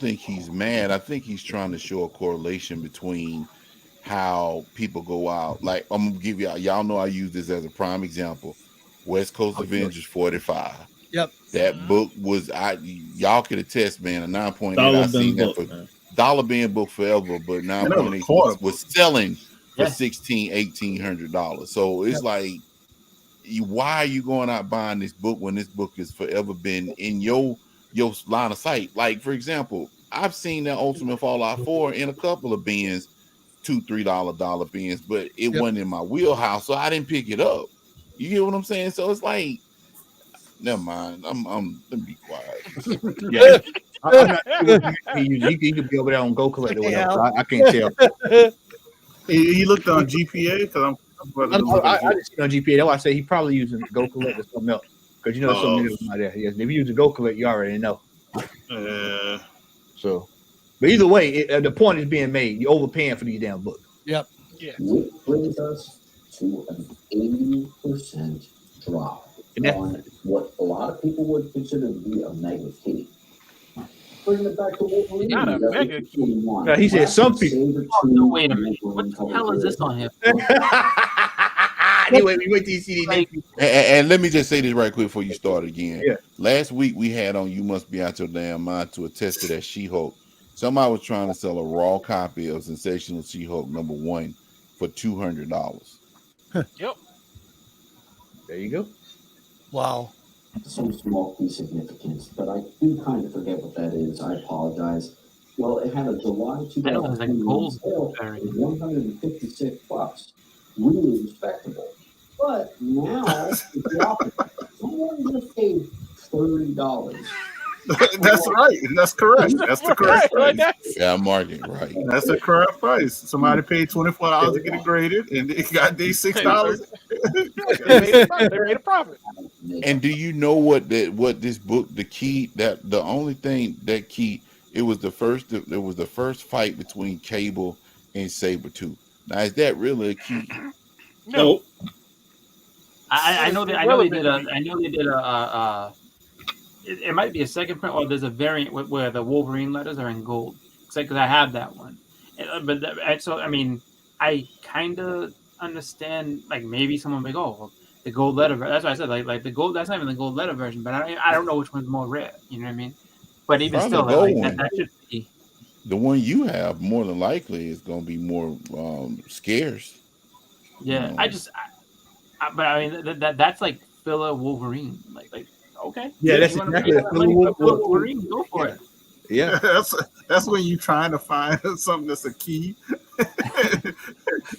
think he's mad. I think he's trying to show a correlation between how people go out. Like, I'm gonna give y'all know I use this as a prime example. West Coast Avengers 45. Yep. That book was y'all could attest, man, a 9.8. I seen that for dollar bin book forever, but 9.8 was selling for $1,600-$1,800. So it's like, why are you going out buying this book when this book has forever been in your line of sight? Like, for example, I've seen that Ultimate Fallout 4 in a couple of bins, $2-3 bins, but it wasn't in my wheelhouse, so I didn't pick it up. You get what I'm saying? So it's like, never mind. I'm let me be quiet. Yeah. I'm not sure you could be over there on Go Collect or whatever. So I can't tell. he looked on GPA because I didn't see it on GPA. That's why I say he probably using Go Collect or something else. Because you know there's so many of them out there. Yes, if you use the Go Collect, you already know. So, but either way, the point is being made. You're overpaying for these damn books. Yep. Yeah. Which brings us to an 80% drop on what a lot of people would consider to be a mega key. Bringing it back to Wolverine. Not a mega key. Now, he said some people. Oh, no, wait a minute. What the hell is this on here? Anyway, we wait till you see these. And let me just say this right quick before you start again. Yeah. Last week we had on You Must Be Out Your Damn Mind to attest to that She-Hulk. Somebody was trying to sell a raw copy of Sensational She-Hulk #1 for $200. Yep. There you go. Wow. Some small key significance, but I do kind of forget what that is. I apologize. Well, it had a July 2021 sale of $156. Really respectable. But now it's the opposite. Someone just paid $30. That's right. That's correct. That's the correct price. Yeah, market right. That's the correct price. Somebody paid $24 to get it graded, and they got these $6. They made a profit. And do you know what this book, the key, that the only thing that key, it was the first fight between Cable and Sabretooth. Now, is that really a key? No. I know they did a it might be a second print, or there's a variant where the Wolverine letters are in gold. Because I have that one. So, I mean, I kind of understand, like, maybe someone would go, oh, well, the gold letter. That's why I said, like the gold, that's not even the gold letter version, but I don't know which one's more rare. You know what I mean? But even still, that should be. The one you have, more than likely, is going to be more scarce. Yeah, but I mean, that's like filler Wolverine. Like, okay. Yeah, that's exactly Wolverine. Go for it. Yeah, that's when you're trying to find something that's a key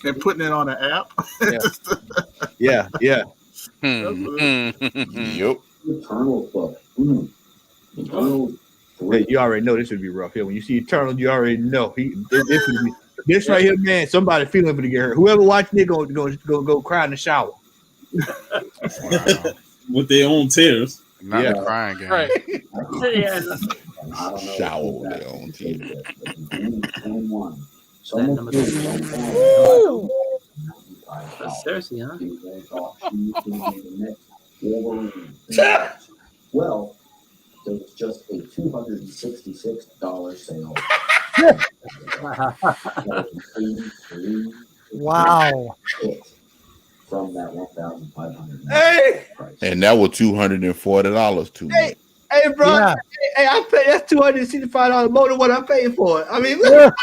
and putting it on an app. Yeah. Yep. Eternal book. Hey, you already know this would be rough here. When you see Eternal, you already know this right here, man. Somebody feeling for to get hurt. Whoever watching it go cry in the shower with their own tears. Not the crying game. Right. Shower with their own tears. Seriously, huh? Well, there was just a $266 sale. Wow. From that $1,500. Hey, and that was $240 to me. Hey, bro. Yeah. Hey, I paid that's $265 more than what I paid for it. I mean, where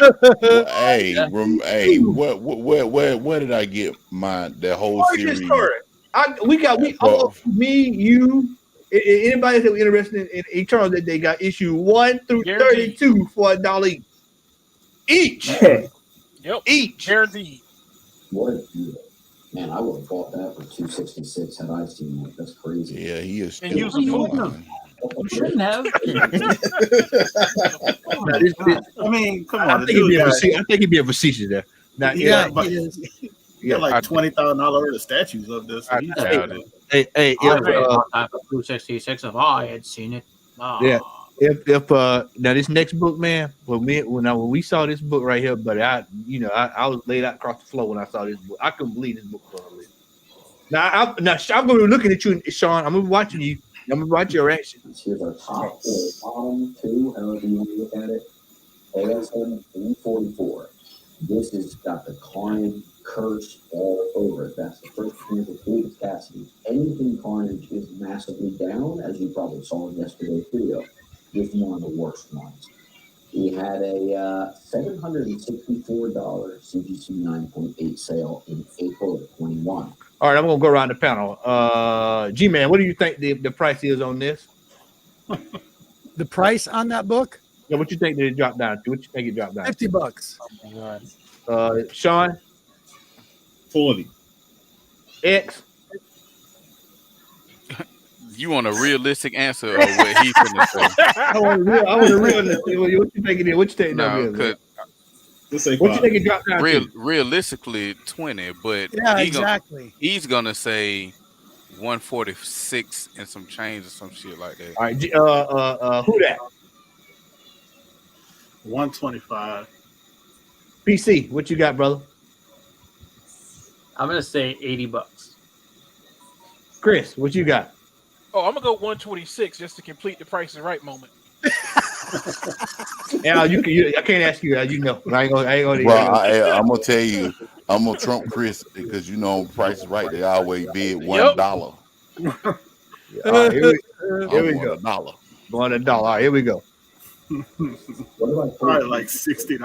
did I get that whole series? Me, you, anybody that was interested in Eternal, that they got issue 1 through 32 for $1 each. Each. Yep. Each. Guaranteed. What a deal. Man, I would have bought that for $266 had I seen it. That's crazy. Yeah, he is. And use the food. You shouldn't have. I mean, come on. I think he'd be a facetious there. Now, Yeah, but he is. you got like $20,000 worth of statues of this. I doubt it. Hey, I would have bought that for $266 if I had seen it. Yeah. If now this next book, man, when we saw this book right here, buddy, I was laid out across the floor when I saw this book. I couldn't believe this book was on the list. Now I'm gonna be looking at you, Sean. I'm gonna be watching you. I'm gonna watch your reactions. Here's our top four, bottom two, however you want to look at it. ASM 344. This has got the Carnage curse all over it. That's the first appearance of David Cassidy. Anything Carnage is massively down, as you probably saw in yesterday's video. This is one of the worst ones. He had a $764 CGC 9.8 sale in April of 21. All right, I'm gonna go around the panel. G-Man, what do you think the price is on this? The price on that book? Yeah, what you think it dropped down to? What you think it dropped down to? $50. Oh my God. Sean? 40. X? You want a realistic answer or what he's gonna say? I want a real. What you think it is? What you think No, it is? Let's say What you 5. think it dropped down to? Realistically, 20, but Yeah, exactly. he's gonna say 146 and some change or some shit like that. All right, who that? 125. PC, what you got, brother? I'm gonna say $80. Chris, what you got? Oh, I'm gonna go 126 just to complete the Price is Right moment. Yeah, I can't ask you. You know, I ain't gonna. Well, I'm gonna tell you, I'm gonna trump Chris because you know Price is Right. They always bid $1. All right, here we go. $1. $1. All right, here we go. Probably like $60. It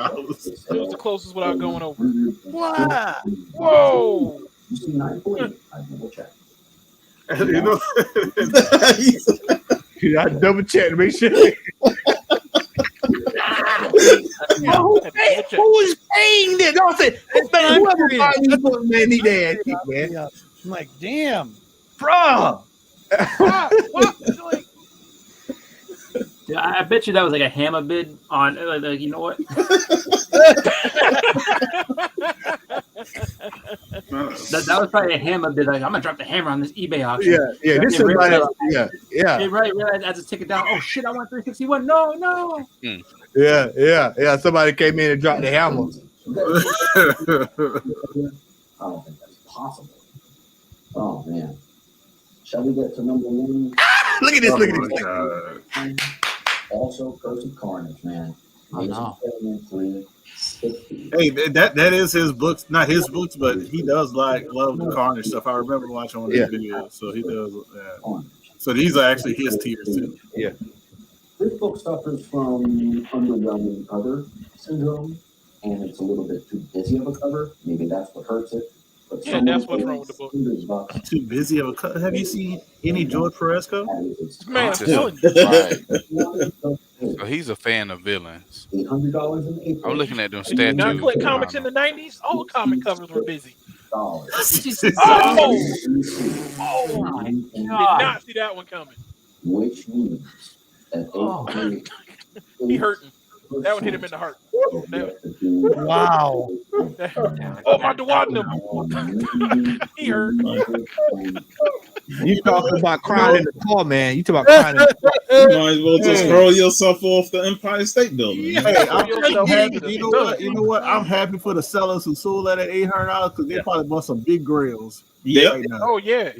was the closest without going over. Wow. Whoa! You see 9.8? I double check. You know, I double check to make sure. Who is paying this? Don't say whoever buying these books, man, need their ass kicked, man. Yeah. I'm like, damn. Bruh. Yeah, I bet you that was like a hammer bid on, like you know what? that was probably a hammer bid. Like, I'm gonna drop the hammer on this eBay auction. Yeah. This is yeah. They realized I just take it down. Oh shit! I want 361. No. Yeah. Somebody came in and dropped the hammer. I don't think that's possible. Oh man. Shall we get to number one? Look at this. Also, Curse of Carnage, man. I know. hey, that is his books, not his books, but he does love the Carnage stuff. I remember watching one of his videos, so he does. So these are actually his tiers too. Yeah. This book suffers from underwhelming cover syndrome, and it's a little bit too busy of a cover. Maybe that's what hurts it. But Yeah, that's what's wrong with the book. Too busy of a cut. Have you seen any George Perezco? Man, I'm Just- telling you. Right. So he's a fan of villains. $800 in April. I'm looking at them Did you not statues. click comics in the 90s? All comic covers were busy. Oh my Did God. not see that one coming. Which means that He hurting. That one hit him in the heart. Wow. Oh, my duodenum. He hurt. You talking about crying in the car, man. You talking about crying in the car. You might as well just hurl yourself off the Empire State Building. Hey, I'm happy. You know what? I'm happy for the sellers who sold that at $800 because they probably bought some big grills. Yep. Right now. Oh, yeah.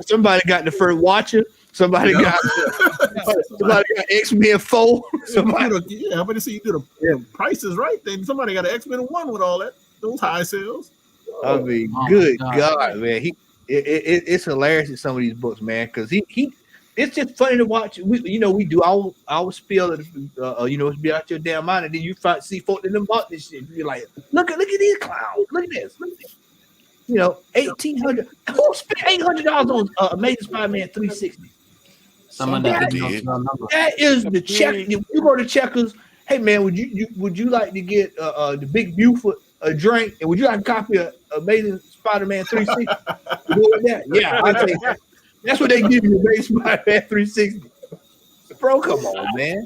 Somebody got the first Watcher. Somebody got X-Men 4. Somebody, I'm going to see you do the prices right. Then somebody got an X-Men 1 with all that those high sales. I mean, good God, man. It's hilarious in some of these books, man, because he it's just funny to watch. We do our spiel of it's be out your damn mind, and then you see folk in them bought this shit. You're like, look at these clowns. Look at this. $1,800. Who spent $800 on Amazing Spider-Man 360? Someone that didn't know the number. That is the check. You go to Checkers hey man, would you like to get the Big Buford a drink, and would you like a copy of Amazing Spider-Man 360? Yeah, I take that. That's what they give you, Amazing Spider-Man 360. Bro, come on, man.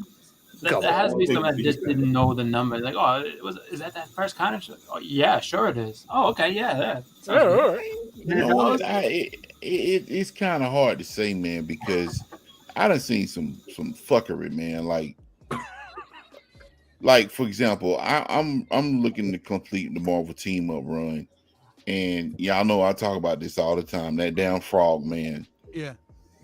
That has to be someone that just didn't know the number. Like, oh, is that first comic? Oh, yeah, sure it is. Oh, okay, yeah. All right. You know what? It's kind of hard to say, man, because I done seen some fuckery, man. Like for example, I'm looking to complete the Marvel Team Up run, and y'all know I talk about this all the time. That damn Frog Man. Yeah.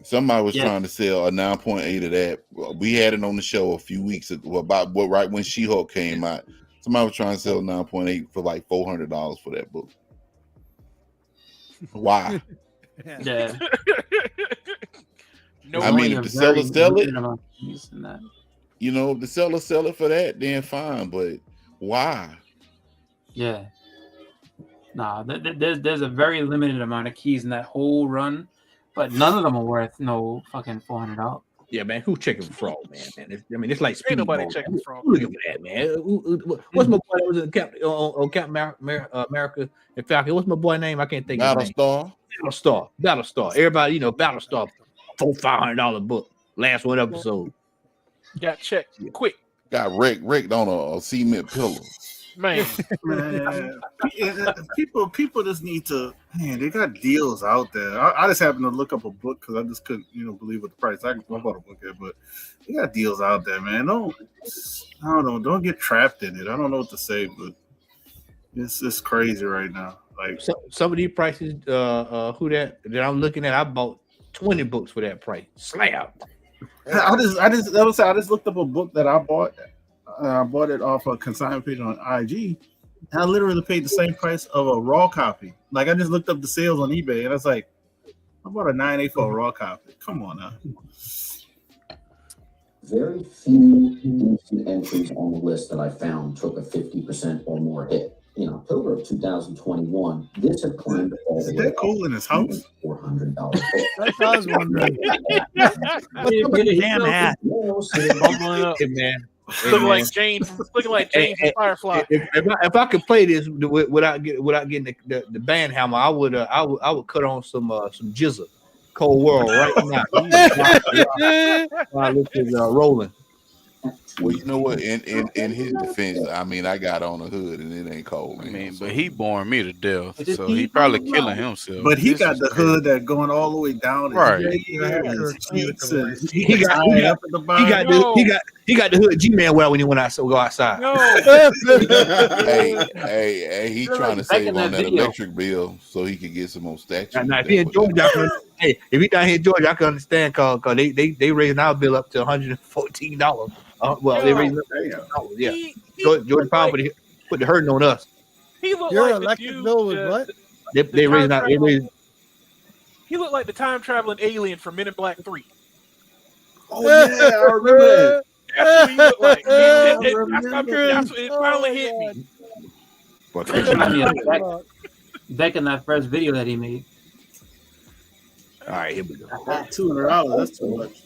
Somebody was trying to sell a 9.8 of that. We had it on the show a few weeks ago, right when She-Hulk came out. Somebody was trying to sell 9.8 for like $400 for that book. Why? Yeah. I mean, if the seller sell it, you know, if the seller sell it for that, then fine. But why? Yeah. Nah, there's a very limited amount of keys in that whole run. But none of them are worth no fucking $400. Yeah, man. Who's checking for Frog, man? It's like Ain't nobody checking Frog. Look at that, man. What's my boy that was in Captain America and Falcon? What's my boy name? I can't think of his name. Battlestar. Everybody, Battlestar, $400-500 book. Last one episode. Got checked quick. Got wrecked on a cement pillar. Man. People just need to, man, they got deals out there. I just happened to look up a book because I just couldn't, believe what the price. I bought a book there, but they got deals out there, man. I don't know. Don't get trapped in it. I don't know what to say, but it's crazy right now. Like some of these prices, that I'm looking at, I bought 20 books for that price. Slab. I just looked up a book that I bought. I bought it off a consignment page on IG, and I literally paid the same price of a raw copy. Like I just looked up the sales on eBay, and I was like, I bought a 9.8 for a raw copy. Come on now. Very few recent entries on the list that I found took a 50% or more hit. In October of 2021, this had climbed all the way. Is that cool in his house? $400. That's what I was wondering. What's up with the damn hat? Man. Looking like Jane from Firefly. If I could play this without getting the band hammer, I would cut on some Jizza, Cold World right now. While this is rolling. Well, you know what? In his defense, I mean, I got on the hood and it ain't cold, man. I mean, but he boring me to death, so he probably killing himself. But he got the hood that going all the way down. Right. He got the hood G-Man wear when he went outside. Go outside. No. hey, he trying to save on that electric bill so he could get some more statues. Now, if he in Georgia, if he down here in Georgia, I can understand because they raising our bill up to $114. They raised $114. Yeah, Georgia Power put the hurting on us. He looked Your like electric the dude, bill was what? They raising out. He looked like the time traveling alien from Men in Black 3. Oh yeah, I remember that. That's what he looked like. It finally hit me. Back in that first video that he made. All right, here we go. $200. That's too much.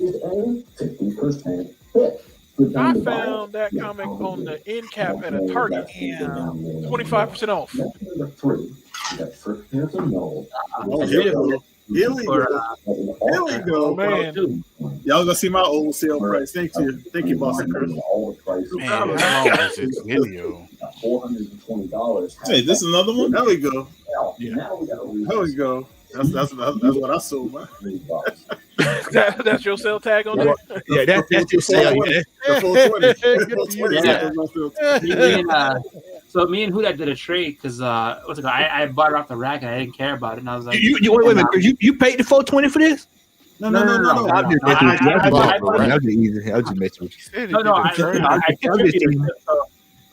I found that comic on the end cap at a Target. 25% off. Here we go, man. Y'all gonna see my old sale price. Thank you, Boston Chris. Man, how long is this video? $420. Hey, this is another one? There we go. Yeah. There we go. That's what I sold. That's your sell tag on there? Yeah, that's your sale. Yeah. So me and Huda did a trade because I bought it off the rack and I didn't care about it, and I was like, wait a minute, you paid the $420 for this? No. I'm just messing with you.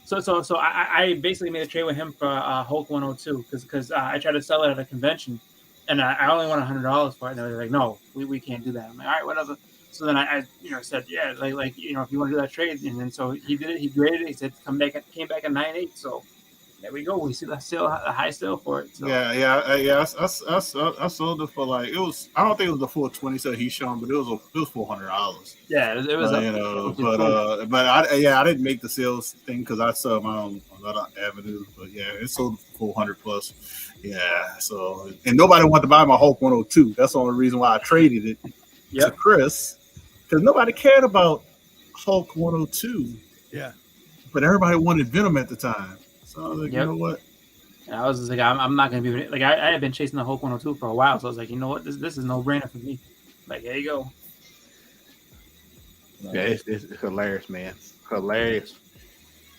So I basically made a trade with him for Hulk 102 because I tried to sell it at a convention, and I only want $100 for it. And they were like, "No, we can't do that." I'm like, "All right, whatever." So then I said, "Yeah, like if you want to do that trade," and then so he did it. He graded it. He said, came back at 9.8. So there we go. We see the high sale for it. So. Yeah. I sold it for like it was. I don't think it was the full 20 that he's showing, but it was $400. Yeah, it was. But I didn't make the sales thing because I saw my own other avenues. But yeah, it sold for $400 plus. Yeah. So and nobody wanted to buy my Hulk 102. That's the only reason why I traded it to Chris because nobody cared about Hulk 102. Yeah. But everybody wanted Venom at the time. So I was like, you know what? And I was just like, I'm not going to be like, I had been chasing the Hulk 102 for a while. So I was like, you know what? This is no brainer for me. Like, there you go. Yeah, it's hilarious, man. Hilarious.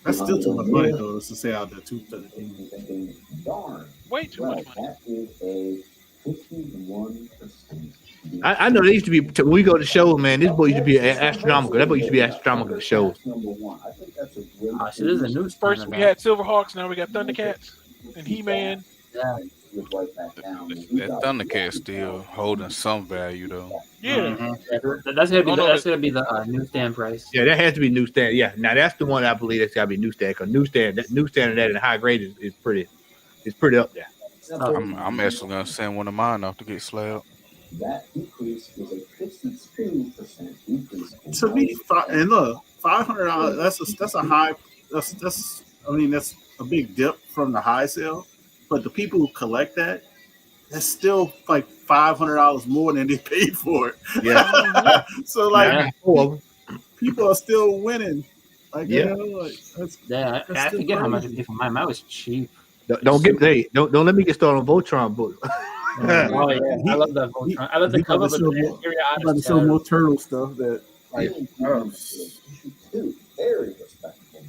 That's still too much money, though, to say out there, too. Darn. Way too much money. That is a 51%. I know they used to be when we go to shows, man. This boy used to be astronomical. That boy used to be astronomical at shows. Oh, shit, this is a new First we had Silverhawks, now we got Thundercats and He-Man. Yeah. That Thundercat still holding some value though. Yeah, that's gonna be the newsstand price. Yeah, that has to be newsstand. Yeah, now that's the one I believe that's gotta be newsstand because newsstand of that in high grade is pretty up there. I'm actually gonna send one of mine off to get slabbed. That decrease is a 52% decrease. To me, and look, $500. That's a high. That's. I mean, that's a big dip from the high sale. But the people who collect that's still like $500 more than they paid for it. Yeah. So like, people are still winning. Like, I forget how much I paid for mine. Mine was cheap. Don't let me get started on Voltron books. Oh yeah, I love that Voltron. I love the cover, but I'm about to show more turtle stuff that like. Very respectable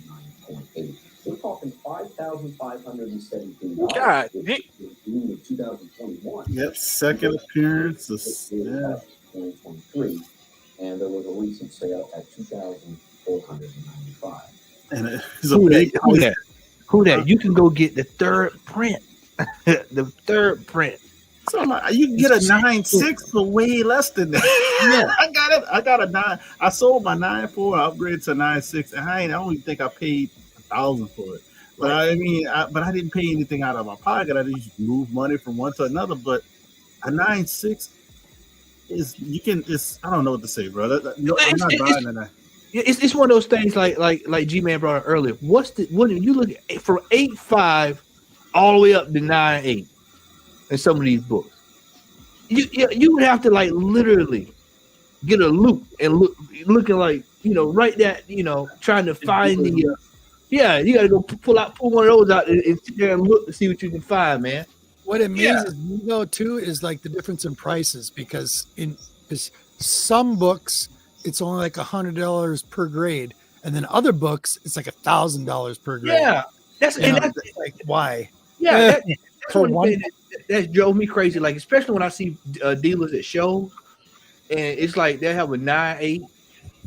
9.8. We're talking $5,517. God, June of 2021. Yep, second appearance. 2023, and there was a recent sale at $2,495. And it's a big. Who that? You can go get the third print. The third print. So you can get a 9.6 for way less than that. Yeah, I got it. I got a 9. I sold my 9.4, upgraded to 9.6, and I don't even think I paid $1,000 for it. But I mean, I didn't pay anything out of my pocket. I just moved money from one to another. But a 9.6 is it's I don't know what to say, brother. I'm not buying that. It's one of those things like G-Man brought up earlier. What you look at from 8.5 all the way up to 9.8 in some of these books? You would have to like literally get a loop and looking like right that trying to find the you got to go pull one of those out and sit there and look to see what you can find, man. What it means is though too is like the difference in prices because in some books it's only like $100 per grade, and then other books it's like $1,000 per grade. Yeah, that's like why? Yeah, that's one thing that drove me crazy. Like especially when I see dealers at shows, and it's like they have a 9.8, and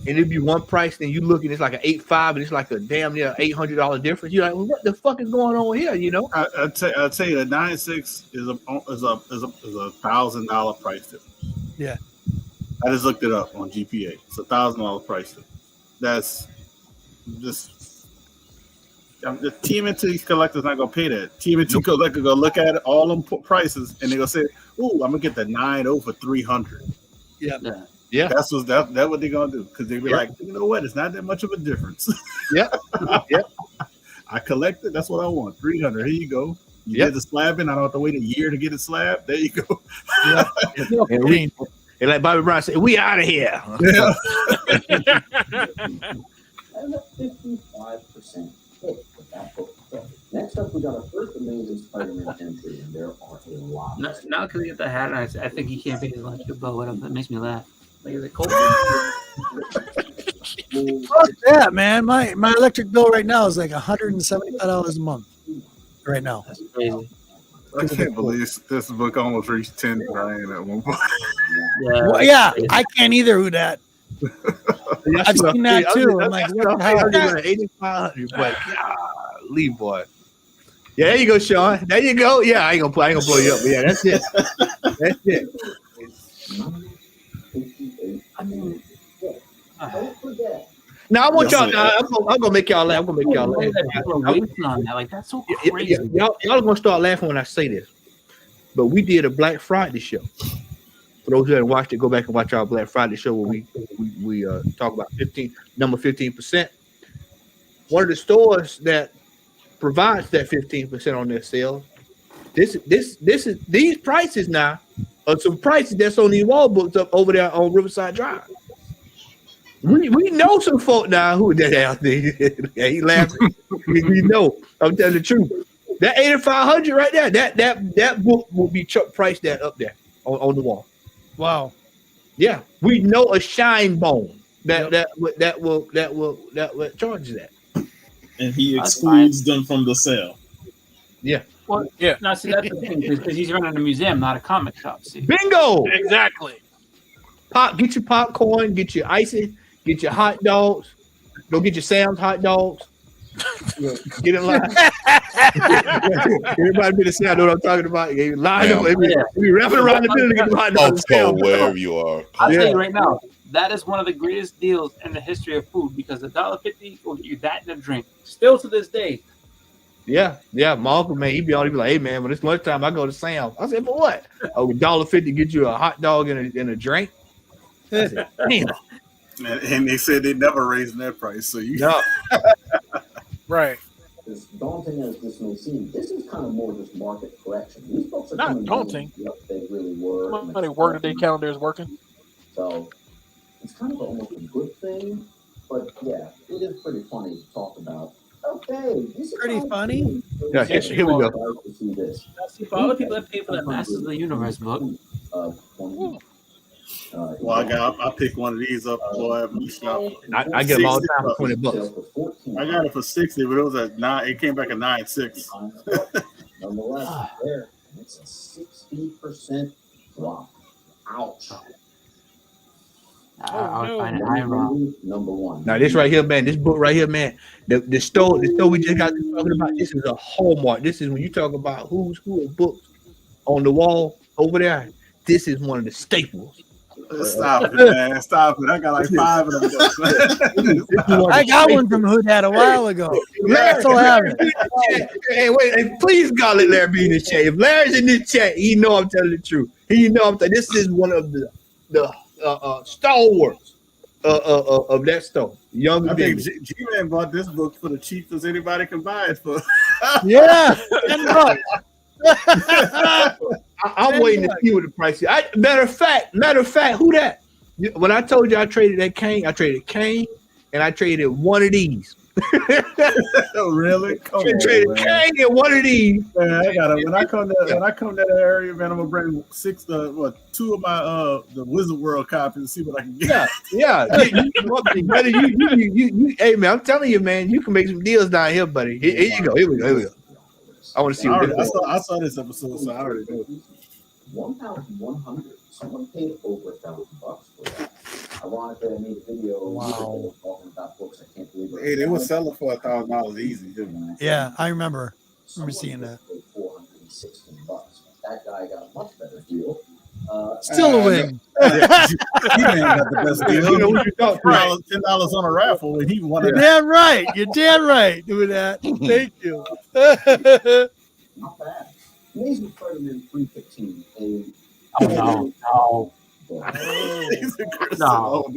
it'd be one price, then you look and it's like an 8.5, and it's like a damn near $800 difference. You're like, well, what the fuck is going on here? I'll tell you, the 9.6 is a $1,000 price difference. Yeah. I just looked it up on GPA. It's a $1,000 price difference. That's just the TMNT collector's not gonna pay that. TMNT collector gonna look at it, all them prices, and they gonna say, "Ooh, I'm gonna get the 9.0 for $300." Yeah. That's what they're gonna do because they be like, you know what? It's not that much of a difference. Yep. I collected. That's what I want. $300. Here you go. You get the slabbing. I don't have to wait a year to get it slabbed. There you go. Yeah. And like Bobby Brown said, we out of here. Yeah. And a 55% hit with that book. Next up, we got our first Amazing Spider-Man entry, and there are a lot. Now, because we get the hat, I think he can't pay his electric bill. Whatever, that makes me laugh. Like, is it cold? Fuck that, man. My electric bill right now is like $175 a month. Right now. That's crazy. I can't believe this book almost reached 10 grand at one point. I can't either. Who that? I've seen that too. I'm like, what the hell? 8,500, but leave boy. Yeah, there you go, Sean. There you go. Yeah, I ain't gonna blow you up. But yeah, that's it. That's it. Now I want Yes, y'all. sir. I'm gonna make y'all laugh. I'm gonna make y'all laugh. People are waiting on that. Like that's so crazy. Y'all are gonna start laughing when I say this. But we did a Black Friday show. For those who haven't watched it, go back and watch our Black Friday show where we talk about 15%. One of the stores that provides that 15% on their sales. These prices now are some prices that's on these wall books up over there on Riverside Drive. We know some folk now who that out there. Yeah, he laughing. we know. I'm telling the truth. That 8,500 right there, that book will be priced that up there on the wall. Wow. Yeah, we know a shine bone that will charge that. And he excludes them from the sale. Yeah. Well, Yeah. No, see that's the thing because he's running a museum, not a comic shop. See. Bingo! Exactly. Get your popcorn, get your icing, get your hot dogs. Go get your Sam's hot dogs. Get in line. Everybody be the same. I know what I'm talking about. Line up. We wrapping around the building to get the hot dogs. Wherever you are. I'll tell you right now, that is one of the greatest deals in the history of food because $1.50 will get you that and a drink. Still to this day. Yeah. My uncle, man, he'd be like, hey, man, when it's lunchtime, I go to Sam's. I said, for what? Oh, $1.50 get you a hot dog and a drink. I said, damn. And they said they never raised that price. So you No. Right. As daunting as this may seem, this is kind of more just market correction. These folks are Not coming daunting. in, they really were. Somebody word of their calendar is working. So it's kind of almost a good thing, but yeah, it is pretty funny to talk about. Okay, this is Pretty funny. Yeah, here we go. To see this. See, for all the people that pay for that Masters of the Universe book. Well, I picked one of these up. Boy, I get them all the time for $20. I got it for 60, but it was at 9. It came back at 9.6. Nonetheless, there it's a 60% drop. Ouch. I would find it ironic. Number one. Now this right here, man, this book right here, man, the store we just got to talking about, this is a hallmark. This is when you talk about who's who of books on the wall over there. This is one of the staples. Stop it, man. Stop it. I got like 5 of them. I got one from Hood Hat a while ago. I still have it. Hey, wait, hey, please God let Larry be in this chat. If Larry's in this chat, he know I'm telling the truth. He know I'm telling. This is one of the stalwarts of that store. Young I think G-Man bought this book for the cheapest anybody can buy it for. Yeah, $10. I'm waiting to see what the price is. Matter of fact, who that? When I told you I traded that Kane, I traded Kane and I traded one of these. Oh, really? Come I traded Kane and one of these. Man, I got it. When I come to that area, man, I'm gonna bring 2 of my the Wizard World copies and see what I can get. Yeah. Buddy, you, hey man, I'm telling you, man, you can make some deals down here, buddy. Here you go. Here we go. I want to see what I saw this episode, so I already know. 1,100. Someone paid over $1,000 for that. Ironically, I made a video talking about books. I can't believe it. Hey, they were selling for $1,000 easy, didn't they? Yeah, I remember seeing that. $416. That guy got a much better deal. Still a win. He ain't got the best deal. You know what you got? $10 on a raffle, and he won it. You're damn right. You're damn right doing that. Thank you. Not bad. Amazing Spider-Man 315. Oh no. No.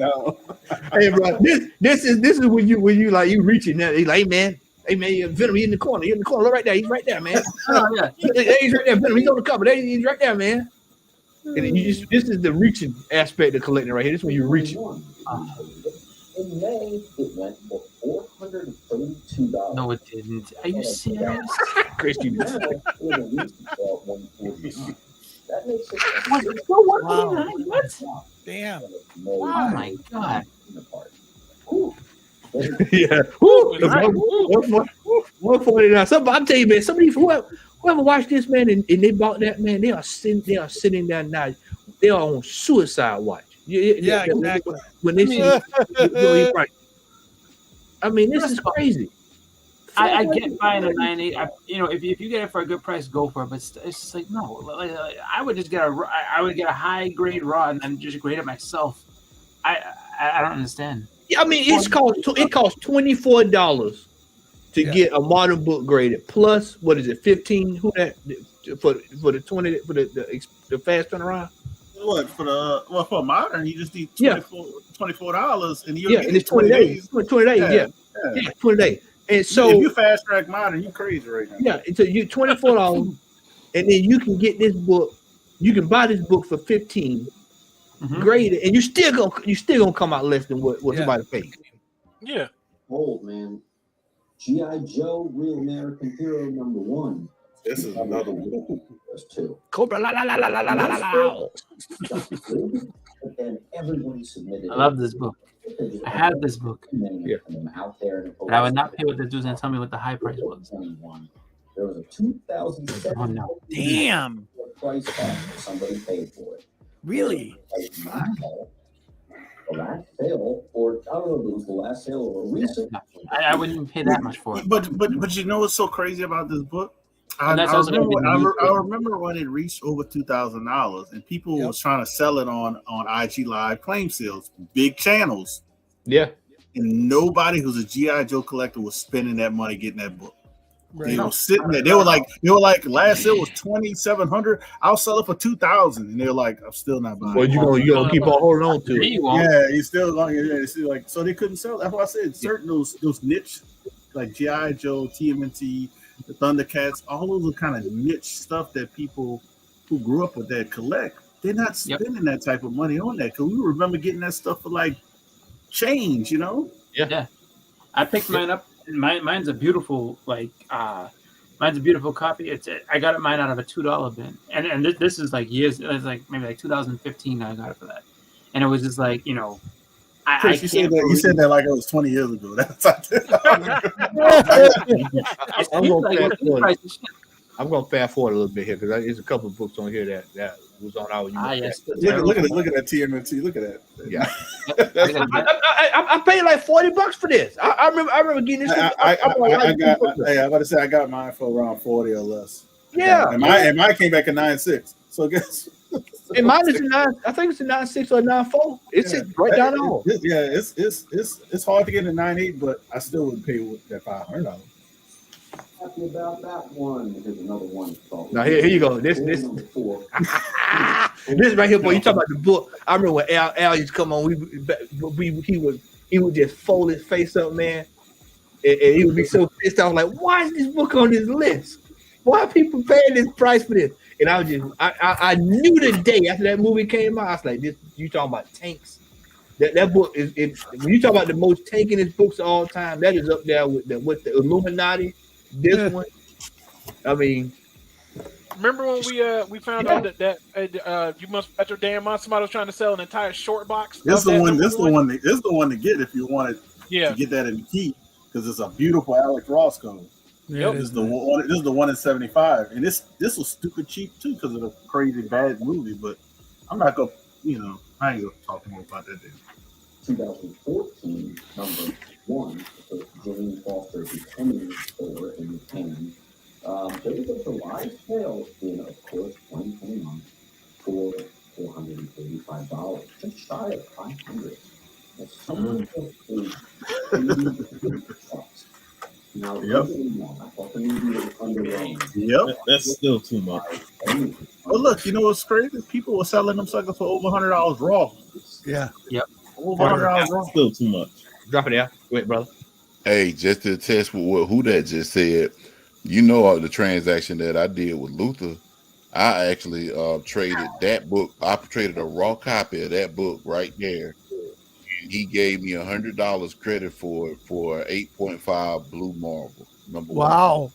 Hey, bro, this is when you like you reaching there. He's like, hey man, Venom, he's in the corner. He's in the corner. Look right there. He's right there, man. Yeah. He's right there. Venom, he's on the cover. He's right there, man. And this is the reaching aspect of collecting right here. This is when you're reaching. In May, it went for $432. No, it didn't. Are you serious? Christian. That makes it $149. What? Damn. Oh my god. Yeah. 149. Somebody, I'm telling you, man. Somebody whoever watched this, man, and they bought that, man, they are sitting there now. They are on suicide watch. Yeah, exactly. When they see, right. I mean, this is crazy. I get buying a 9.8. If you get it for a good price, go for it. But it's just like no. Like, I would just get a high grade raw and then just grade it myself. I don't understand. I mean, it costs $24 to get a modern book graded. Plus, what is it? 15? Who that for the 20 for the fast turnaround? What for modern? You just need $24, and you and it's 20 days. 20 days, yeah, 20 days. And so if you fast track modern, you crazy right now. Yeah, so you $24, and then you can get this book. You can buy this book for $15, graded, and you still gonna come out less than what somebody paid. Yeah. Old man, G.I. Joe, Real American Hero #1. This is another one. There's 2. Cobra la la la la la la la la. And everybody submitted. I love this book. I have this book. Yeah. Out there, but I would not pay what the dudes and tell me what the high price was. There was a 2007. Oh no! Damn. Price tag somebody paid for it. Really? The last sale, or I don't know if it was the last sale or a recent. I wouldn't even pay that much for it. But you know what's so crazy about this book? I remember when it reached over $2,000, and people was trying to sell it on IG Live claim sales, big channels. Yeah, and nobody who's a G.I. Joe collector was spending that money getting that book. Right. They were sitting there. They were like last sale was $2,700. I'll sell it for $2,000, and they're like, I'm still not buying. Well, you gonna keep on holding on to it. Yeah, you still like so they couldn't sell. That's why I said certain those niche like G.I. Joe, TMNT, the Thundercats, all those are kind of niche stuff that people who grew up with that collect. They're not spending that type of money on that because we remember getting that stuff for like change, you know? Yeah. I picked mine up. Mine's a beautiful mine's a beautiful copy. I got mine out of a $2 bin, and this is like years. It was like maybe like 2015. I got it for that, and it was just like Chris, you said that like it was 20 years ago. That's I'm gonna fast forward a little bit here because there's a couple of books on here that was on our. Yes. Look at that TMNT. Look at that. Yeah. I paid like $40 for this. I remember getting this. I gotta say I got mine for around 40 or less. Yeah. And mine came back in 9.6. So guess. And mine is a 9. I think it's a 9.6 or a 9.4. It's right down the hall. It's hard to get a 9.8, but I still wouldn't pay that $500. Happy about that one. Here's another one. Now here you go. This this right here, boy. You talk about the book. I remember when Al used to come on. He would just fold his face up, man, and he would be so pissed. I was like, why is this book on this list? Why are people paying this price for this? And I was just I knew the day after that movie came out. I was like, this you talking about tanks? That book is when you talk about the most tankingest books of all time. That is up there with the Illuminati. This one, I mean, remember when we found out that you must bet your damn mind somebody was trying to sell an entire short box. This is the one to get if you wanted to get that in the key because it's a beautiful Alex Ross code. Yeah, this is the one in 75, and this was stupid cheap too because of the crazy bad movie. But I'm not gonna, I ain't gonna talk more about that. 2014 #1. So Jane Foster becoming store in Japan. There was a July sale in, of course, 2021 for $435, just shy of $500. That's someone now, I thought the movie was underwhelming. That's still too much. Well, look, you know what's crazy? People were selling them suckers for over $100 raw. Yeah. Yep. Over $100 raw. Still too much. Drop it out. Wait, brother. Hey, just to test what who that just said, the transaction that I did with Luther, I actually traded that book. I traded a raw copy of that book right there. And he gave me $100 credit for 8.5 Blue Marvel. Wow.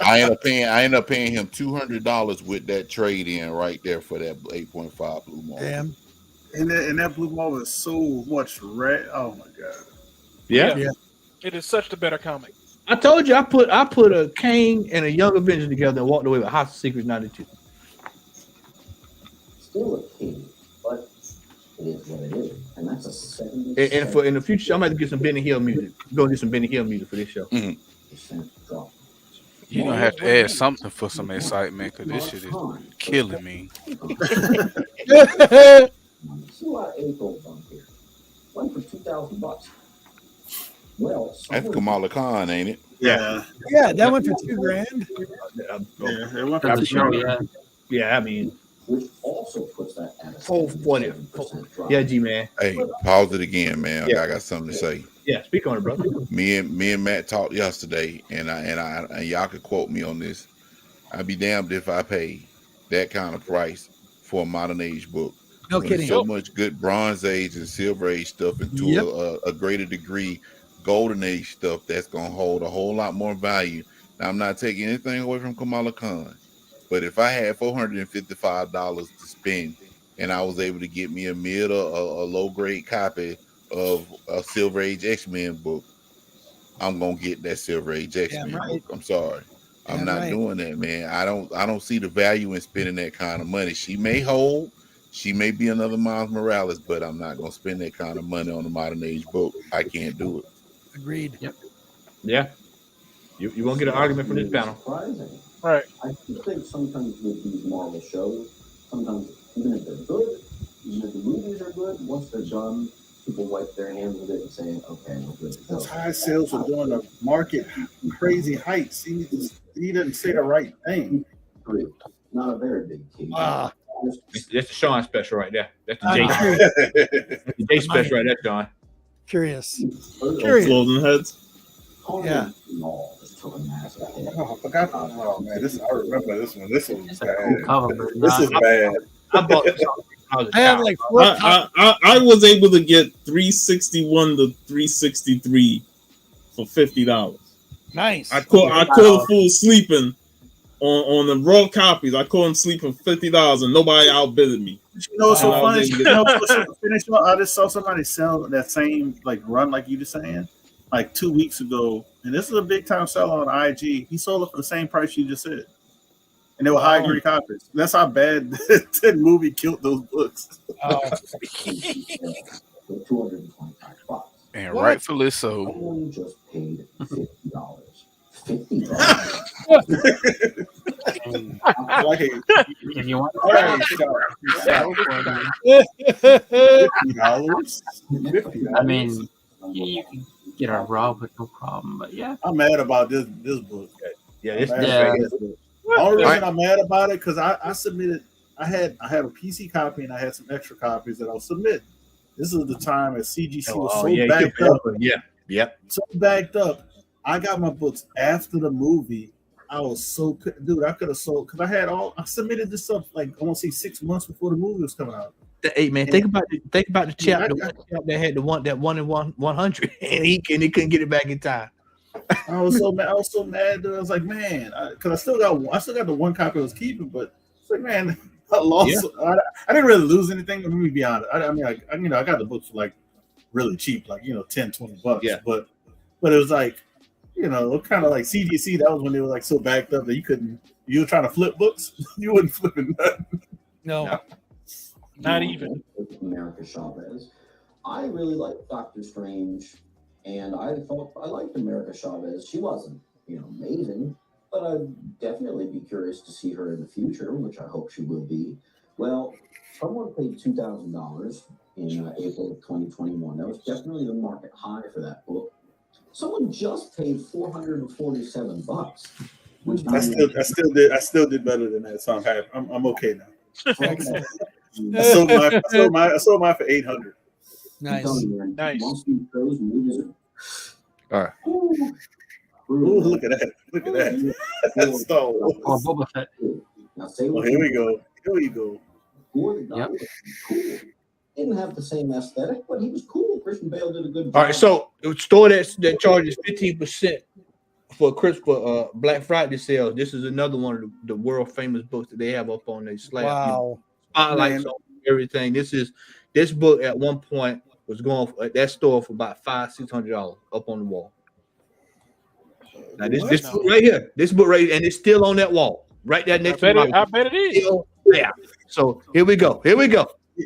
I ended up paying him $200 with that trade in right there for that 8.5 Blue Marvel. Damn. And that Blue Marvel is so much red. Oh my god. Yeah. It is such the better comic. I told you I put a Kane and a Young Avenger together and walked away with House of Secrets 92. Still a king, but it is what it is, and that's a 70. And for in the future, I'm going to get some Benny Hill music. We're going to get some Benny Hill music for this show. Drop. You're gonna have to add something for some excitement because this shit is killing me. See a lot of April on here. went for $2,000. Well, That's Kamala Khan, ain't it? Yeah. Yeah, that went for $2,000. Yeah, it went That's for the show, yeah. Yeah, I mean, which also puts that at a full 40. 77% drop. Yeah, G man. Hey, pause it again, man. Yeah. I got something to say. Yeah, speak on it, brother. Me and Matt talked yesterday, and y'all could quote me on this. I'd be damned if I pay that kind of price for a modern age book. No When kidding. so much good Bronze Age and Silver Age stuff into a greater degree, Golden Age stuff that's gonna hold a whole lot more value. Now, I'm not taking anything away from Kamala Khan, but if I had $455 to spend and I was able to get me a mid or a low grade copy of a Silver Age X-Men book, I'm gonna get that Silver Age X-Men book. I'm sorry. I'm not doing that, man. I don't see the value in spending that kind of money. She may be another Miles Morales, but I'm not gonna spend that kind of money on a modern age book. I can't do it. Agreed. Yep. Yeah. You won't get an argument from this panel. Surprising. Right. I do think sometimes with these Marvel shows, sometimes even if they're good, even if the movies are good, once they're done, people wipe their hands with it and say, okay, we're good to go. Those high sales are doing a market crazy heights. He didn't say the right thing. Not a very big key. That's the Sean special right there. That's the J special right there, Sean. Curious. Closing heads. Yeah. Oh, I forgot. Oh man, I remember this one. This one was bad. Cover, This is bad. I bought this. I have like I was able to get 361 to 363 for $50. Nice. I caught a fool sleeping on the raw copies. I caught him sleeping for $50 and nobody outbidded me. You know what's so funny? I just saw somebody sell that same like run like you just saying like 2 weeks ago, and this is a big time seller on IG. He sold it for the same price you just said, and they were high grade copies. That's how bad that movie killed those books. $225. And rightfully so. Someone just paid $50. $50. If you want $50. I mean, you can get a raw, but no problem. But yeah, I'm mad about this book. Yeah, The only reason I'm mad about it because I submitted. I had a PC copy and I had some extra copies that I'll submit. This is the time that CGC was so backed up. Yep. So backed up. I got my books after the movie. I was so dude. I could have sold because I submitted this stuff like I want to say 6 months before the movie was coming out. Hey man, think about the chap that had the one in 100 and he couldn't get it back in time. I was so mad. Dude. I was like, man, because I still got the one copy I was keeping, but it's like, man, I lost. Yeah. I didn't really lose anything. Let me be honest. I mean, I got the books for like really cheap, like $10-$20. Yeah. But it was like, kind of like CGC. That was when they were like so backed up that you were trying to flip books. You wouldn't flip nothing. No. Not even. America Chavez. I really liked Doctor Strange, and I liked America Chavez. She wasn't, amazing, but I'd definitely be curious to see her in the future, which I hope she will be. Well, someone paid $2,000 in April of 2021. That was definitely the market high for that book. Someone just paid $447, which I still did better than that, so I'm happy. I'm okay now. I sold mine for $800. Nice. All right. Ooh, look at that! Look at that! That's Boba Fett. Here we go. Yep. Cool. Didn't have the same aesthetic, but he was cool. Christian Bale did a good job. All right, so a store that charges 15% for Black Friday sales. This is another one of the world famous books that they have up on their slab. Wow. Spotlights on everything. This book at one point was going at that store for about $500-$600 up on the wall. Now this book right here, and it's still on that wall, right there next to I bet it is. Yeah. So here we go.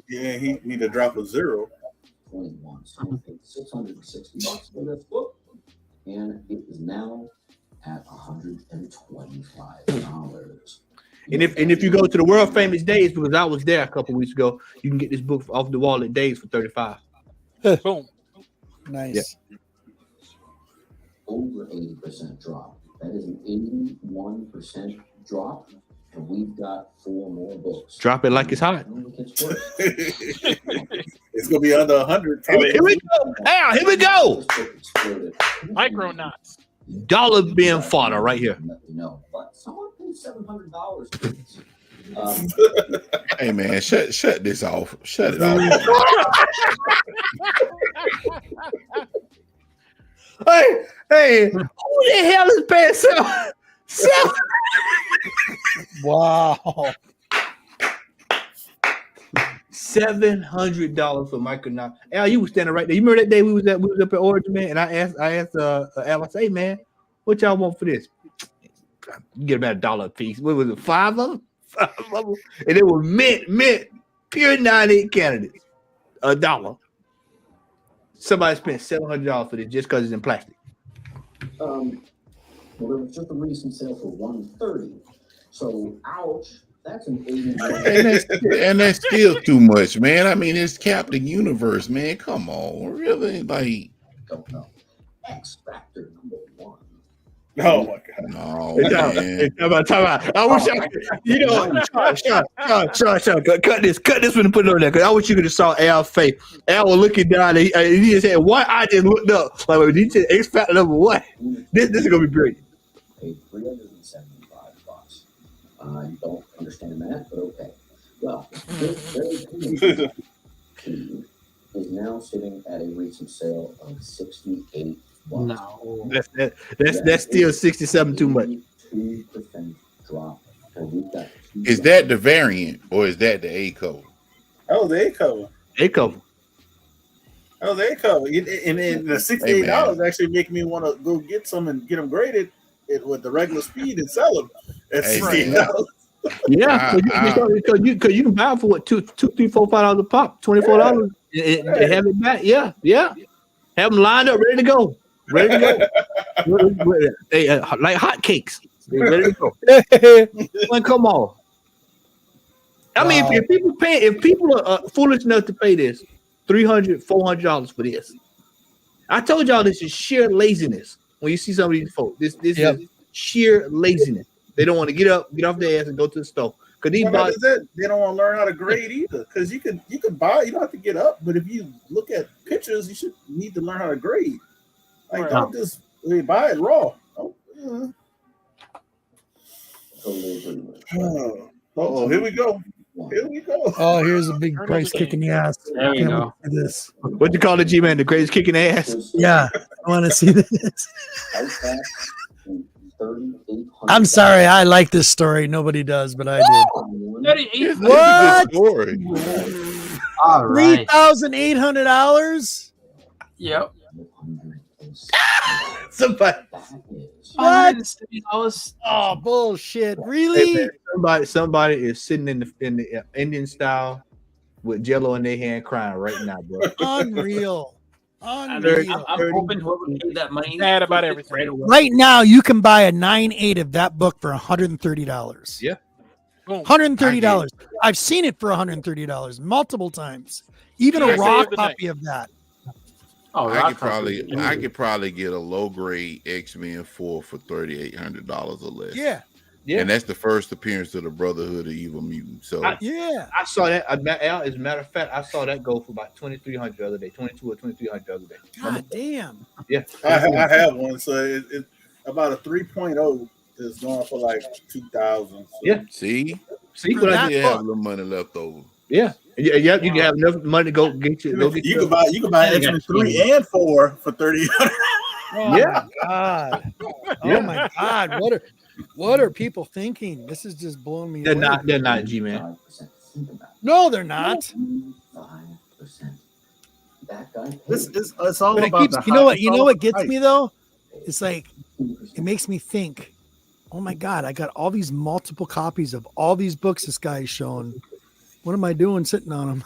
Yeah, he need to drop a zero. 21. So $660 for this book, and it is now at $125. And if you go to the world famous Days, because I was there a couple weeks ago, you can get this book off the wall at Days for $35. Boom. Nice. Over 80% drop. That is an 81% drop, and we've got 4 more books. Drop it like it's hot. It's gonna be under 100. Here we go. Al, here we go. Micronauts. Dollar being fodder right here. No, but someone paid $700. Hey man, shut this off. Shut it off. Hey, who the hell is paying seven? Wow. $700 for Micronaut. Al, you was standing right there. You remember that day we was up at Origin, man, and I asked Al, I say, hey man, what y'all want for this? You get about $1 a piece. What was it? 5 of them? 5 of them. And it was mint, pure 98 candidates. $1. Somebody spent $700 for this just because it's in plastic. Well, there was just a recent sale for $130. So, ouch. That's an 81. And that's still too much, man. I mean, it's Captain Universe, man. Come on, really? Like, don't know. X Factor #1. Oh my god! No, man. Time out. I wish I could, Sean, cut this one and put it on there. Because I wish you could have saw Al's face. Al was looking down and he just said, "What?" I just looked up. Like when he said X Factor #1. This is gonna be brilliant. Paid $375. I don't understand that, but okay. Well, this very key is now sitting at a recent sale of $68. No, that's still 67 too much. 2% drop, and we've got. Is that the variant or is that the A code? Oh, the A code. A code. Oh, the A code. And the $68 actually make me want to go get some and get them graded with the regular speed and sell them at $68. Yeah, because you can buy them for what $2, $3, $4, $5 a pop, $24 and have it back. Yeah, have them lined up, ready to go. Hey, like hotcakes. They're ready to go. Well, come on. I mean, if people are foolish enough to pay this $300, $400 for this, I told y'all this is sheer laziness. When you see some of these folks, this is sheer laziness. They don't want to get off their ass and go to the store. Because they don't want to learn how to grade either. Because you can buy, you don't have to get up. But if you look at pictures, you should need to learn how to grade. Like don't just buy it raw. Oh, here we go. Oh, here's a big price kick in the ass. There we go. This. What you call it, G-Man? The greatest kick in the ass? Yeah, I want to see this. I'm sorry, I like this story. Nobody does, but I did. What? All right. $3,800? Yep. Somebody. What? Oh, bullshit! Really? Hey, man, somebody is sitting in the Indian style with Jello in their hand, crying right now, bro. Unreal. I'm hoping whoever paid that money. Mad about everything. Right now, you can buy a 9.8 of that book for $130. Yeah. $130. I've seen it for $130 multiple times. Even a raw copy of that. Oh, I could probably get a low grade X-Men 4 for $3,800 or less. Yeah. Yeah. And that's the first appearance of the Brotherhood of Evil Mutants. So I saw that. As a matter of fact, I saw that go for about $2,300 the other day, $2,200 or $2,300 the other day. God damn. Yeah. I have one. So it's about a 3.0 is going for like 2,000. So. Yeah. See, what I did have a little money left over. Yeah. Yeah, you can have enough money to go get you. You can buy X-Men 3 and 4 for $3,000. Oh my God. Oh my God. What are people thinking? This is just blowing me away. They're not G-Man. No, they're not. 5%. That guy it's all but about the you know what gets me though? It's like it makes me think, oh my God, I got all these multiple copies of all these books this guy is showing. What am I doing sitting on them?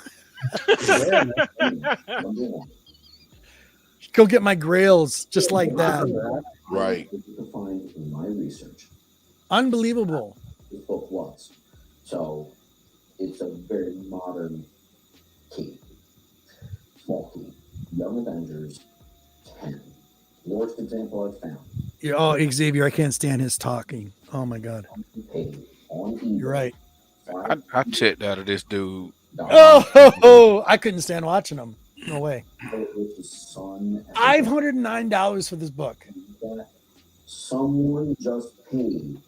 Go get my grails just like that. Right. In my research. Unbelievable. This book was. So it's a very modern key. Small key. Young Avengers 10. Worst example I've found. Oh, Xavier, I can't stand his talking. Oh my god. You're right. I checked out of this dude. Oh, I couldn't stand watching him. No way. $509 for this book. Someone just paid.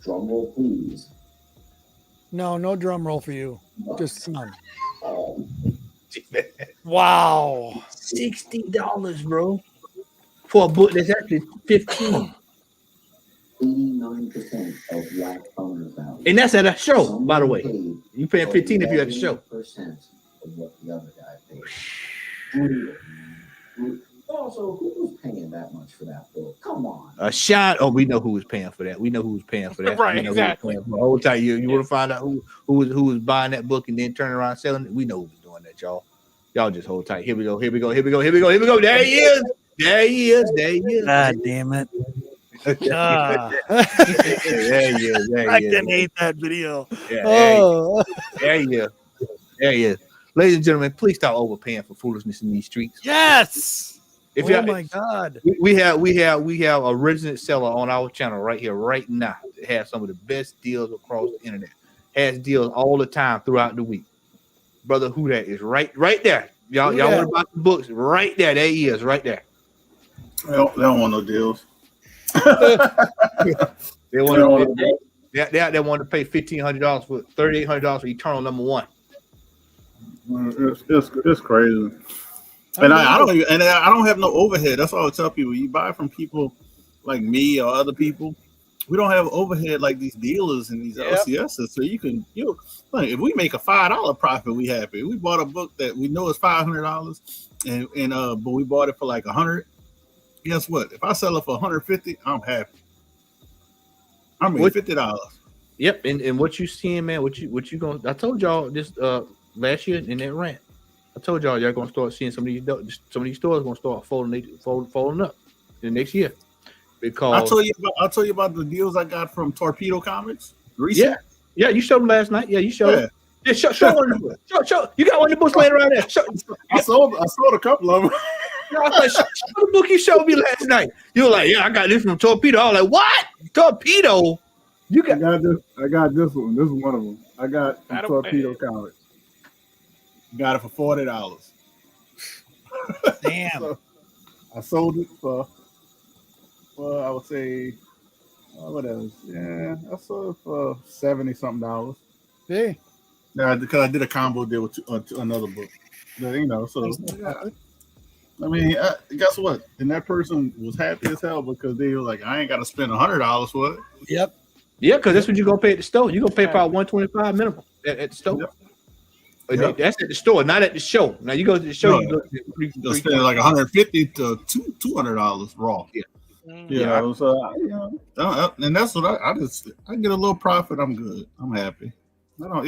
Drum roll, please. No drum roll for you. Just come on. Wow. $60, bro. For a book that's actually 15. 89% of Black owners value. And that's at a show, by the way. You paying 15 if you're at the show. 11% of what the other guy paid. Brutal, man. Also, who was paying that much for that book? Come on. A shot. Oh, we know who was paying for that. We know who was paying for that. Right, We know exactly. who was paying for it. Hold tight. You want to find out who was buying that book and then turning around selling it? We know who was doing that, y'all. Y'all just hold tight. Here we go. Here we go. Here we go. Here we go. Here we go. There he is. There he is. There he is. God damn it. There he is. There I he can is. hate that video. Yeah, Oh. there he is. There he is. Ladies and gentlemen, please stop overpaying for foolishness in these streets. Yes. If Oh y'all- my god. We have a resident seller on our channel right here, right now. That has some of the best deals across the internet. Has deals all the time throughout the week. Brother, who that is? Right there. Y'all Who want dat? to buy the books? Right there. There he is, right there. They don't want no deals. They want to. They want to pay $1,500 for $3,800 for Eternal #1. It's crazy. And I don't have no overhead. That's all I tell people. You buy from people like me or other people. We don't have overhead like these dealers and these LCSs. So like, if we make a $5 profit, we happy. We bought a book that we know is $500, but we bought it for like $100. Guess what? If I sell it for $150, I'm happy. I mean $50. Yep, and what you seeing, man? What you going? I told y'all this last year in that rant. I told y'all gonna start seeing some of these stores gonna start folding up in the next year. Because I'll tell you about the deals I got from Torpedo Comics. Recent. Yeah, you showed them last night. Yeah, you showed them. Yeah, show one. Show. You got one of the books laying around there. I sold a couple of them. I was like, show the book you showed me last night. You were like, yeah, I got this from Torpedo. I was like, what? Torpedo? I got this one. This is one of them. I got from Torpedo Comics. Got it for $40. Damn. So I sold it for I would say what else? Yeah, I sold it for $70-something. Hey. Yeah, because I did a combo deal with another book. But, so yeah, I mean, guess what? And that person was happy as hell because they were like, I ain't got to spend $100 for it. Yep. Yeah, because that's what you're gonna pay at the store. You're gonna pay about $125 minimum at the store. Yep. That's at the store, not at the show. Now you go to the show, you'll spend like $150 to $200 raw. Yeah. So and that's what I get a little profit. I'm good. I'm happy. I don't,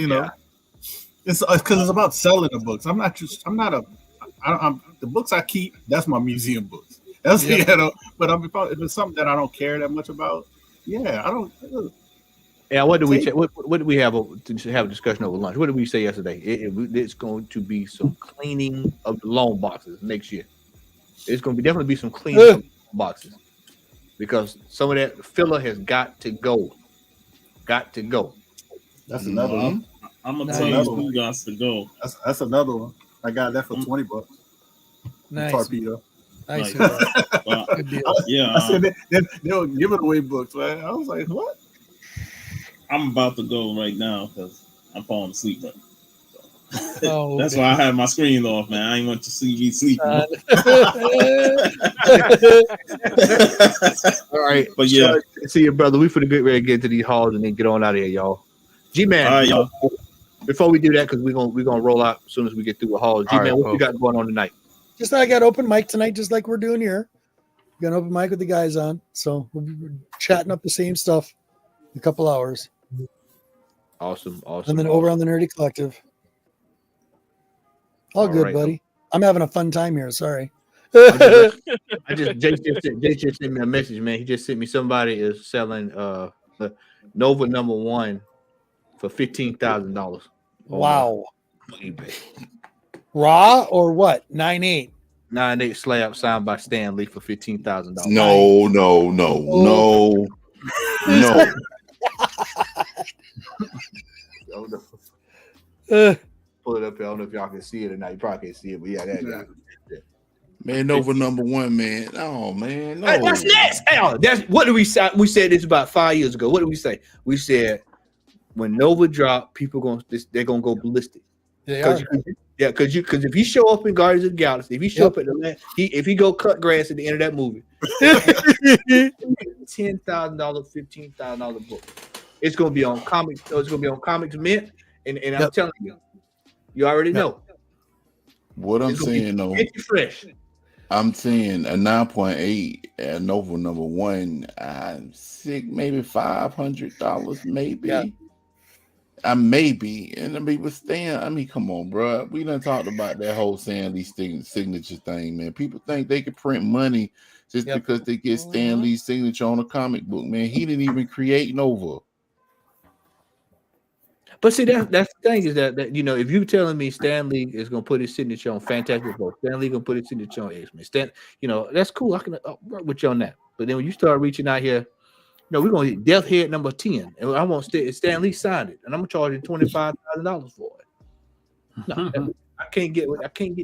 it's because it's about selling the books. I'm the books I keep. That's my museum books. That's But if it's something that I don't care that much about, I don't. Yeah, what do we check? What did we have to have a discussion over lunch? What did we say yesterday? It's going to be some cleaning of the loan boxes next year. It's going to definitely be some cleaning of boxes because some of that filler has got to go. Got to go. That's another one. I'm gonna tell you who got to go. That's another one. I got that for $20. Nice. Torpedo. Nice. Good deal. Yeah. I said they were giving away books, man. I was like, what? I'm about to go right now because I'm falling asleep. Right now. Oh, That's why I had my screen off, man. I ain't want to see me sleep. All right, but yeah, see you, brother. We finna get ready to get to these halls and then get on out of here, y'all. G-Man, all right, y'all. Before we do that, because we're gonna roll out as soon as we get through the halls. G-Man, what you got going on tonight? Just I got open mic tonight, just like we're doing here. Got an open mic with the guys on, so we'll be chatting up the same stuff in a couple hours. Awesome. And then over on the Nerdy Collective. All good, right. buddy. I'm having a fun time here. Sorry. Jake just sent me a message, man. He just sent me somebody is selling Nova #1 for $15,000. Wow. Raw or what? 9.8. 9/8 slab signed by Stan Lee for $15,000. No. Pull it up here. I don't know if y'all can see it or not. You probably can't see it, but yeah, that guy. Man, Nova #1, man. Oh man, no. That's next. That's what did we say? We said this about 5 years ago. What did we say? We said when Nova drop, people they're gonna go ballistic. They are. Because if he show up in Guardians of the Galaxy, if he show up at the land, if he go cut grass at the end of that movie, $10,000, $15,000 book. It's gonna be on comics. It's gonna be on Comics Mint, and I'm telling you, you already know. What I'm saying though, fresh. I'm saying a 9.8 at Nova #1. I'm sick, maybe $500, maybe. Yeah. Maybe, and I mean, with Stan, I mean, come on, bro. We done talked about that whole Stan Lee signature thing, man. People think they could print money just because they get Stan Lee's signature on a comic book, man. He didn't even create Nova. But see, that's the thing is that if you're telling me Stan Lee is gonna put his signature on Fantastic Four, Stan Lee gonna put his signature on X-Men, that's cool. I can work with you on that. But then when you start reaching out here, we're gonna hit Death Head number 10, and I want Stan Lee signed it, and I'm gonna charge him $25,000 for it. No, I can't get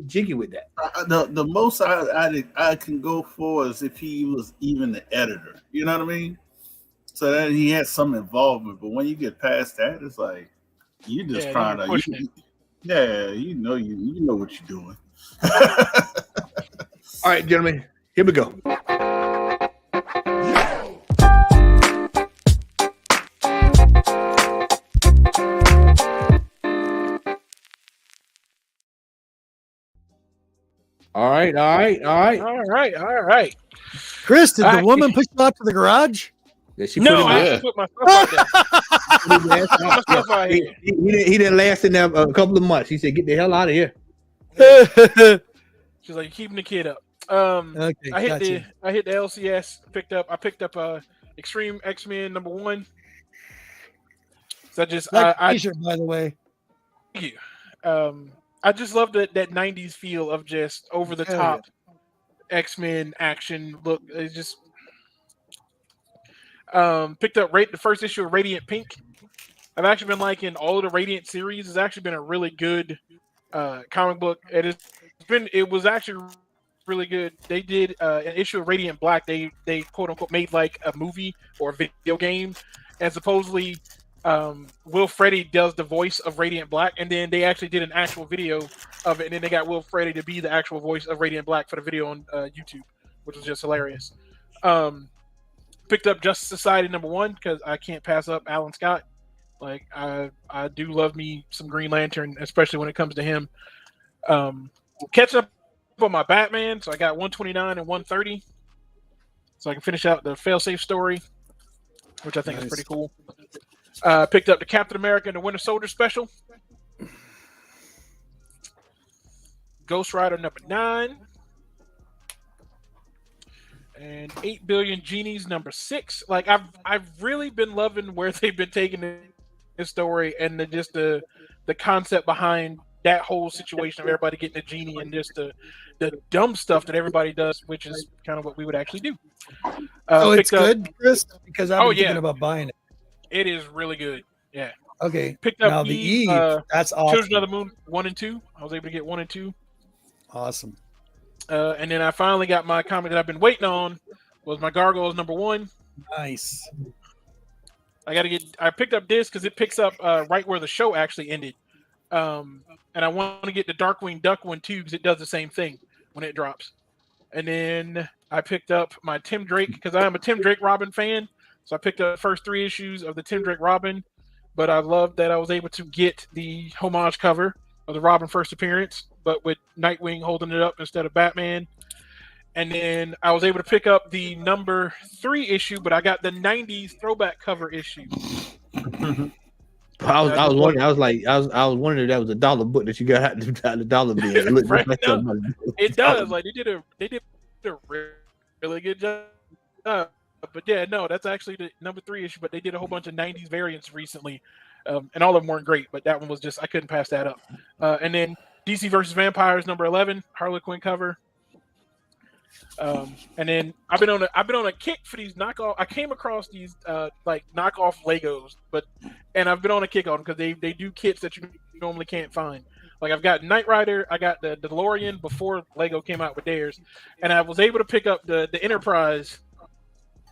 jiggy with that. The most I can go for is if he was even the editor. You know what I mean? So that he had some involvement. But when you get past that, it's like you just trying to. You know what you're doing. All right, gentlemen, here we go. All right. Chris, did the woman push you out to the garage? Yeah, I put my stuff out there. He didn't last in there a couple of months. He said, "Get the hell out of here." She's like, keeping the kid up. Okay, I hit the LCS. I picked up Extreme X-Men #1. So t-shirt, by the way. Thank you. I just love that 90s feel of just over the top X-Men action look. It's just picked up the first issue of Radiant Pink. I've actually been liking all of the Radiant series. It's actually been a really good comic book. It was actually really good. They did an issue of Radiant Black. They quote unquote made like a movie or a video game, and supposedly Will Freddy does the voice of Radiant Black, and then they actually did an actual video of it, and then they got Will Freddy to be the actual voice of Radiant Black for the video on YouTube, which was just hilarious. Picked up Justice Society #1 because I can't pass up Alan Scott. Like I do love me some Green Lantern, especially when it comes to him. Catching up on my Batman, so I got 129 and 130, so I can finish out the Failsafe story, which I think is pretty cool. Picked up the Captain America and the Winter Soldier special. Ghost Rider #9. And 8 Billion Genies #6. Like I've really been loving where they've been taking this story and the concept behind that whole situation of everybody getting a genie and just the dumb stuff that everybody does, which is kind of what we would actually do. So it's good, Chris, because I've been thinking about buying it. It is really good. Yeah. Okay. Picked up now the Eve. That's awesome. Children of the Moon 1 and 2. I was able to get 1 and 2. Awesome. And then I finally got my comic that I've been waiting on. Was my Gargoyles #1. Nice. I picked up this because it picks up right where the show actually ended. And I want to get the Darkwing Duck one too because it does the same thing when it drops. And then I picked up my Tim Drake because I am a Tim Drake Robin fan. So I picked up the first 3 issues of the Tim Drake Robin. But I love that I was able to get the homage cover of the Robin first appearance, but with Nightwing holding it up instead of Batman. And then I was able to pick up the #3 issue, but I got the 90s throwback cover issue. I was wondering. I was wondering if that was a dollar book that you got out the dollar bill. It looked right, like no, it does. Like they did a really good job. But yeah, no, that's actually the #3 issue. But they did a whole bunch of 90s variants recently, and all of them weren't great. But that one was just I couldn't pass that up. And then DC versus Vampires #11 Harley Quinn cover. And then I've been on a kick for these knockoff. I came across these like knockoff Legos, and I've been on a kick on them because they do kits that you normally can't find. Like I've got Knight Rider, I got the DeLorean before Lego came out with theirs, and I was able to pick up the Enterprise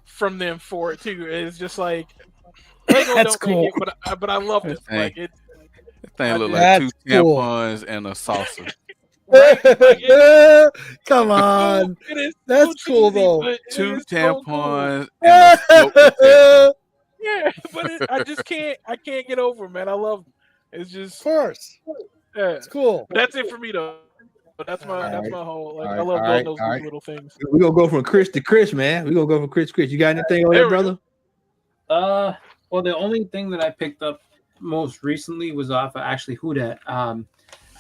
from them for it too. It's just like Lego That's don't make cool. it, but I love it. Hey. Like it. That thing look like That's 2 cool. tampons and a saucer. Come on. It is That's so cool cheesy, though. but it 2 is so cool. tampons and a smoke detector. Yeah, but I just can't. I can't get over it, man. I love it. It's just Of course. yeah. It's cool. But that's it for me though. But that's my Alright. whole like. I Alright, love alright, those alright. little things. We're gonna go from Chris to Chris, man. We're gonna go from Chris to Chris. You got anything on There that, we brother? Well, the only thing that I picked up most recently was off of actually Whodat.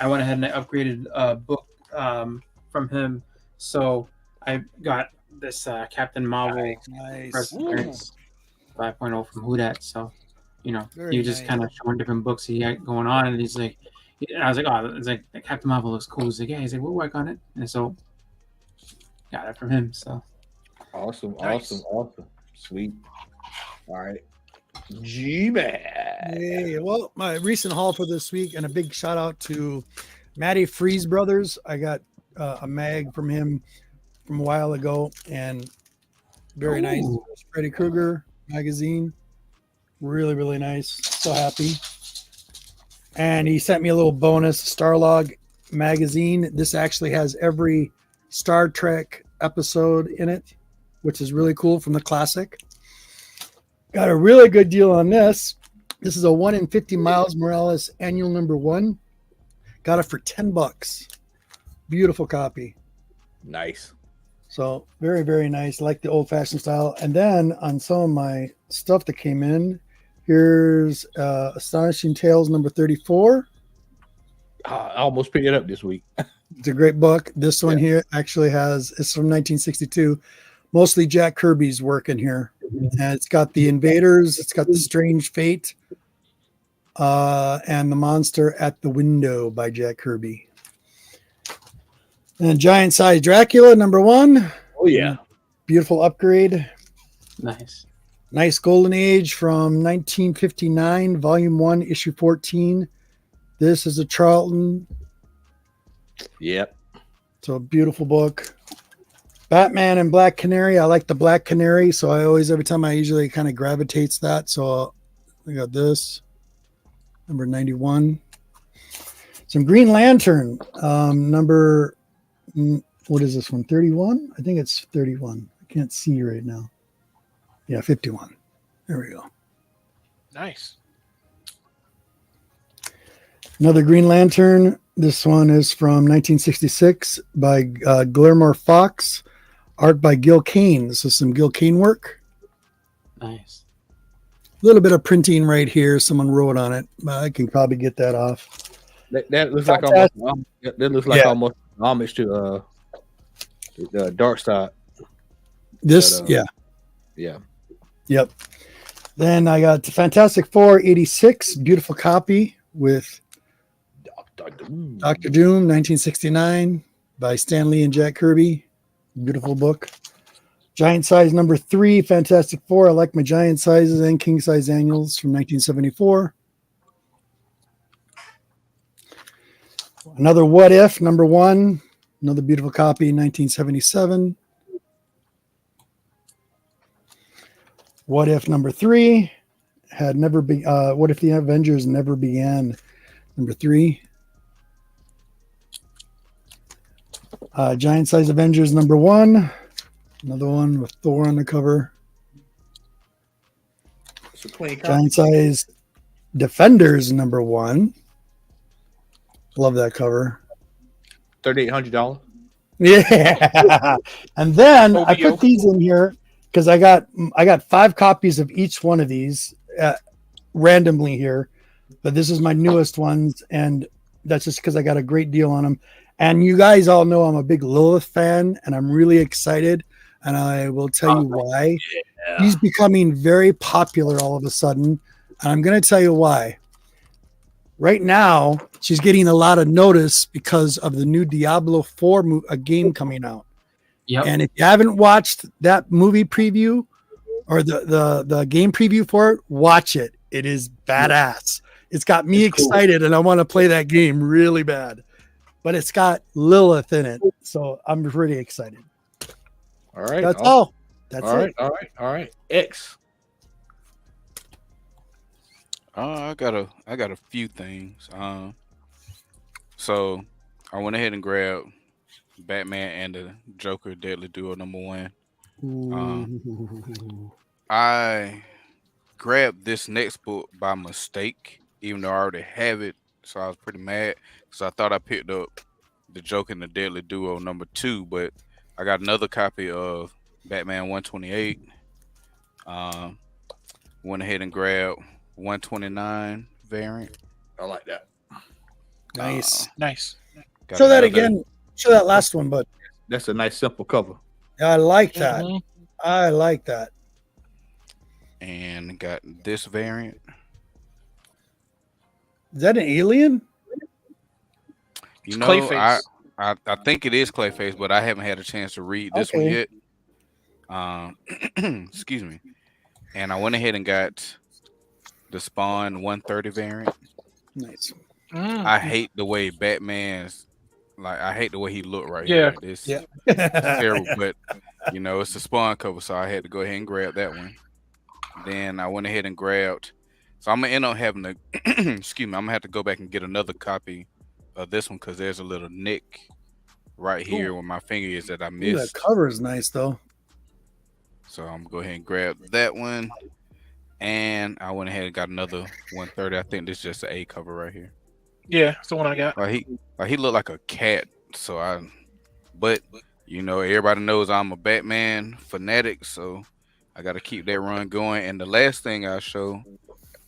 I went ahead and I upgraded a book from him, so I got this Captain Marvel Nice. Press Appearance 5.0 from Whodat. So, you know, Very you just nice. kind of showing different books he had going on, and he's like, and I was like, oh, it's like Captain Marvel looks cool. He's like, yeah, he's like, we'll work on it, and so got it from him. So Awesome, Nice. awesome. Sweet. All right. G-Man. Hey, well, my recent haul for this week, and a big shout out to Matty Freeze Brothers. I got a mag from him from a while ago, and very nice. Ooh. Freddy Krueger magazine. Really, really nice. So happy. And he sent me a little bonus Starlog magazine. This actually has every Star Trek episode in it, which is really cool from the classic. Got a really good deal on this. This is a 1 in 50 Miles Morales annual #1. Got it for $10. Beautiful copy. Nice. So very, very nice. Like the old fashioned style. And then on some of my stuff that came in, here's Astonishing Tales #34. I almost picked it up this week. It's a great book. This one here actually it's from 1962. Mostly Jack Kirby's work in here. And it's got the Invaders, it's got the Strange Fate, and the Monster at the Window by Jack Kirby. And Giant Size Dracula #1. Oh yeah. Beautiful upgrade. nice. Nice Golden Age from 1959, Volume 1, Issue 14. This is a Charlton. Yep. So a beautiful book. Batman and Black Canary. I like the Black Canary, so every time I usually kind of gravitates that. So I got this, #91. Some Green Lantern, what is this one? 31? I think it's 31. I can't see right now. Yeah, 51. There we go. Nice. Another Green Lantern. This one is from 1966 by Gilmore Fox. Art by Gil Kane. This is some Gil Kane work. Nice. A little bit of printing right here. Someone wrote on it. I can probably get that off. That looks like almost homage to the Dark Side. This, But, yeah. Yeah. Yep. Then I got Fantastic Four 86, beautiful copy with Dr. Doom 1969 by Stan Lee and Jack Kirby. Beautiful book. Giant Size #3, Fantastic Four. I like my giant sizes and king size annuals from 1974. Another What If #1. Another beautiful copy, 1977. What If #3 had never been. What If the Avengers Never Began? #3. Giant Size Avengers #1. Another one with Thor on the cover. Giant Size Defenders #1. Love that cover. $3,800. Yeah. And then I put these in here because I got 5 copies of each one of these randomly here. But this is my newest ones, and that's just because I got a great deal on them. And you guys all know I'm a big Lilith fan, and I'm really excited. And I will tell you why. Yeah. He's becoming very popular all of a sudden. And I'm going to tell you why. Right now, she's getting a lot of notice because of the new Diablo 4 game coming out. Yep. And if you haven't watched that movie preview or the game preview for it, watch it. It is badass. It's got me excited, and I want to play that game really bad. But it's got Lilith in it, so I'm really excited. All right, that's all. That's all it. All right. X. I got a few things. So I went ahead and grabbed Batman and the Joker Deadly Duo #1. I grabbed this next book by mistake, even though I already have it. So I was pretty mad because I thought I picked up the Joker and the Deadly Duo #2, but I got another copy of Batman 128. Went ahead and grabbed 129 variant. I like that. Nice. Nice. Show that again. Show that last one, bud. That's a nice simple cover. I like that. I like that. And got this variant. Is that an alien? You know, Clayface. I think it is Clayface, but I haven't had a chance to read this one yet. Excuse me. And I went ahead and got the Spawn 130 variant. Nice. I hate the way Batman's I hate the way he looked right Yeah. here. This Yeah. terrible, but you know, it's the Spawn cover, so I had to go ahead and grab that one. Then I went ahead and grabbed. So I'm gonna end up having to excuse me, I'm gonna have to go back and get another copy of this one because there's a little nick right here where my finger is that I Ooh, missed. that cover is nice though. So I'm gonna go ahead and grab that one. And I went ahead and got another 130. I think this is just an A cover right here. Yeah, it's the one I got. He looked like a cat. But you know, everybody knows I'm a Batman fanatic, so I gotta keep that run going. And the last thing I show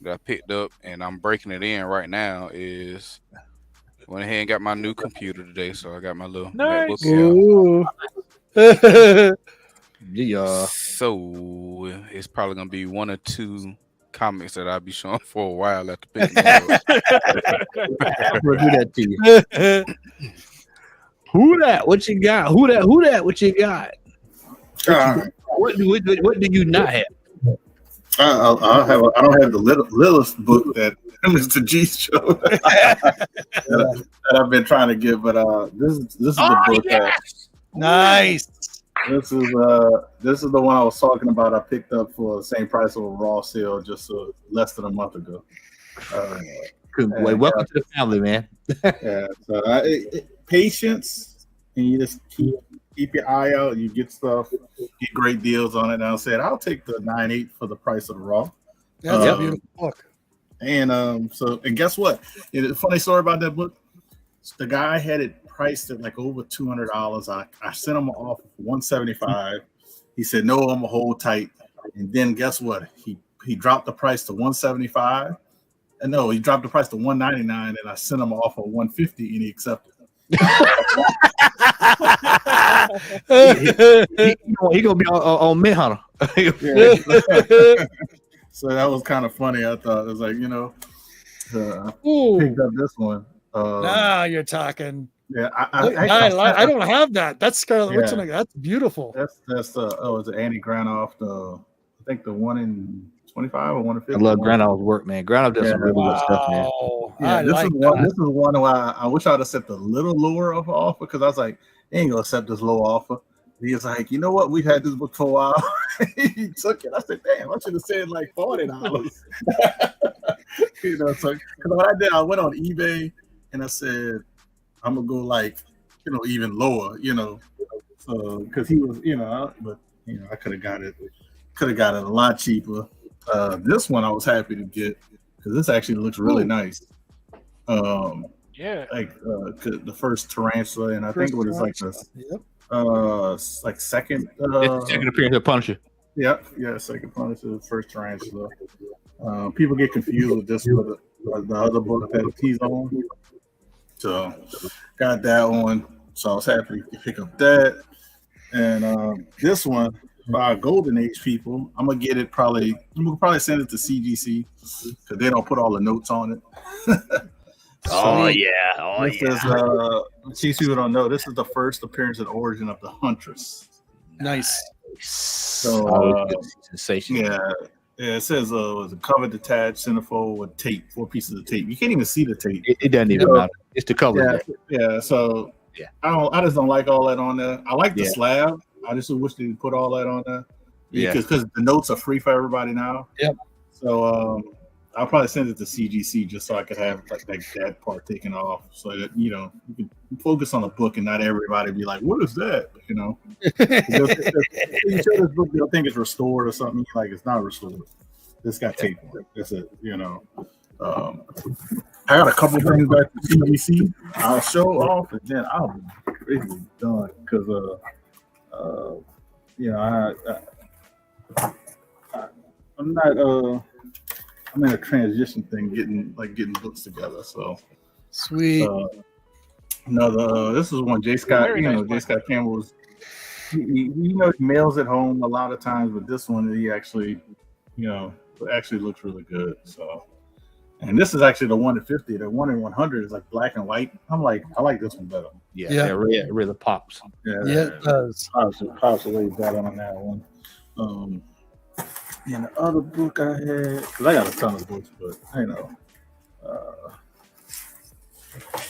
that I picked up and I'm breaking it in right now is went ahead and got my new computer today. So I got my little MacBook out. Yeah. So it's probably gonna be one or two comics that I'll be showing for a while after picking it up. We'll do that to you. Who that? What you got? Who that? What you got? What do you not have? I don't have the Lilith book that Mr. G showed that I've been trying to get, but this is the book. Yes! Nice. This is the one I was talking about. I picked up for the same price of a raw sale just less than a month ago. Welcome to the family, man. Yeah, so patience, and you just keep your eye out. You get stuff, get great deals on it. And I said I'll take the 9.8 for the price of the raw. That's a beautiful book. And guess what? A funny story about that book. The guy had it priced at like over $200. I sent him an offer for $175. He said no, I'm gonna hold tight. And then guess what? He dropped the price to $175. And no, he dropped the price to $199, and I sent him an offer of $150, and he accepted. he gonna be on Manhunter. So that was kind of funny. I thought it was like, I picked up this one. Now you're talking. Yeah, I don't have that. That's Scarlet Witch. Yeah. That's beautiful. That's it's Andy Granoff. I think the one in 25 or one in 50. I love Granoff's work, man. Granoff does some really good stuff, man. Yeah, this is one where I wish I'd have set the little lower of an offer because I was like, they ain't gonna accept this low offer. He was like, you know what? We've had this book for a while. He took it. I said, damn, I should have said like $40. So what I did, I went on eBay and I said, I'm gonna go like, even lower, so because he was, but I could have got it a lot cheaper. This one I was happy to get because this actually looks really nice. Yeah, like the first Tarantula, and I think it was like the second second appearance of Punisher. Yep, second Punisher, first Tarantula. People get confused with this with the other book that he's on. So got that one. So I was happy to pick up that. And this one by Golden Age people, I'm gonna get it I'm gonna probably send it to CGC because they don't put all the notes on it. These people don't know. This is the first appearance and origin of the Huntress. Nice. So sensation. Yeah, it says was a cover detached centerfold with tape, 4 pieces of tape. You can't even see the tape. It doesn't even matter. It's the cover. Yeah. So I just don't like all that on there. I like the slab. I just wish they put all that on there. Because the notes are free for everybody now. Yep. So I'll probably send it to CGC just so I could have like that part taken off, so that you can focus on the book and not everybody be like, "What is that?" You know. If you show this book, they'll think it's restored or something. Like it's not restored. It's got tape on it. That's it. I got a couple things back to CGC. I'll show off and then I'll be basically done because I'm in a transition thing, getting books together. So sweet. This is one J. Scott. J. Scott Campbell was. He mails at home a lot of times, but this one he actually looks really good. So, and this is actually the 1 to 50. The 1 in 100 is like black and white. I like this one better. It really pops. It does. Pops way better on that one. And the other book I had, because I got a ton of books, but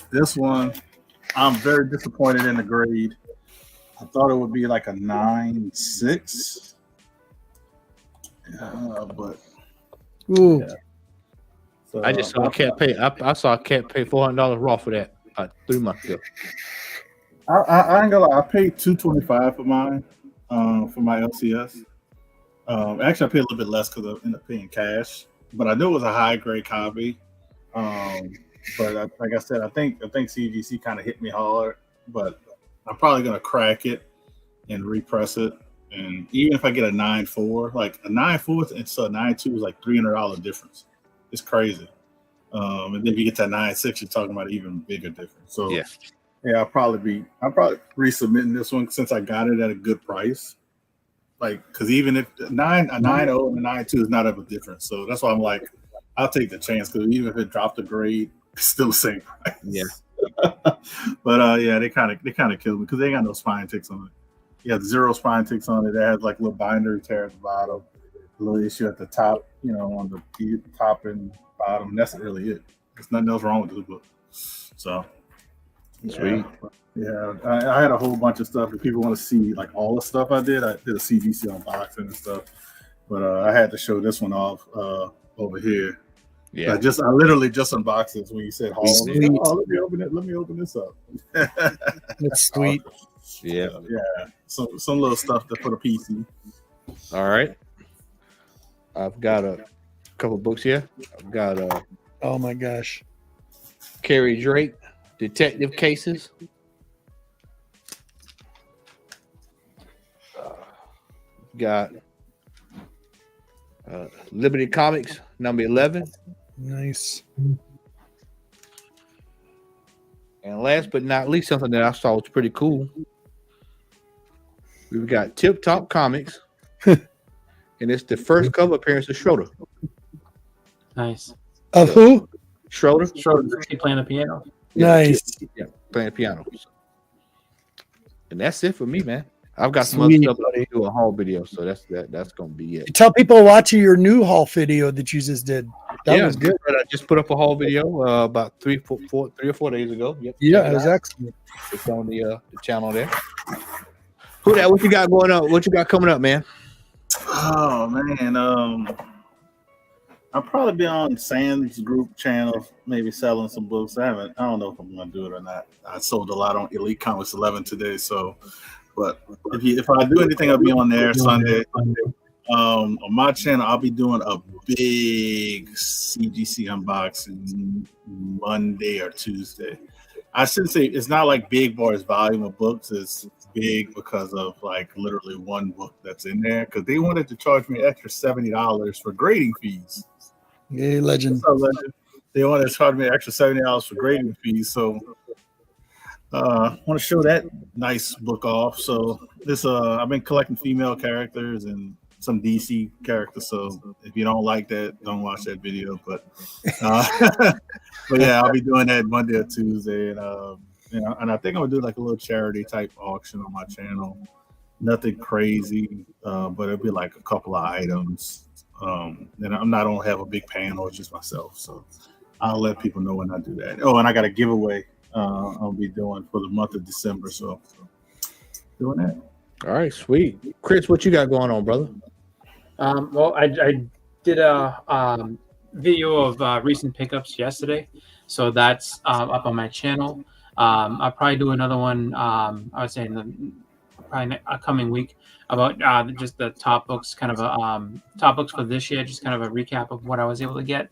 this one, I'm very disappointed in the grade. I thought it would be like a 9.6, but ooh. Yeah. So, I just saw a cat pay. I saw a cat pay $400 raw for that 3 months ago. I ain't gonna lie. I paid $225 for mine, for my LCS. Actually, I paid a little bit less because I ended up paying cash, but I knew it was a high grade copy. But like I said, I think CGC kind of hit me hard, but I'm probably gonna crack it and repress it. And even if I get a 9.4, like a 9.4 and so a 9.2 is like $300 difference. It's crazy. And then if you get to 9.6, you're talking about an even bigger difference. So I'll probably resubmitting this one since I got it at a good price. Like, because even if a 9.0 and a 9.2 is not of a difference, so that's why I'm like, I'll take the chance because even if it dropped a grade, it's still the same price. Yeah. But they kind of killed me because they ain't got no spine ticks on it. You have 0 spine ticks on it. It has like little binder tear at the bottom, a little issue at the top, on the top and bottom. And that's really it. There's nothing else wrong with this book. So sweet. Yeah, I had a whole bunch of stuff. If people want to see like all the stuff I did a CGC unboxing and stuff. But I had to show this one off over here. Yeah, I literally just unboxed this when you said haul. Let me open it. Let me open this up. That's sweet. Yeah. Some little stuff for the PC. All right. I've got a couple books here. I've got oh my gosh, Carrie Drake, Detective Cases. Got Liberty Comics number 11. Nice. And last but not least, something that I saw was pretty cool. We've got Tip Top Comics, and it's the first cover appearance of Schroeder. Nice. Of who? Schroeder. She playing the piano. Nice. Yeah, playing the piano. And that's it for me, man. I've got some Sweet, other stuff to do a haul video, so that's gonna be it. Tell people watching your new haul video that you just did. That was good. I just put up a haul video about 3 or 4 days ago. Yep. Yeah, it was excellent. It's on the channel there. Who that? What you got going on? What you got coming up, man? Oh man, I'll probably be on Sam's group channel, maybe selling some books. I don't know if I'm gonna do it or not. I sold a lot on Elite Comics 11 today, so. But if I do anything, I'll be on there Sunday. On my channel, I'll be doing a big CGC unboxing Monday or Tuesday. I should say it's not like big for its volume of books. It's big because of like literally one book that's in there. Because they wanted to charge me extra $70 for grading fees. Yeah, legend. They wanted to charge me extra $70 for grading fees. So I want to show that nice book off. So this I've been collecting female characters and some DC characters. So if you don't like that, don't watch that video. But yeah, I'll be doing that Monday or Tuesday, and I think I'm gonna do like a little charity type auction on my channel. nothing crazy, but it'll be like a couple of items. And I don't have a big panel, it's just myself. So I'll let people know when I do that. Oh, and I got a giveaway I'll be doing for the month of December. So doing that. All right, sweet. Chris, what you got going on, brother? Well, I did a video of recent pickups yesterday, so that's up on my channel. I'll probably do another one. I would say in the coming week about just the top books, kind of a top books for this year, just kind of a recap of what I was able to get,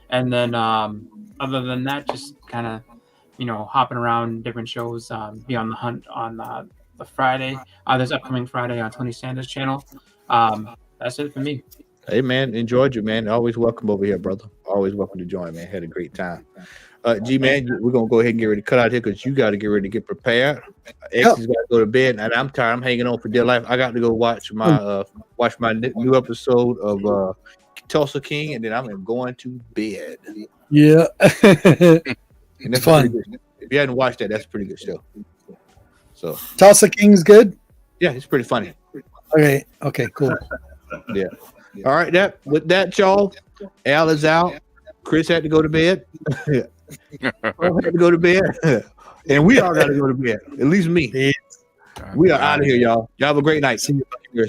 and then other than that, just kind of hopping around different shows. Be on the hunt on the Friday. This upcoming Friday on Tony Sanders' channel. That's it for me. Hey, man, enjoyed you, man. Always welcome over here, brother. Always welcome to join, man. Had a great time. G, man, we're going to go ahead and get ready to cut out here because you got to get ready to get prepared. X has got to go to bed, and I'm tired. I'm hanging on for dear life. I got to go watch my new episode of Tulsa King, and then I'm going to bed. Yeah. And that's fun. Good. If you hadn't watched that, that's a pretty good show. So Tulsa King's good? Yeah, it's pretty funny. Okay, cool. Yeah. All right, with that, y'all, Al is out. Chris had to go to bed. Earl had to go to bed. And we all got to go to bed. At least me. We are out of here, y'all. Y'all have a great night. See you.